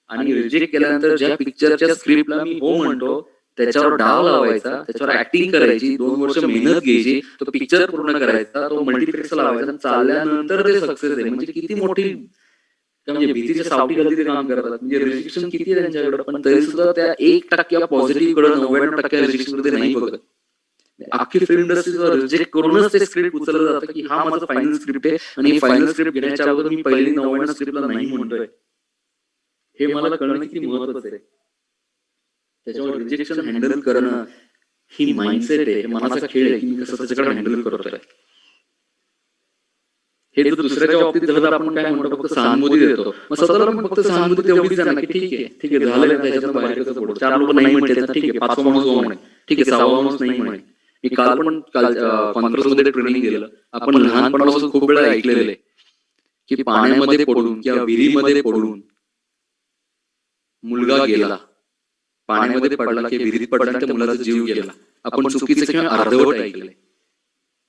Speaker 3: आणि रिजेक्ट केल्यानंतर ज्या पिक्चरच्या स्क्रिप्टला मी हो म्हणतो त्याच्यावर डाव लावायचा, त्याच्यावर ऍक्टिंग करायची, 2 वर्ष मेहनत घ्यायची, तो पिक्चर पूर्ण करायचा, तो मल्टिप्लेक्स लावायचा, चालल्यानंतर ते सक्सेस आहे. म्हणजे किती मोठी, म्हणजे भीतीच्या सावटी खाली ते काम करतात. म्हणजे रिजेक्शन किती आहे त्यांच्याकडे, पण तरी सुद्धा त्या 1% पॉझिटिव्ह कडे 99% रिजेक्शन कडे नाही बघत. अख्खी फिल्म इंडस्ट्रीचं रिजेक्ट करूनच ते स्क्रिप्ट उचललं जातं की हा माझा फायनल स्क्रिप्ट आहे आणि फायनल स्क्रिप्ट घेण्याच्या अगोदर मी पहिली 99 स्क्रिप्टला नाही म्हणतोय, हे मला कळणं किती महत्वाचं आहे. त्याच्यामुळे रिजेक्शन हँडल करणं ही माइंडसेट आहे, हे मनाचा खेळ आहे की मी कसं त्याच्याकडे हँडल करतोय. हे जर दुसऱ्याच्या बाबतीत झालं तर आपण काय म्हणतो, फक्त सहानुभूती देतो. मग स्वतःला पण फक्त सहानुभूती तेवढीच आहे ना की ठीक आहे झालं, त्याच्यातनं बाहेर कसं पडतो. 4 लोक नाही म्हणतात ना, ठीक आहे 5वा माणूस हो म्हणे, ठीक आहे 6वा माणूस नाही म्हणे. मी काल कॉन्फरन्समध्ये ट्रेनिंग दिलं. आपण लहानपणापासून खूप वेळा ऐकलेलं आहे की पाण्यामध्ये पडून किंवा विहिरीमध्ये पडून मुलगा गेला, पाण्यामध्ये पडला की विहिरीत पडला आणि त्या मुलाचा जीव गेला. आपण चुकीचं किंवा अर्धवट ऐकलंय.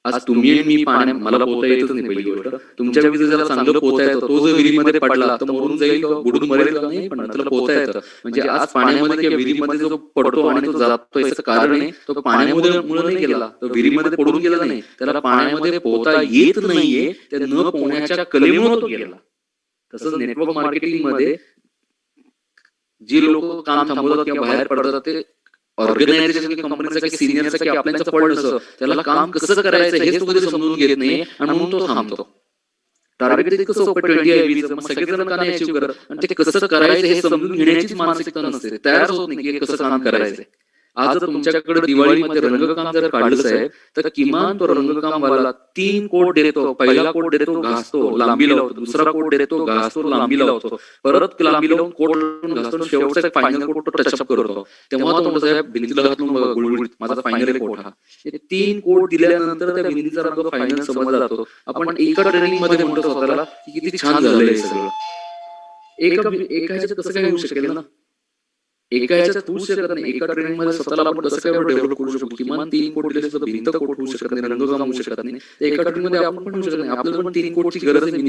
Speaker 3: आज तुम्ही आणि मी पाण्यात, मला पोहता येतच नाही पहिली गोष्ट, तुमच्या विरुद्ध ज्याला चांगलं पोहता येतं तो जर विहिरीमध्ये पडला तर मरून जाईल का, बुडून मरेल का, नाही पण त्याला पोहता येतं. म्हणजे आज पाण्यामध्ये किंवा विहिरीमध्ये जो पडतो आणि तो जातो याचं कारण आहे तो पाण्यामध्ये मुळे नाही गेला, तो विहिरीमध्ये पडून गेला नाही, त्याला पाण्यामध्ये पोहता येत नाहीये, त्या न पोहण्याच्या कलेमुळे तो गेला. तसंच नेटवर्क मार्केटिंग मध्ये जी लोक काम थांबवतात किंवा बाहेर पडतात ते ऑर्गनायझेशन कंपनीचा की सिनियरचा की आपल्याचं पड नसतं, त्याला काम कसं करायचं हेच तो कधी समजून घेत नाही आणि म्हणून तो थांबतो. टार्गेट कसं 20 IB मग सगळेजण का नाही अचीव्ह करत, आणि ते कसं करायचं हे समजून घेण्याचीच मानसिकता नसते, तयार होत नाही की कसं काम करायचंय. आज जर तुमच्याकडे दिवाळीमध्ये रंगकाम जर काढलं साहेब तर किमान तो रंगकामवाला 3 कोट देतो. पहिला कोट देतो घासतो लांबी लावतो, दुसरा कोट देतो घासतो लांबी लावतो, परत लांबी लावून कोट लावून घासतो, शेवटचा फायनल कोट तो टचअप करतो. तेव्हा तो म्हणतो साहेब भिंतीला हात लावून गुळगुळीत माझा फायनल कोट हा. हे 3 कोट दिल्यानंतर त्या भिंतीचा रंग फायनल समजला जातो. आपण एका ट्रेनिंग मध्ये म्हणतो स्वतःला की किती छान झालंय हे सगळं. एका ह्याच्यात कसं काय होऊ शकेल ना, एका ह्याच्यात होऊ शकत नाही. एका ट्रेनिंग मध्ये स्वतःला आपण कसं काय डेव्हलप करू शकतो. किमान 3 कोट दिले सुद्धा भिंत कोट होऊ शकत नाही, रंगकाम होऊ शकत नाही. एका ट्रेनिंग मध्ये आपण पण होऊ शकत नाही. आपल्याला पण 3 कोटची गरज आहे,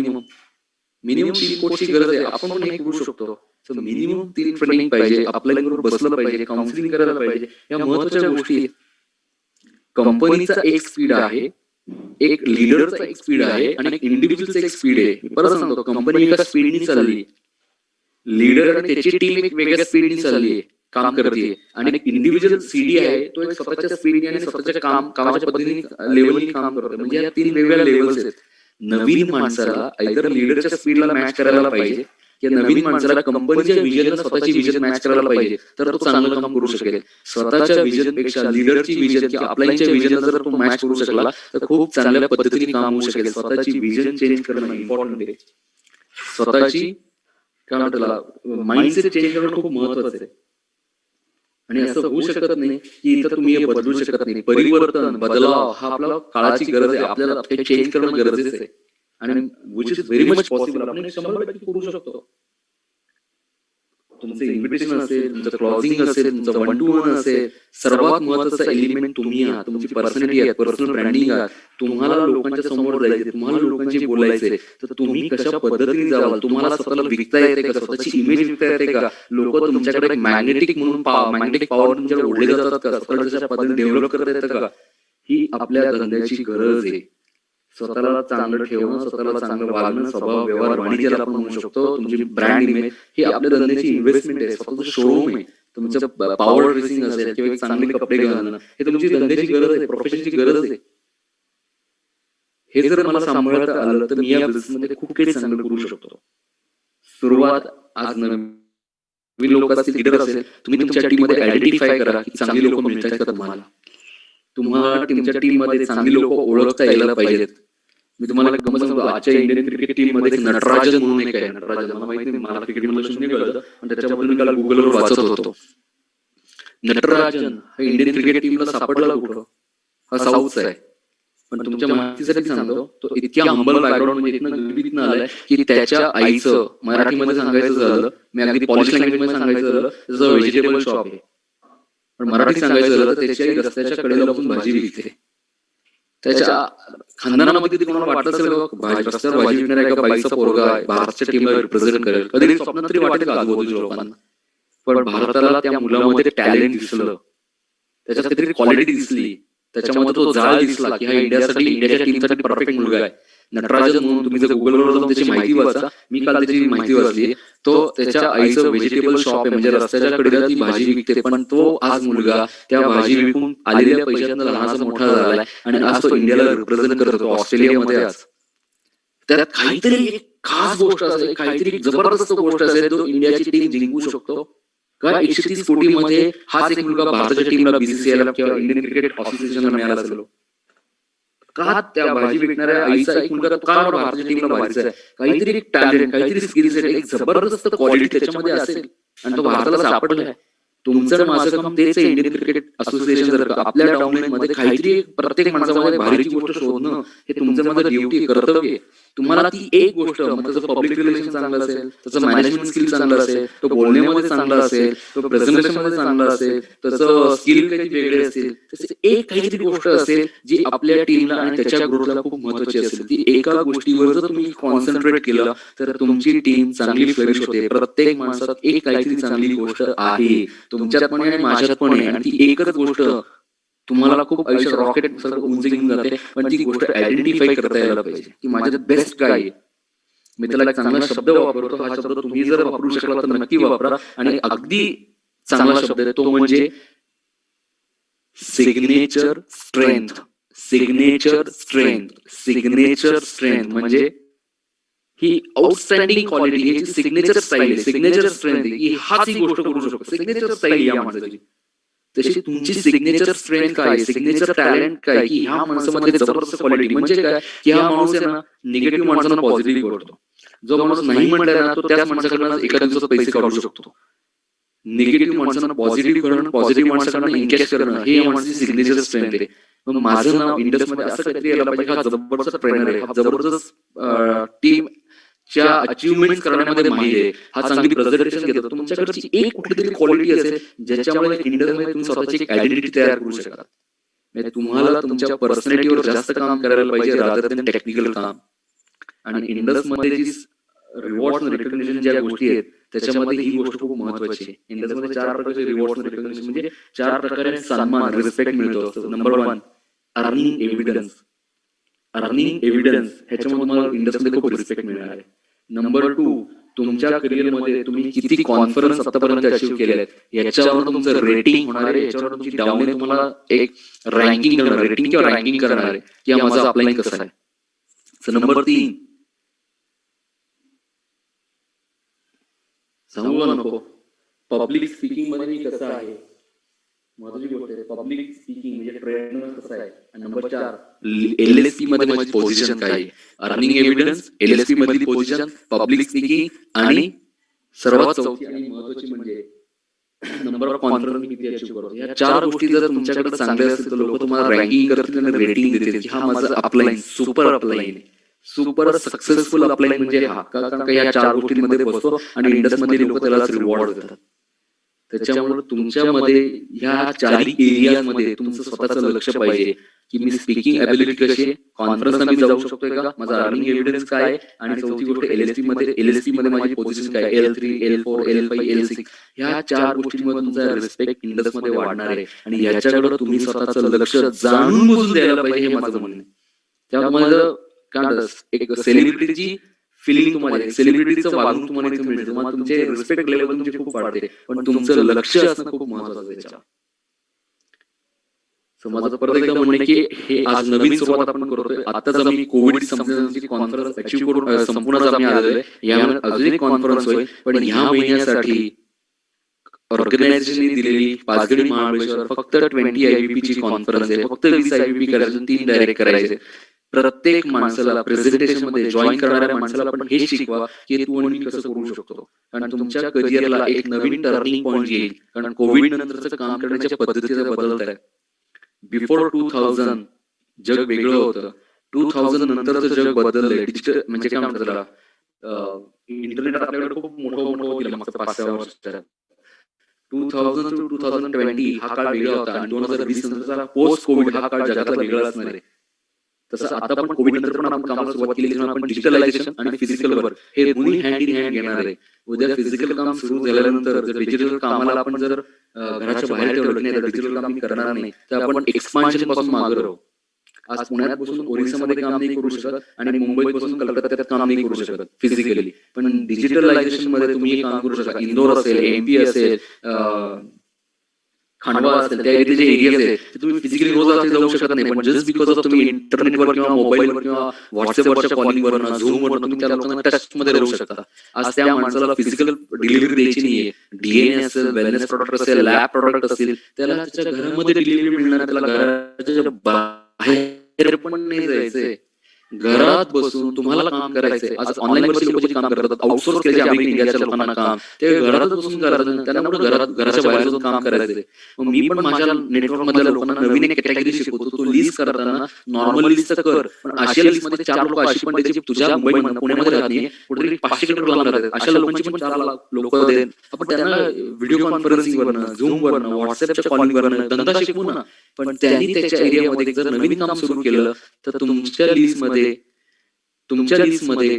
Speaker 3: मिनिमम 3 कोटची गरज आहे. आपण पण नाही करू शकतो. मिनिमम 3 ट्रेनिंग पाहिजे, अप्लाय करून बसलं पाहिजे, काउन्सिलिंग करायला पाहिजे. या महत्वाच्या गोष्टी. कंपनीचा एक स्पीड आहे, एक लीडरचा एक स्पीड आहे आणि एक इंडिव्हिज्युअलचा एक स्पीड आहे. परत सांगतो, कंपनी एका स्पीडनी चालली, लीडर आणि त्याची टीम एक वेगळ्या स्पीडनी चालली आहे, काम करते, आणि एक इंडिव्हिज्युअल सीडी आहे तो एक स्वतःच्या स्पीडने आणि स्वतःच्या कामाच्या पद्धतीने लेवलनी काम करतो. म्हणजे या 3 वेगवेगळ्या लेवल्स आहेत. नवीन माणसाला आयदर लीडरच्या स्पीडला मॅच करायला पाहिजे किंवा नवीन माणसाला कंपनीच्या विजनला स्वतःची विजन मॅच करायला पाहिजे, तर तो चांगलं काम करू शकेल. स्वतःच्या विजन पेक्षा लीडरची विजन किंवा अपलाईनच्या विजनला जर तो मॅच करू शकला तर खूप चांगल्या पद्धतीने काम होऊ शकेल. स्वतःची विजन चेंज करणं इम्पॉर्टंट आहे. स्वतःची काय म्हणतात त्याला, माइंडसेट चेंज करणं खूप महत्वाचं आहे. आणि असं होऊ शकत नाही की इथं तुम्ही हे बदलू शकत नाही. परिवर्तन, बदलाव हा आपला काळाची गरज आहे. आपल्याला हे चेंज करणं गरजेचं आहे. आणि which is very much possible. आपण 100% करू शकतो. तुमचं इन्व्हिटेशन असेल, तुमचं क्लॉजिंग असेल, तुमचं 1 to 1 असेल, सर्वात महत्त्वाचा एलिमेंट तुम्ही आहात, तुमची पर्सनॅलिटी आहे, पर्सनल ब्रँडिंग आहे. तुम्हाला लोकांच्या समोर जायचे, तुम्हाला लोकांशी बोलायचे, तर तुम्ही कशा पद्धतीने जावाल, तुम्हाला स्वतःला विकता येते का, स्वतःची इमेज विकता येते का, लोक तुमच्याकडे एक मॅग्नेटिक म्हणून मॅग्नेटिक पॉवर तुमच्याकडे ओढले जातात का, स्वतःला तशा पद्धतीने डेव्हलप करता येतं का, ही आपल्या धंद्याची गरज आहे. स्वतःला चांगलं ठेवणं, स्वतःला चांगलं वागणं, स्वभाव, व्यवहार, वाणी ज्याला आपण म्हणू शकतो, तुमची ब्रँड इमेज ही आपल्या धंद्याची इन्व्हेस्टमेंट आहे, स्वतःचं शोरूम आहे. तुमचं पॉवर ड्रेसिंग असेल किंवा एक चांगले कपडे घालणं हे तुमची धंद्याची गरज आहे, प्रोफेशनची गरज आहे. हे जर मला सांभाळता आलं तर मी या बिझनेसमध्ये खूप काही चांगलं करू शकतो. सुरुवात आज नवीन लोक असतील, लीडर असेल, तुम्ही तुमच्या टीम मध्ये आयडेंटिफाय करा की चांगली लोक मिळतात का तुम्हाला. तुम्हाला तुमच्या टीम मध्ये चांगली लोक ओळखता यायला पाहिजेत. मी तुम्हाला एक गमत सांगतो, आजच्या इंडियन क्रिकेट टीम मध्ये नटराजन म्हणून एक आहे. नटराजन मला माहिती नाही, मला क्रिकेट मधलं शून्य कळतं, पण त्याच्याबद्दल मी काल गुगलवर वाचत होतो. नटराजन हा इंडियन क्रिकेट टीमला सापडला कुठं, हा साऊथचा आहे. पण तुमच्या माहितीसाठी सांगतो, तो इतक्या हंबल बॅकग्राऊंड मध्ये इतकं गरिबीतनं आलाय की त्याच्या आईचं, मराठीमध्ये सांगायचं झालं, मी अगदी पॉलिश लँग्वेज मध्ये सांगायचं झालं, त्याचं व्हेजिटेबल शॉप आहे. पण मराठीत सांगायचं झालं तर त्याची आई रस्त्याच्या कडेला बसून भाजी विकते. त्याच्या खानदानामध्ये ते कोणाला वाटलं असेल रस्त्यावर भाजी विकणाऱ्या एका बाईचा पोरगा आहे, भारताच्या टीमला रिप्रेझेंट करेल, कधी स्वप्नात तरी वाटेल का आजूबाजूच्या लोकांना. पण भारताला त्या मुलामध्ये टॅलेंट दिसलं, त्याच्यात काहीतरी क्वालिटी दिसली, त्याच्यामध्ये तो जाळ दिसला की हा इंडियासाठी, इंडियाच्या टीमसाठी परफेक्ट मुलगा आहे. नटराजन म्हणून तुम्ही जर गुगलवर जाऊन त्याची माहिती वाचा, मी काल त्याची माहिती वाचली. तो त्याच्या आईचं व्हेजिटेबल शॉप आहे, म्हणजे रस्त्याच्या कडेला ती भाजी विकते, पण तो आज मुलगा त्या भाजी विकून आलेल्या पैशातनं लहानाचा मोठा झालाय आणि आज तो इंडियाला रिप्रेझेंट करतो ऑस्ट्रेलियामध्ये. आज त्यात काहीतरी एक खास गोष्ट असेल, काहीतरी जबरदस्त गोष्ट असेल, जो इंडियाची टीम जिंकू शकतो का. 130 कोटी मध्ये हाच एक मुलगा भारताच्या टीमला, बीसीसीआयला किंवा इंडियन क्रिकेट असोसिएशनला मिळाला असेल का. त्या भाजी विकणाऱ्या आईचा एक मुलगा का भारताच्या टीमला व्हायचा आहे. काहीतरी टॅलेंट, काहीतरी स्किल्स, एक जबरदस्त क्वालिटी त्याच्यामध्ये असेल आणि तो भारताला सापडलाय. तुमचं माझं काम तेच आहे. इंडियन क्रिकेट असोसिएशन जर आपल्या डाऊनलाईन मध्ये काहीतरी प्रत्येक माणसामध्ये भारीची गोष्ट शोधणं हे तुमचं माझं ड्युटी, कर्तव्य आहे. तुम्हाला ती एक गोष्ट, मग त्याचं पब्लिक रिलेशन चांगलं असेल, त्याचं मॅनेजमेंट स्किल चांगलं असेल, तो बोलण्यामध्ये चांगला असेल, तो प्रेझेंटेशन मध्ये चांगला असेल, त्याचं स्किल काहीतरी वेगळे असेल, तसे एक काहीतरी गोष्ट असेल जी आपल्या टीमला आणि त्याच्या ग्रोथला खूप महत्वाची असेल. ती एका गोष्टीवर जर तुम्ही कॉन्सन्ट्रेट केलं तर तुमची टीम चांगली फ्लरिश होते. प्रत्येक माणसात एक काहीतरी चांगली गोष्ट आहे, तुमच्यात पण आहे आणि माझ्यात पण आहे, आणि ती एकच गोष्ट तुम्हाला खूप आयुष्यात रॉकेट सारखं उंच घेऊन जाते. पण ती गोष्ट आयडेंटिफाय करता यायला पाहिजे की माझ्यात बेस्ट काय आहे. मी त्याला एक चांगला शब्द वापरतो, हा शब्द तुम्ही जर वापरू शकला तर नक्की वापरा, आणि अगदी चांगला शब्द आहे तो म्हणजे signature strength. Signature strength, signature strength म्हणजे ही आउटस्टँडिंग क्वालिटी, ही सिग्नेचर स्टाईल आहे, सिग्नेचर स्ट्रेंथ ही हाच ही गोष्ट करू शकतो. सिग्नेचर स्टाईल या माणसाची, तशी तुमची सिग्नेचर स्ट्रेंथ काय, सिग्नेचर टॅलेंट काय, की ह्या माणसामध्ये जबरदस्त क्वालिटी म्हणजे काय, की हा माणूस आहे ना निगेटिव्ह माणसांना पॉझिटिव्ह करतो. जो माणूस नाही म्हटलाय ना तो त्याच माणसाकडनं एका दिवसात पैसे काढू शकतो. निगेटिव्ह माणसांना पॉझिटिव्ह करणं, पॉझिटिव्ह माणसाकडनं एनकॅश करणं, हे या माणसाची सिग्नेचर स्ट्रेंथ आहे. मग माझं नाव इंडस्ट्रीमध्ये असं काहीतरी यायला पाहिजे, हा जबरदस्त ट्रेनर आहे, हा जबरदस्त टीम च्या अचिव्हमेंट करण्यामध्ये माहिती आहे, हा चांगली प्रेझेंटेशन घेतो. तुमच्याकडची एक कुठलीतरी क्वालिटी असेल ज्याच्यामुळे इंडस्ट्रीमध्ये तुम्ही स्वतःची एक आयडेंटिटी तयार करू शकाल. म्हणजे तुम्हाला तुमच्या पर्सनॅलिटीवर जास्त काम करायला पाहिजे रादर दॅन टेक्निकल काम. आणि इंडस्ट्रीमध्ये जी रिवॉर्ड रिकग्निशन ज्या गोष्टी आहेत त्याच्यामध्ये ही गोष्ट खूप महत्वाची आहे. इंडस्ट्रीमध्ये 4 प्रकारचे रिवॉर्ड रिकग्निशन म्हणजे 4 प्रकारे सन्मान, रिस्पेक्ट मिळतो. Number 1 earning evidence. Earning evidence ह्याच्यामध्ये तुम्हाला इंडस्ट्रीमध्ये खूप रिस्पेक्ट मिळणार आहे. नंबर 2 तुमच्या करिअरमध्ये तुम्ही किती कॉन्फरन्स आतापर्यंत अचीव्ह केले आहेत याच्यावर तुमचं रेटिंग होणार आहे, याच्यावर तुमची डाऊनलाईन तुम्हाला एक रँकिंग करणार, रेटिंग किंवा रँकिंग करणार आहे की हा माझा अपलाईन कसा आहे. नंबर 3 सांगू का नको, पब्लिक स्पीकिंग मध्ये मी कसं आहे, महत्वाची गोष्ट आहे. पब्लिक स्पीकिंग म्हणजे ट्रेनर कसं आहे. आणि नंबर 4 LSP मध्ये माझी पोझिशन काय आहे. अर्निंग एव्हिडन्स, LSP मधली पोझिशन, पब्लिक स्पीकिंग आणि सर्वात चौथी आणि महत्वाची म्हणजे नंबर ऑफ कॉन्फरन्स किती अचीव्ह करतो. या चार गोष्टी जर तुमच्याकडे चांगल्या असतील तर लोक तुम्हाला रँकिंग करतील आणि रेटिंग देतील की हा माझा अपलाईन सुपर अपलाईन आहे, सुपर सक्सेसफुल अपलाईन म्हणजे हा. कारण का या चार गोष्टींमध्ये बसतो आणि इंडस्ट्रीमध्ये लोक त्यालाच रिवॉर्ड देतात. त्याच्यामुळे तुमच्यामध्ये ह्या चारही एरियामध्ये तुमचं स्वतःचं लक्ष पाहिजे की मी स्पीकिंग ॲबिलिटी कशी आहे, कॉन्फरन्सला मी जाऊ शकतोय का, माझा अर्निंग एव्हिडन्स काय आहे, आणि चौथी गोष्ट एलएसपी मध्ये माझी पोझिशन काय, L3, L4, L5, L6. ह्या चार गोष्टींमध्ये तुमचा रिस्पेक्ट इंडस्ट्रीमध्ये वाढणार आहे आणि याच्याकडे तुम्ही स्वतःचं लक्ष जाणून बुजून द्यायला पाहिजे, हे माझं म्हणणं आहे. तेव्हा तुम्हाला काय म्हणतात, एक सेलिब्रिटीची फिलिंग तुम्हाला, सेलिब्रिटीचं वागणूक तुम्हाला इथे मिळते, तुम्हाला तुमचे रिस्पेक्ट लेवल तुमची खूप वाढते, पण तुमचं लक्ष असणं खूप महत्वाचं आहे त्याच्यावर. So माझं परत एकदा म्हणणं आहे की हे आज नवीन सुरुवात आपण करतोय. आताच आम्ही कोविड संपण्याची कॉन्फरन्स अचीव्ह करून संपूर्णच आम्ही आलेलो आहे. यामध्ये अजून एक कॉन्फरन्स होईल, पण ह्या महिन्यासाठी ऑर्गनायझेशनने दिलेली पाचगणी महाबळेश्वर फक्त 20 IVP ची कॉन्फरन्स आहे. फक्त 20 IVP करायचे, 3 डायरेक्ट करायचे. प्रत्येक माणसाला प्रेझेंटेशन मध्ये जॉईन करणाऱ्या माणसाला पण हे शिकवा की तू आणि मी कसं करू शकतो, कारण तुमच्या करिअरला एक नवीन टर्निंग पॉईंट येईल. कारण कोविड नंतरचं काम करण्याच्या पद्धती बदलत आहेत. बिफोर 2000 जग वेगळं होतं, 2000 नंतरचं जग बदललंय. डिजिटल म्हणजे काय म्हणतात त्याला, इंटरनेट आपल्याकडे खूप मोठं होत गेलं मागच्या 5-6 वर्षात. 2000 to 2020 हा काळ वेगळा होता आणि 2020 नंतरचा पोस्ट कोविड हा काळ जगातला वेगळा असणार आहे. तसं आता पण कोविड नंतर पण आपण कामाला सुरुवात केली, जेव्हा आपण डिजिटलायझेशन आणि फिजिकल वर्क हे दोन्ही हँड इन हँड घेणार आहे. उद्या फिजिकल काम सुरू झाल्यानंतर जर डिजिटल कामाला आपण जर घराच्या बाहेर ठेवलं नाही, तर डिजिटल काम करणार नाही, तर आपण एक्सपान्शन पासून मागे राहू. आज पुण्यात बसून ओरिसामध्ये काम नाही करू शकत आणि मुंबईत बसून कलकत्त्यात काम नाही करू शकत फिजिकली, पण डिजिटलायझेशन मध्ये तुम्ही काम करू शकता. इंदोर असेल, MP असेल, खांडवा असेल, त्या एरियाचे जे एरियाज आहेत ते तुम्ही फिजिकली रोज जाऊ शकत नाही, पण जस्ट बिकॉज ऑफ तुम्ही इंटरनेटवर किंवा मोबाईलवर किंवा व्हॉट्सअपवरच्या कॉलिंगवर, झूमवर तुम्ही त्या लोकांना टच मध्ये राहू शकता. आज त्या माणसाला फिजिकल डिलिव्हरी द्यायची नाहीये. DNA असेल, वेलनेस प्रॉडक्ट असेल, लॅब प्रॉडक्ट असतील, त्याला त्याच्या घरामध्ये डिलिव्हरी मिळणार, त्याला घराच्या बाहेर पण नाही जायचंय. घरात बसून तुम्हाला काम करायचंय. आज ऑनलाईन वरची लोक जे काम करतात, आउटसोर्स केले अमेरिकन इंडियाच्या लोकांना काम, ते घरातच बसून करतात. त्यांना कुठं घराच्या बाहेर जाऊन काम करायचंय. मग मी पण माझ्या नेटवर्क मधल्या लोकांना नवीन एक कॅटेगरी शिकवतो. तू लिस्ट करताना नॉर्मल लिस्ट कर, पण अशा लिस्ट मध्ये 4 लोक अशी पण त्याची तुझ्या मुंबईमध्ये पुण्यामध्ये राहत नाही, कुठेतरी 500 किलोमीटर लांब राहतात. अशा लोकांची पण 4 लोक देत. आपण त्यांना व्हिडिओ कॉन्फरन्सिंग वरनं, झूम वरनं, व्हॉट्सअपच्या कॉलिंग वरनं धंदा शिकवू ना. पण त्यांनी त्याच्या एरियामध्ये जर नवीन काम सुरू केलं तर तुमच्या लिस्टमध्ये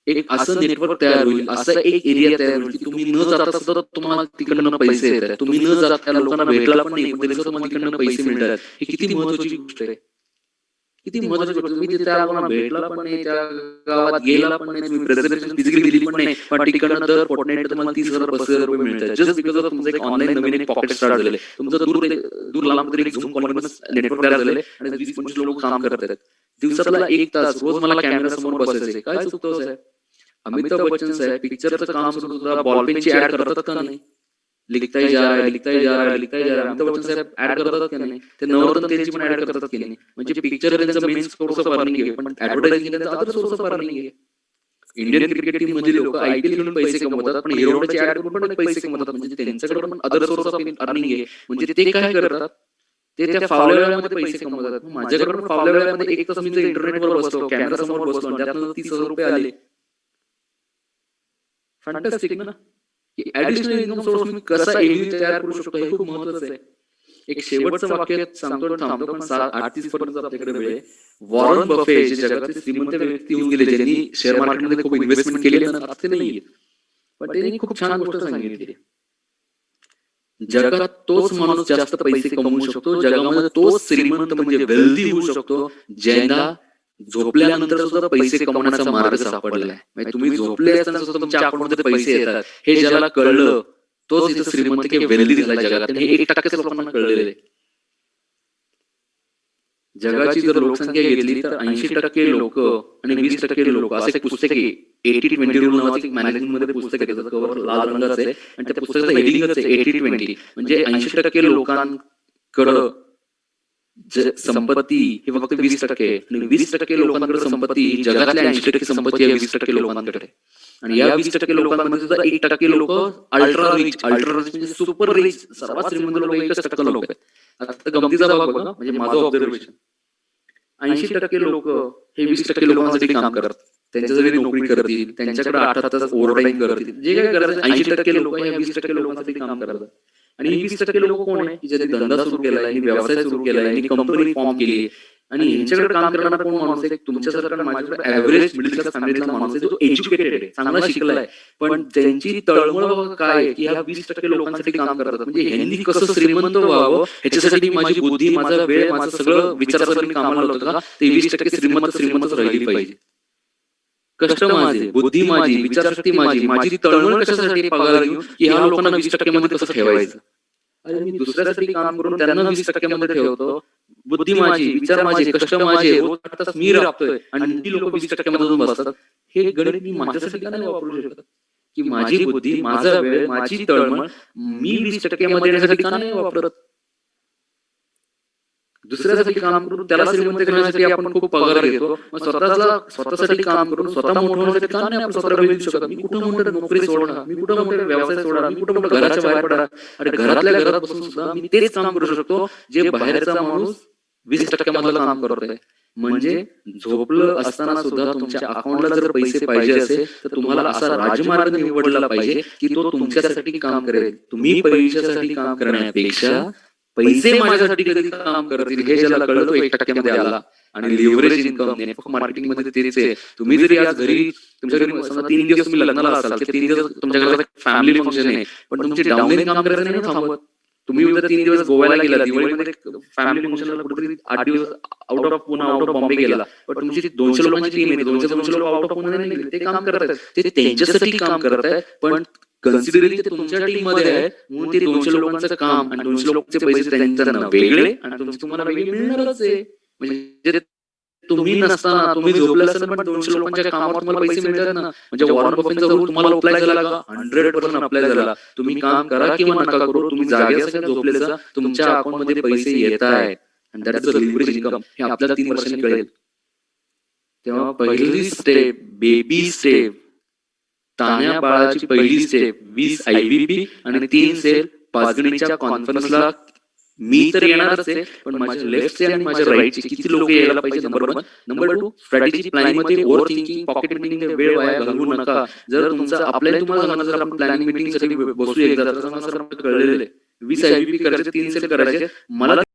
Speaker 3: एक असं नेटवर्क तयार होईल, असा एक एरिया तयार होईल की तुम्ही न जाता सुद्धा तुम्हाला तिकडनं पैसे येतात. तुम्ही न जाता त्या लोकांना भेटला पण नाही, पण तरी सुद्धा तुम्हाला तिकडनं पैसे मिळतात. ही किती महत्वाची गोष्ट आहे, किती महत्वाची गोष्ट. तुम्ही त्या लोकांना भेटला पण नाही, त्या गावात गेला पण नाही, तुम्ही प्रेझेंटेशन फिजिकली दिली पण नाही, पण तिकडनं दर फोर्टनाईट तुम्हाला 30,000 35,000 रुपये मिळतात. जस्ट बिकॉज ऑफ तुमचं एक ऑनलाईन नवीन एक पॉकेट स्टार्ट झाले, तुमचं दूर लांब तरी एक झूम कॉलमध्ये नेटवर्क तयार झाले आणि 20-25 लोक काम करतात. दिवसातला 1 तास रोज मला कॅमेरा समोर बसायचंय. काय चुकतं साहेब? अमिताभ बच्चन साहेब पिक्चरचं काम सुरू होतं, बॉलपेनची ऍड करतात का नाही? लिखता ही जा रहा है, लिखता ही जा रहा है, लिखता ही जा रहा है. अमिताभ बच्चन साहेब ऍड करतात का नाही? ते नवरत्न त्यांची पण ऍड करतात की नाही? म्हणजे पिक्चर त्यांचा मेन सोर्स ऑफ अर्निंग आहे, पण ऍडव्हर्टायझिंग त्यांचा अदर सोर्स ऑफ अर्निंग आहे. इंडियन क्रिकेट टीम मधील लोक IPL खेळून पैसे कमवतात, पण हिरोची ऍड करून पण पैसे कमवतात. म्हणजे त्यांच्याकडे पण अदर सोर्स ऑफ अर्निंग आहे. म्हणजे ते काय करतात, ते त्या फावल्या वेळामध्ये पैसे कमवतात. माझ्याकडे पण फावल्या वेळामध्ये 1 तास मी इंटरनेटवर बसतो, कॅमेरा समोर बसतो आणि त्यातनं 30,000 रुपये आले. फॅन्टास्टिक ना. ऍडिशनल इन्कम सोर्स मी कसा तयार करू शकतो हे खूप महत्त्वाचं आहे. एक शेवटचं वाक्य सांगतो आणि थांबतो, पण 8:30 पर्यंत आपल्याकडे वेळ आहे. वॉरन बफे जे जगातील श्रीमंत व्यक्ती होऊन गेले, ज्यांनी शेअर मार्केटमध्ये खूप इन्व्हेस्टमेंट केली, आता नाहीये, पण त्यांनी खूप छान गोष्ट सांगितली. जगात तोच माणूस जास्त पैसे कमवू शकतो, जगामध्ये तोच श्रीमंत म्हणजे वेल्दी होऊ शकतो, ज्यांना झोपल्यानंतर सुद्धा पैसे कमवण्याचा मार्ग सापडलाय. म्हणजे तुम्ही झोपले असताना सुद्धा तुमच्या अकाउंटमध्ये पैसे येतात हे ज्याला कळलं, तोच इथं श्रीमंत की वेल्दी झाला जगात. आणि 1% लोकांना कळलेलं आहे. जगाची जर लोकसंख्या घेतली तर 80% लोक आणि 20% लोक, असं एक पुस्तक आहे 80-20 रूल नावाचं, मॅनेजमेंट मध्ये पुस्तक आहे. त्याचं कव्हर लाल रंगाचं आहे आणि त्या पुस्तकाचं हेडिंगच आहे 80-20. म्हणजे 80% लोकांकडं संपत्ती ही फक्त 20% आहे आणि 20% लोकांकडे संपत्ती ही जगातल्या 80% संपत्ती या 20% लोकांकडे आहे. आणि या 20% लोकांमध्ये सुद्धा 1% लोक अल्ट्रा रिच म्हणजे सुपर रिच सर्वात श्रीमंत लोक 1% लोक आहेत. आता गमतीचा भाग बघा, म्हणजे माझं ऑब्झर्वेशन 80% लोक हे 20% लोकांसाठी काम करतात. त्यांच्यासाठी नोकरी करतील, त्यांच्याकडे 8 तास ओव्हरटाईम करतील, जे काय करायचं 80% लोक या 20% लोकांसाठी काम करतात. आणि ही 20% लोक कोण आहे की ज्यांनी धंदा सुरू केलाय, व्यवसाय सुरू केलाय, कंपनी फॉर्म केली आणि यांच्याकडे काम करणारा कोण माणूस आहे, तुमच्यासारखा माझ्याकडे ऍव्हरेज मिडल क्लास फॅमिलीतला माणूस आहे जो एज्युकेटेड आहे, चांगला शिकलाय, पण त्यांची तळमळ बघा काय आहे की ह्या 20% लोकांसाठी काम करतात. म्हणजे ह्यांनी कसं श्रीमंत व्हावं ह्याच्यासाठी माझी बुद्धी, माझा वेळ, माझं सगळं विचारासाठी कामाला लावतो का ते 20% श्रीमंतच राहिली पाहिजे. कष्ट माझे, बुद्धी माझी, विचारशक्ती माझी, माझी तळमळ कशासाठी पगार घेऊन की ह्या लोकांना 20% मध्ये कसं ठेवायचं. अरे मी दुसऱ्यासाठी काम करून त्यांना 20% मध्ये ठेवतो. बुद्धी माझी, विचार माझे, कष्ट माझे, रोज 8 तास मी राबतोय आणि ती लोक 20% मध्ये जाऊन बसतात. हे गणित मी माझ्यासाठी का नाही वापरू शकत की माझी बुद्धी, माझा वेळ, माझी तळमळ मी 20% मध्ये येण्यासाठी का नाही वापरत. दुसऱ्यासाठी काम करून त्याला श्रीमंत करण्यासाठी आपण खूप पगार घेतो, मग स्वतःसाठी काम करून स्वतः मोठं होण्यासाठी का नाही आपण स्वतःला वेळ देऊ शकत. मी कुठं मोठं नोकरी सोडणार, मी कुठं मोठं व्यवसाय सोडणार, मी कुठं मोठं घराच्या बाहेर पडणार. आणि घरातल्या घरात बसून सुद्धा मी तेच काम करू शकतो जे बाहेरचा माणूस 20% मधलं काम करतोय. म्हणजे झोपलं असताना सुद्धा तुमच्या अकाउंटला जर पैसे पाहिजे असेल तर तुम्हाला असा राजमार्ग निवडला पाहिजे की तो तुमच्यासाठी काम करेल. तुम्ही पैशासाठी काम करण्यापेक्षा पैसे माझ्यासाठी कधी काम करतील हे ज्याला कळलं तो 1% मध्ये आला. आणि लिव्हरेज इन्कम, नेटवर्क मार्केटिंग मध्ये तेच आहे. तुम्ही जरी आज घरी तुमच्या घरी समजा 3 दिवस तुम्ही लग्नाला असाल की 3 दिवस तुमच्या घरात फॅमिली फंक्शन आहे, पण तुमची डाऊन काम करायचं नाही थांबत. तुम्ही जर 3 दिवस गोव्याला गेला, दिवाळीमध्ये फॅमिली फंक्शनला कुठेतरी 8 दिवस out of Pune, out of Bombay गेला, पण तुमची 200 लोकांची टीम आहे, 200 लोक आउट ऑफ पुणे नाही गेले, ते काम करत आहेत, ते त्यांच्यासाठी काम करत आहेत. पण कन्सिडरिंग ते तुमच्या टीम मध्ये आहे म्हणून ते 200 लोकांचं काम आणि 200 लोकांचे पैसे त्यांना वेगळे आणि तुम्हाला वेगळे मिळणारच आहे. म्हणजे तुम्ही नसताना, तुम्ही झोपले असताना पण 200 लोकांच्या कामावर तुम्हाला पैसे मिळतात ना. म्हणजे वॉरन बफेटचा रूल तुम्हाला अप्लाय झाला का? 100% अप्लाय झाला. तुम्ही काम करा किंवा नका करू, तुम्ही जागे असा झोपले जा, तुमच्या अकाउंट मध्ये पैसे येत आहेत आणि that is the leverage income. हे आपल्याला 3 वर्षांनी कळेल. तेव्हा पहिली स्टेप, बेबी स्टेप, तान्या बाळाची पहिली स्टेप 20 IBP आणि 3 सेल पाचगणीच्या कॉन्फरन्सला मी तर येणारच आहे, पण माझ्या लेफ्टचे आणि माझ्या राईटचे किती लोक यायला पाहिजे. नंबर 1. नंबर 2, स्ट्रॅटेजी प्लॅनिंग मध्ये ओव्हर थिंकिंग, पॉकेट मीटिंग वेळ वाया घालवू नका. जर तुमचा आपल्याला तुम्हाला सांगणार जर आपण प्लॅनिंग मीटिंग साठी बसू एकदा तर सर कळलेलं आहे 20 IBP करायचे, 3 सेल करायचे. मला